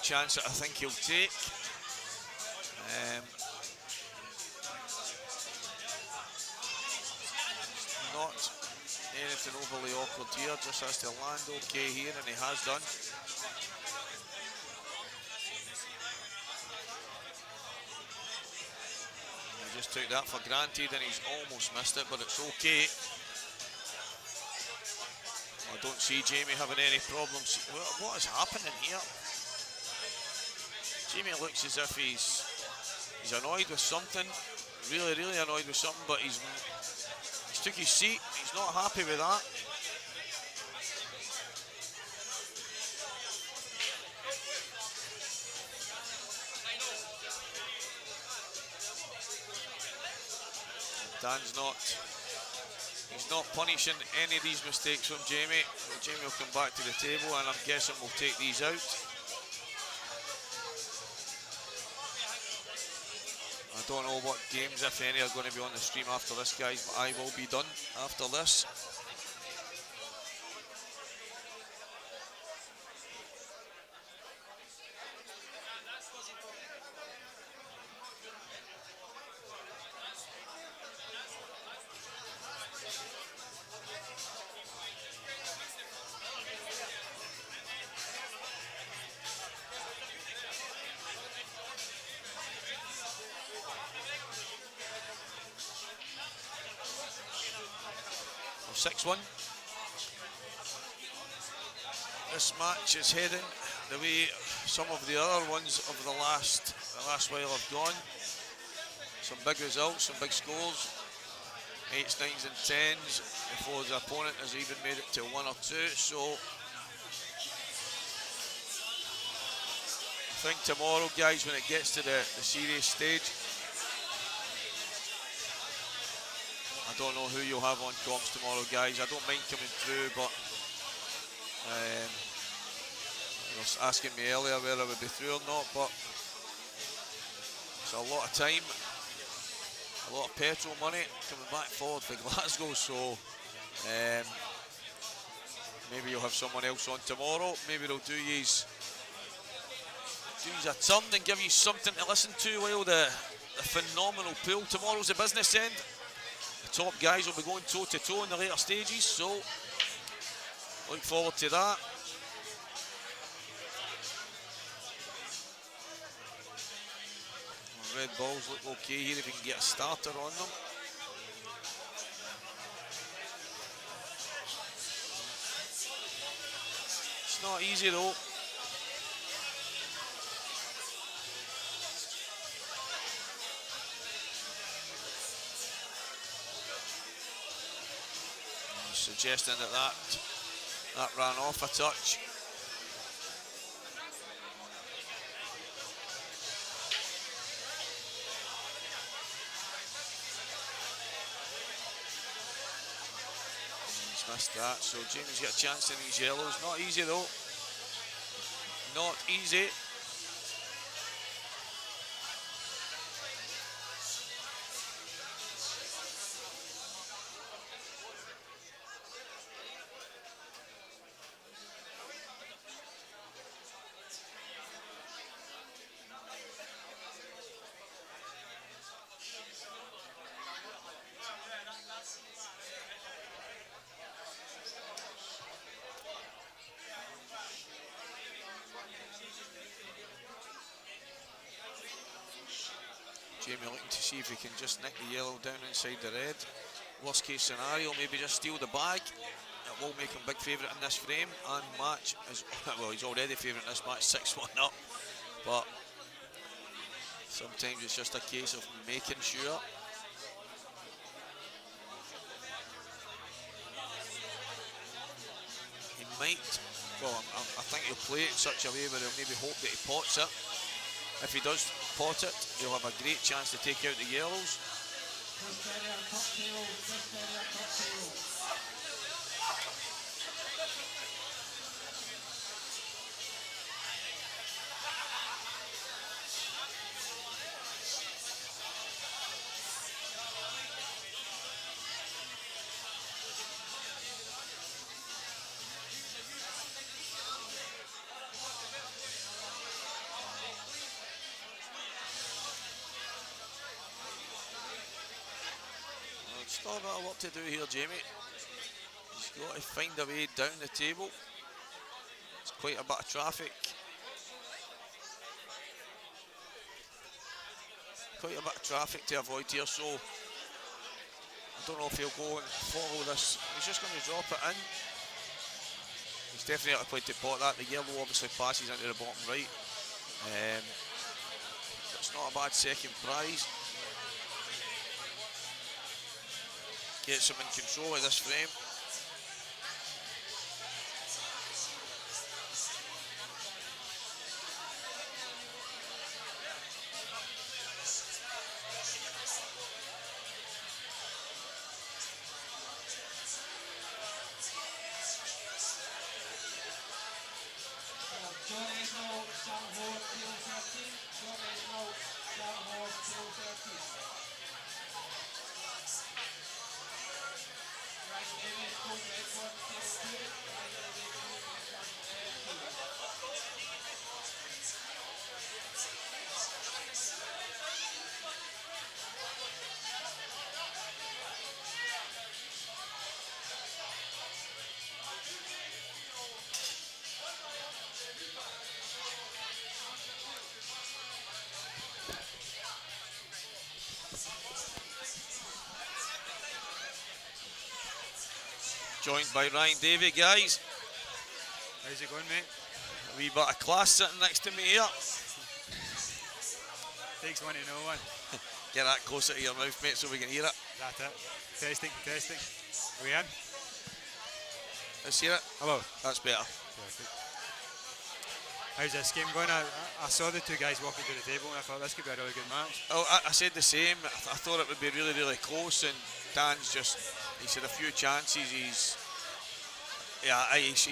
Chance that I think he'll take. Not anything overly awkward here, just has to land okay here, and he has done. He just took that for granted and he's almost missed it, but it's okay. I don't see Jamie having any problems. What is happening here? Jamie looks as if he's annoyed with something, really annoyed with something, but he's took his seat, he's not happy with that. He's not punishing any of these mistakes from Jamie. Jamie will come back to the table and I'm guessing we'll take these out. I don't know what games, if any, are going to be on the stream after this, guys, but I will be done after this. this match is heading the way some of the other ones of the last while have gone. Some big results, some big scores. 8s, 9s and 10s before the opponent has even made it to 1 or 2. So I think tomorrow, guys, when it gets to the serious stage, I don't know who you'll have on comps tomorrow, guys. I don't mind coming through, but they was asking me earlier whether I would be through or not, but it's a lot of time, a lot of petrol money coming back forward for Glasgow, so maybe you'll have someone else on tomorrow. Maybe they'll do yous a turn and give you something to listen to while the phenomenal pool. Tomorrow's the business end. The top guys will be going toe to toe in the later stages, so look forward to that. Red balls look okay here if we can get a starter on them. It's not easy though. Suggesting that ran off a touch. He's missed that, so Jamie's got a chance in these yellows. Not easy though. Not easy. Jamie looking to see if he can just nick the yellow down inside the red. Worst case scenario, maybe just steal the bag. It will make him big favourite in this frame and match. Well, he's already favourite in this match, 6-1 up. But sometimes it's just a case of making sure. He might, well, I think he'll play it in such a way where he'll maybe hope that he pots it. If he does pot it, he'll have a great chance to take out the yellows. Still a bit of work to do here, Jamie. He's got to find a way down the table. It's quite a bit of traffic. Quite a bit of traffic to avoid here, so I don't know if he'll go and follow this. He's just going to drop it in. He's definitely out of play to pot that. The yellow obviously passes into the bottom right. It's not a bad second prize. Gets him in control of this frame. Joined by Ryan Davey, guys. How's it going, mate? A wee bit of class sitting next to me here. Takes one to know one. Get that closer to your mouth, mate, so we can hear it. That's it. Testing, testing. Are we in? Let's hear it. Hello. That's better. Perfect. How's this game going? I saw the two guys walking to the table and I thought this could be a really good match. Oh, I said the same. I thought it would be really, really close, and Dan's he's had a few chances. He's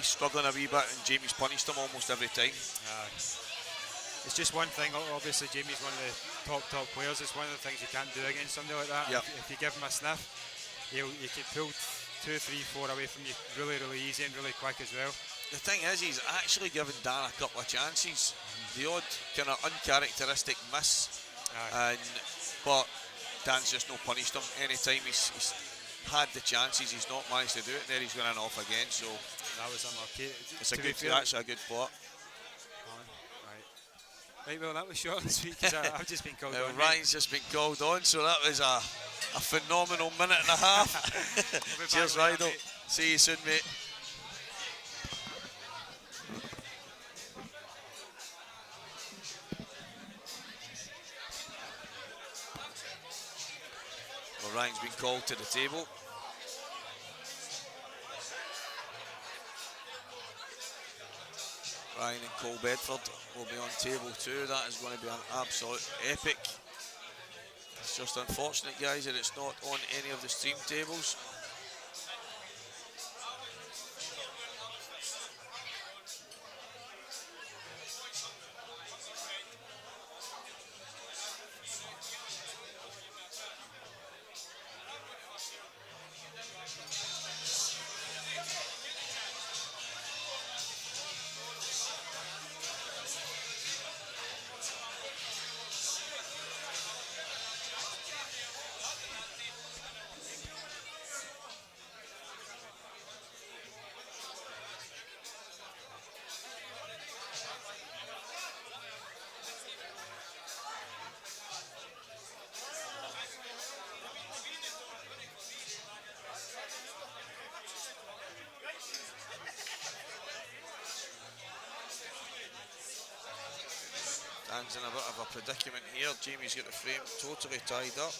struggling a wee bit, and Jamie's punished him almost every time. It's just one thing. Obviously, Jamie's one of the top players. It's one of the things you can't do against somebody like that. Yep. If you give him a sniff, you can pull 2, 3, 4 away from you really, really easy and really quick as well. The thing is, he's actually given Dan a couple of chances. The odd kind of uncharacteristic miss, but Dan's just not punished him. Anytime he's had the chances, he's not managed to do it. There he's running off again. So that was unlucky. It's actually a good plot. Right, well, that was short and sweet because I've just been called on. Ryan's just been called on, so that was a phenomenal minute and a half. Cheers, Rydell. See you soon, mate. Well, Ryan's been called to the table. Ryan and Cole Bedford will be on table 2. That is going to be an absolute epic. It's just unfortunate, guys, that it's not on any of the stream tables. Dan's in a bit of a predicament here. Jamie's got the frame totally tied up.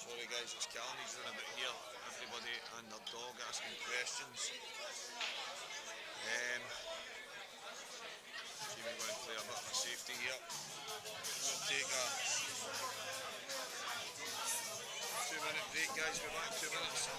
Sorry guys, it's Callum's running about here. Everybody and their dog asking questions. See, we're going to play a bit of a safety here. We'll take a 2-minute break guys, we'll be back in 2 minutes.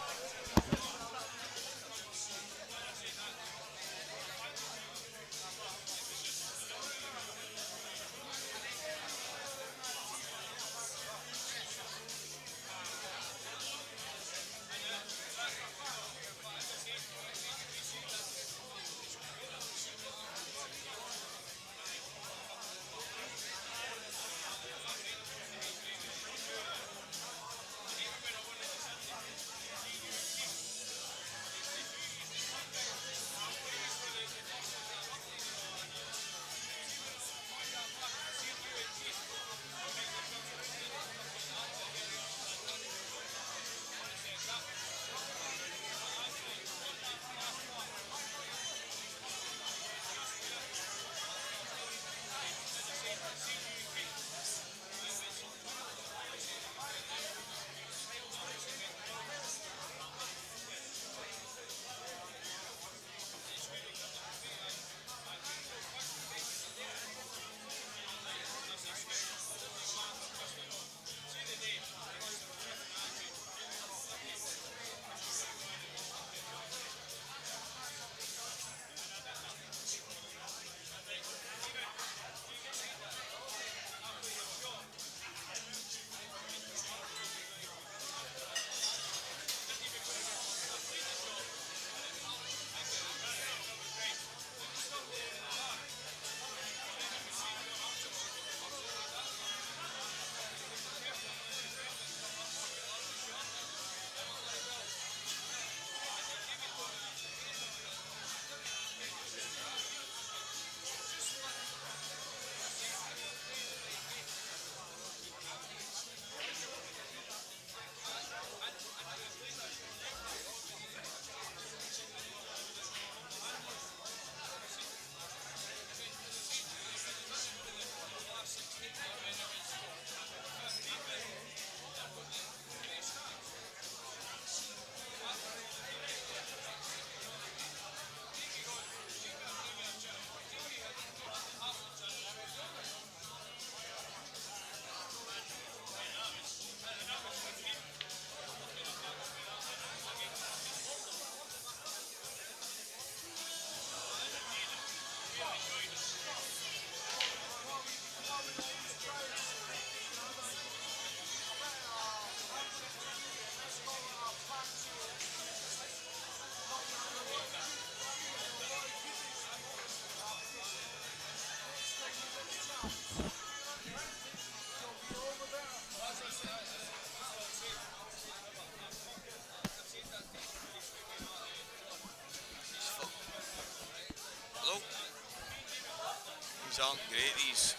Aren't great. He's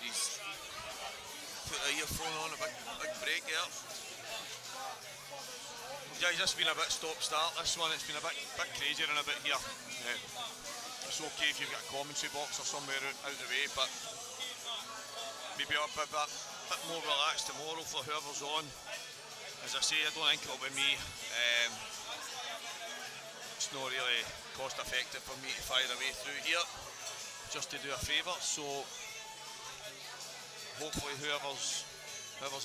put the earphone on, a big break there. Guys, this has been a bit stop-start, this one. It's been a bit crazier and a bit here. It's okay if you've got a commentary box or somewhere out the way, but maybe a bit more relaxed tomorrow for whoever's on. As I say, I don't think it'll be me. It's not really cost effective for me to fire away through here just to do a favour, so hopefully whoever's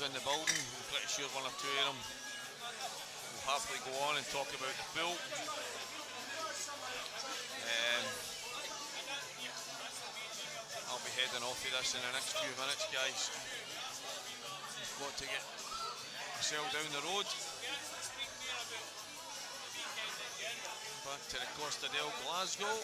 in the building, I'm pretty sure one or two of them will happily go on and talk about the pool. I'll be heading off of this in the next few minutes, guys. I've got to get myself down the road back to the Costa del Glasgow.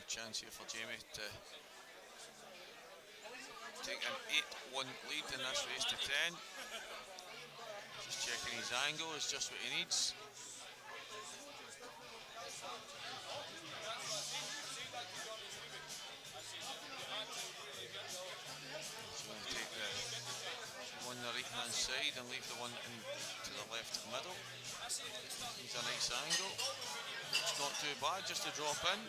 Chance here for Jamie to take an 8-1 lead in this race to 10. Just checking his angle, is just what he needs. So going to take the one on the right hand side and leave the one to the left middle. He's a nice angle. It's not too bad, just to drop in.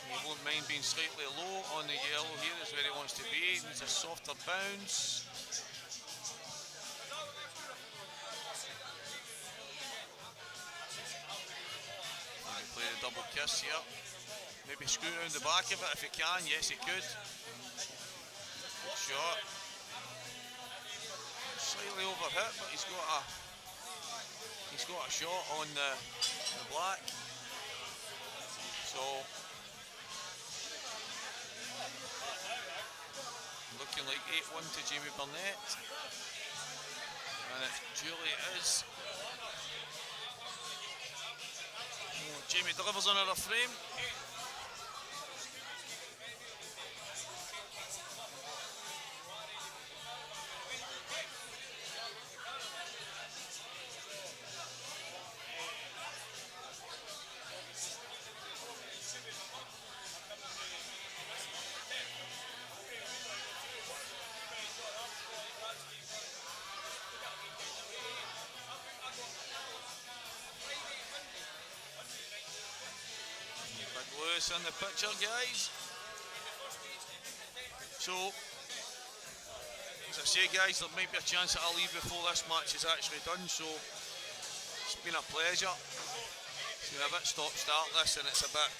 He won't mind being slightly low on the yellow here, is where he wants to be. He needs a softer bounce. Maybe play the double kiss here. Maybe screw around the back of it if he can. Yes, he could. Good shot. Slightly overhit, but he's got a shot on the black. So looking like 8-1 to Jamie Burnett, and it duly is. Oh, Jamie delivers another frame. Lewis in the picture, guys. So, as I say, guys, there might be a chance that I'll leave before this match is actually done. So, it's been a pleasure. It's been a bit stop-start this, and it's a bit,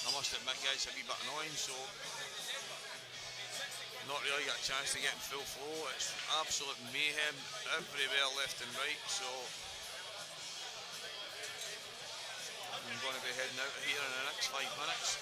I must admit, guys, a wee bit annoying. So, not really got a chance to get in full flow. It's absolute mayhem everywhere, left and right. So, I'm going to be heading out of here in the next 5 minutes.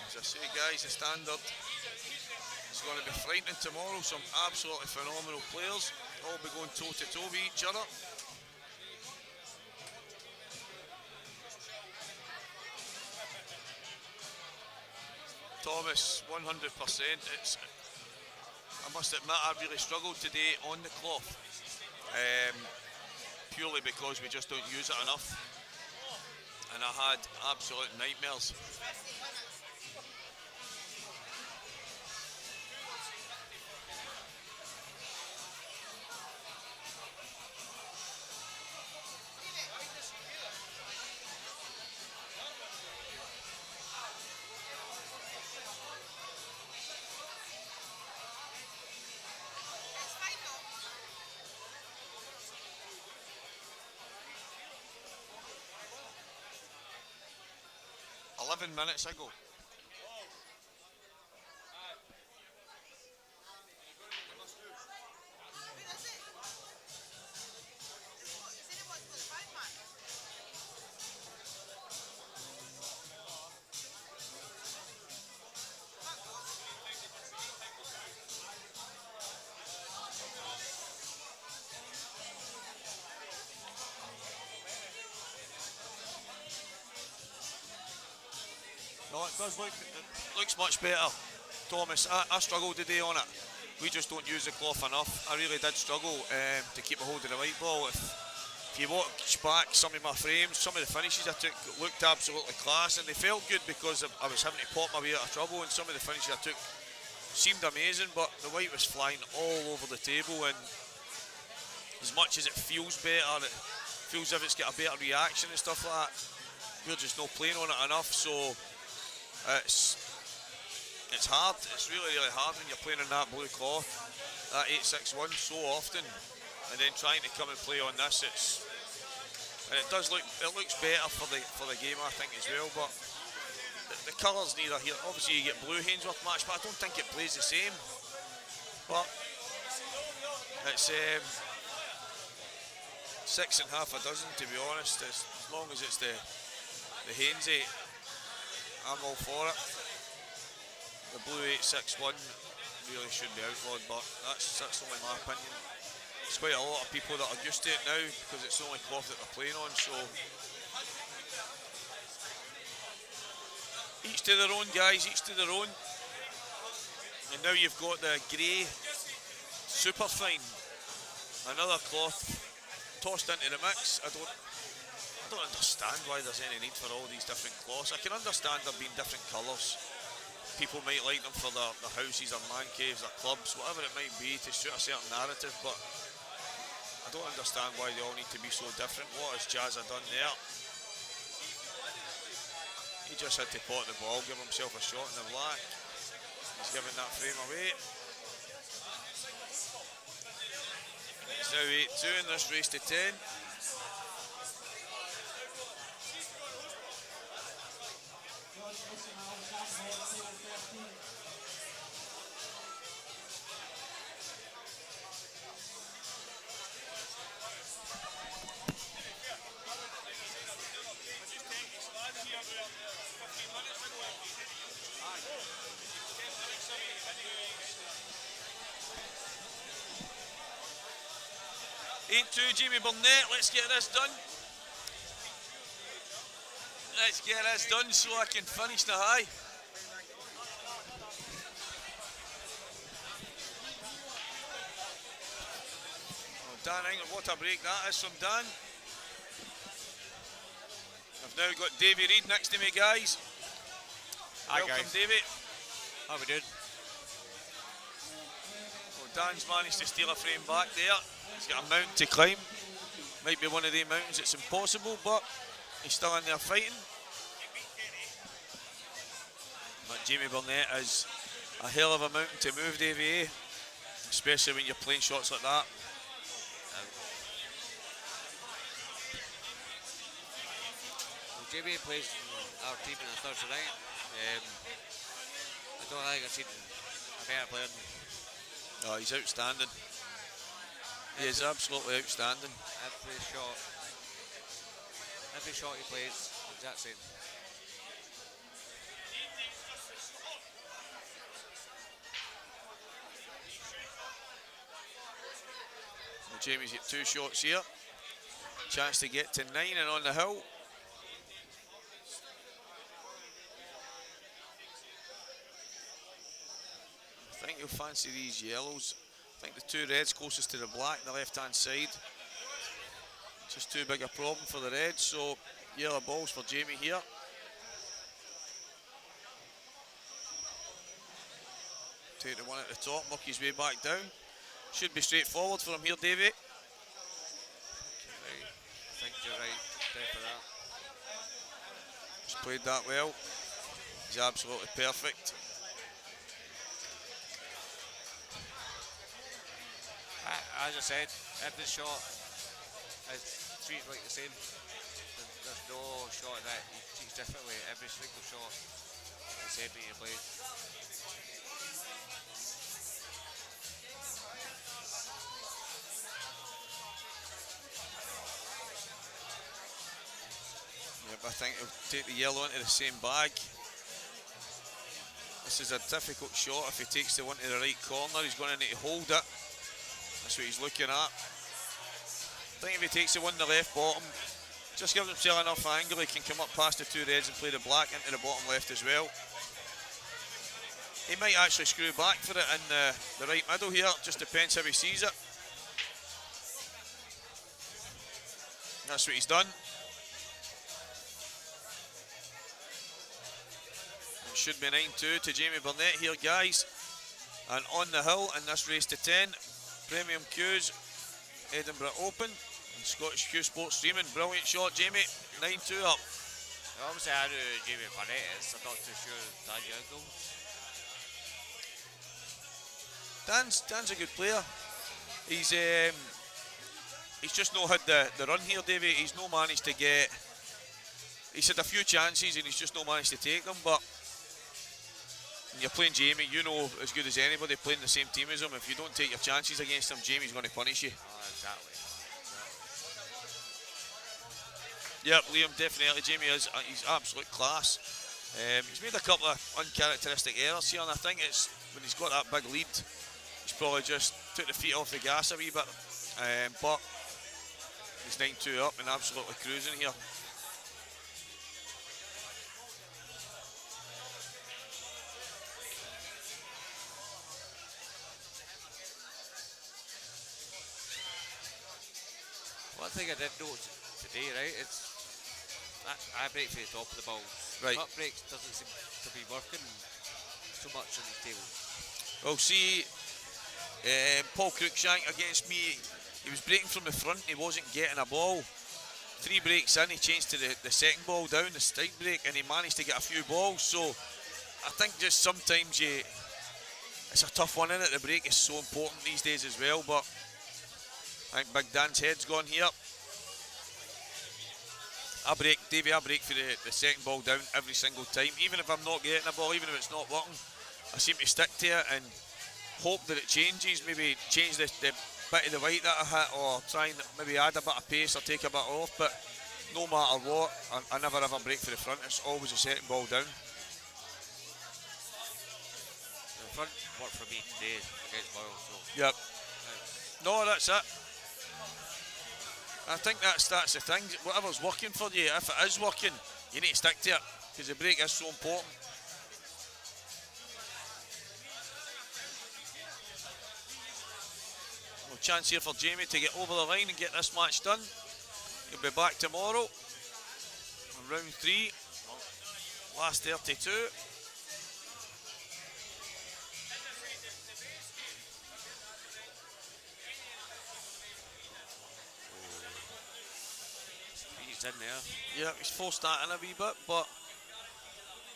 As I say, guys, the standard is going to be frightening tomorrow. Some absolutely phenomenal players, all be going toe to toe with each other. Thomas, 100%. I must admit, I really struggled today on the cloth, purely because we just don't use it enough, and I had absolute nightmares. Minutes ago. No, it does look, it looks much better, Thomas. I struggled today on it. We just don't use the cloth enough. I really did struggle to keep a hold of the white ball. If you watch back some of my frames, some of the finishes I took looked absolutely class, and they felt good because I was having to pop my way out of trouble, and some of the finishes I took seemed amazing, but the white was flying all over the table, and as much as it feels better, it feels as if it's got a better reaction and stuff like that, we're just not playing on it enough. So it's hard. It's really hard when you're playing on that blue cloth, that 861 so often, and then trying to come and play on this. And it does look, it looks better for the game, I think, as well. But the colours neither here. Obviously, you get blue Hainsworth match, but I don't think it plays the same. But it's 6 1/2 dozen, to be honest. As long as it's the Hainsy, I'm all for it. The blue 861 really should be outlawed, but that's only my opinion. There's quite a lot of people that are used to it now because it's the only cloth that they're playing on. So each to their own, guys. Each to their own. And now you've got the grey Superfine, another cloth tossed into the mix. I don't understand why there's any need for all these different cloths. I can understand there being different colours. People might like them for their houses, their man caves, their clubs, whatever it might be to suit a certain narrative, but I don't understand why they all need to be so different. What has Jazza done there? He just had to pot the ball, give himself a shot in the black. He's giving that frame away. It's now 8-2 in this race to 10. Jamie Burnett, let's get this done. Let's get this done so I can finish the high. Oh, Dan England, what a break that is from Dan. I've now got Davey Reid next to me, guys. Hi, welcome, guys. Davey. How we doing? Oh, Dan's managed to steal a frame back there. He's got a mountain to climb. Might be one of the mountains that's impossible, but he's still in there fighting. But Jamie Burnett is a hell of a mountain to move, Davey, especially when you're playing shots like that. Well, Jamie plays our team on a Thursday night. I don't think I've seen a better player than him. Oh, he's outstanding. He is absolutely outstanding. Every shot he plays, exact same. Well, Jamie's got 2 shots here. Chance to get to 9 and on the hill. I think he'll fancy these yellows. I think the 2 reds closest to the black on the left hand side. Just too big a problem for the reds, so yellow balls for Jamie here. Take the one at the top, work his way back down. Should be straightforward for him here, Davey. I think you're right there for that. He's played that well. He's absolutely perfect. As I said, every shot is treated like the same. There's no shot that he treats differently. Every single shot is the same that you play. Yep, I think he'll take the yellow into the same bag. This is a difficult shot. If he takes the one to the right corner, he's going to need to hold it. That's what he's looking at. I think if he takes the one to the left bottom, just gives himself enough angle, he can come up past the 2 reds and play the black into the bottom left as well. He might actually screw back for it in the right middle here, just depends how he sees it. That's what he's done. It should be 9-2 to Jamie Burnett here, guys. And on the hill in this race to 10, Premium Q's Edinburgh Open and Scottish Q Sports streaming. Brilliant shot, Jamie. 9-2 up. Obviously, I know who Jamie Burnett is. I'm not too sure Dan Young. Dan's a good player. He's just not had the run here, Davey. He's not managed to get. He's had a few chances and he's just not managed to take them. But when you're playing Jamie, you know as good as anybody playing the same team as him. If you don't take your chances against him, Jamie's going to punish you. Oh, exactly. Yep, Liam, definitely. Jamie is he's absolute class. He's made a couple of uncharacteristic errors here, and I think it's when he's got that big lead, he's probably just took the feet off the gas a wee bit. But he's 9-2 up and absolutely cruising here. One thing I did note today, right, it's I break for the top of the ball. Right. Cut breaks doesn't seem to be working so much on the table. Well, see, Paul Cruikshank against me, he was breaking from the front, he wasn't getting a ball. 3 breaks in, he changed to the second ball down, the strike break, and he managed to get a few balls. So I think just sometimes it's a tough one, innit? The break is so important these days as well, but I think Big Dan's head's gone here. I break for the second ball down every single time, even if I'm not getting a ball, even if it's not working. I seem to stick to it and hope that it changes, maybe change the bit of the weight that I hit, or try and maybe add a bit of pace or take a bit off, but no matter what, I never ever break for the front, it's always a second ball down. The front worked for me today against Boyle, so... Yep. No, that's it. I think that's the thing, whatever's working for you, if it is working, you need to stick to it, because the break is so important. No chance here for Jamie to get over the line and get this match done. He'll be back tomorrow on round 3, last 32. In there. Yeah, he's forced that in a wee bit, but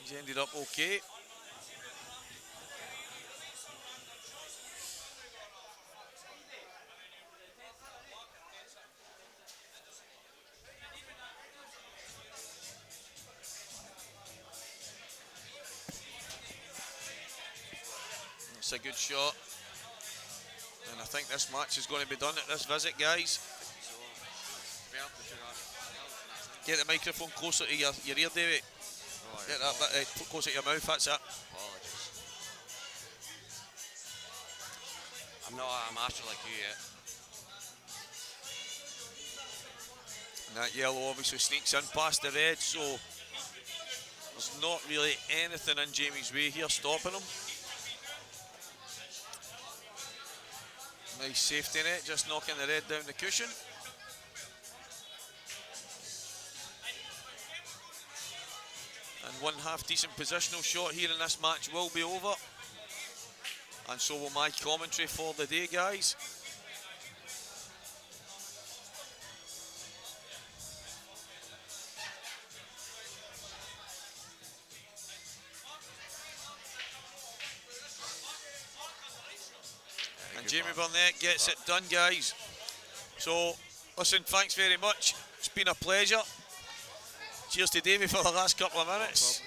he's ended up okay. It's a good shot, and I think this match is going to be done at this visit, guys. Get the microphone closer to your ear, David. Oh, get that bit closer to your mouth, that's it. Apologies. I'm not a master like you yet. And that yellow obviously sneaks in past the red, so there's not really anything in Jamie's way here stopping him. Nice safety net, just knocking the red down the cushion. And one half decent positional shot here in this match will be over. And so will my commentary for the day, guys. And Jamie Burnett gets it done, guys. So, listen, thanks very much. It's been a pleasure. Cheers to Davey for the last couple of minutes.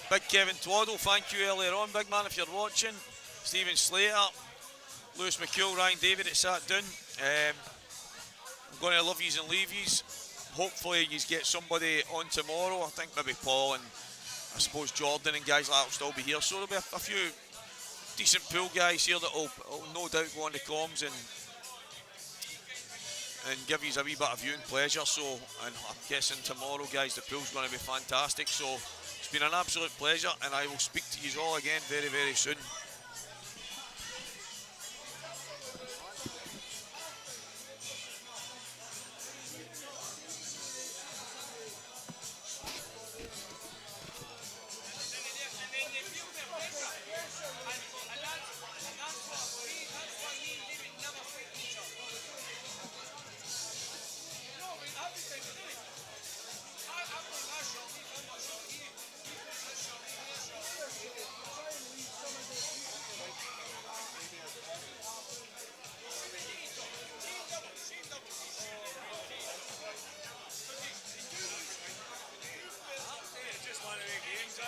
Big Kevin Twaddle, thank you earlier on, big man, if you're watching. Stephen Slater, Lewis McCool, Ryan David that sat down. I'm going to love yous and leave yous. Hopefully you get somebody on tomorrow. I think maybe Paul and I suppose Jordan and guys like that will still be here. So there'll be a few decent pool guys here that will no doubt go on the comms and give you a wee bit of viewing pleasure. So, and I'm guessing tomorrow, guys, the pool's going to be fantastic. So it's been an absolute pleasure, and I will speak to you all again very, very soon. Just one of the games,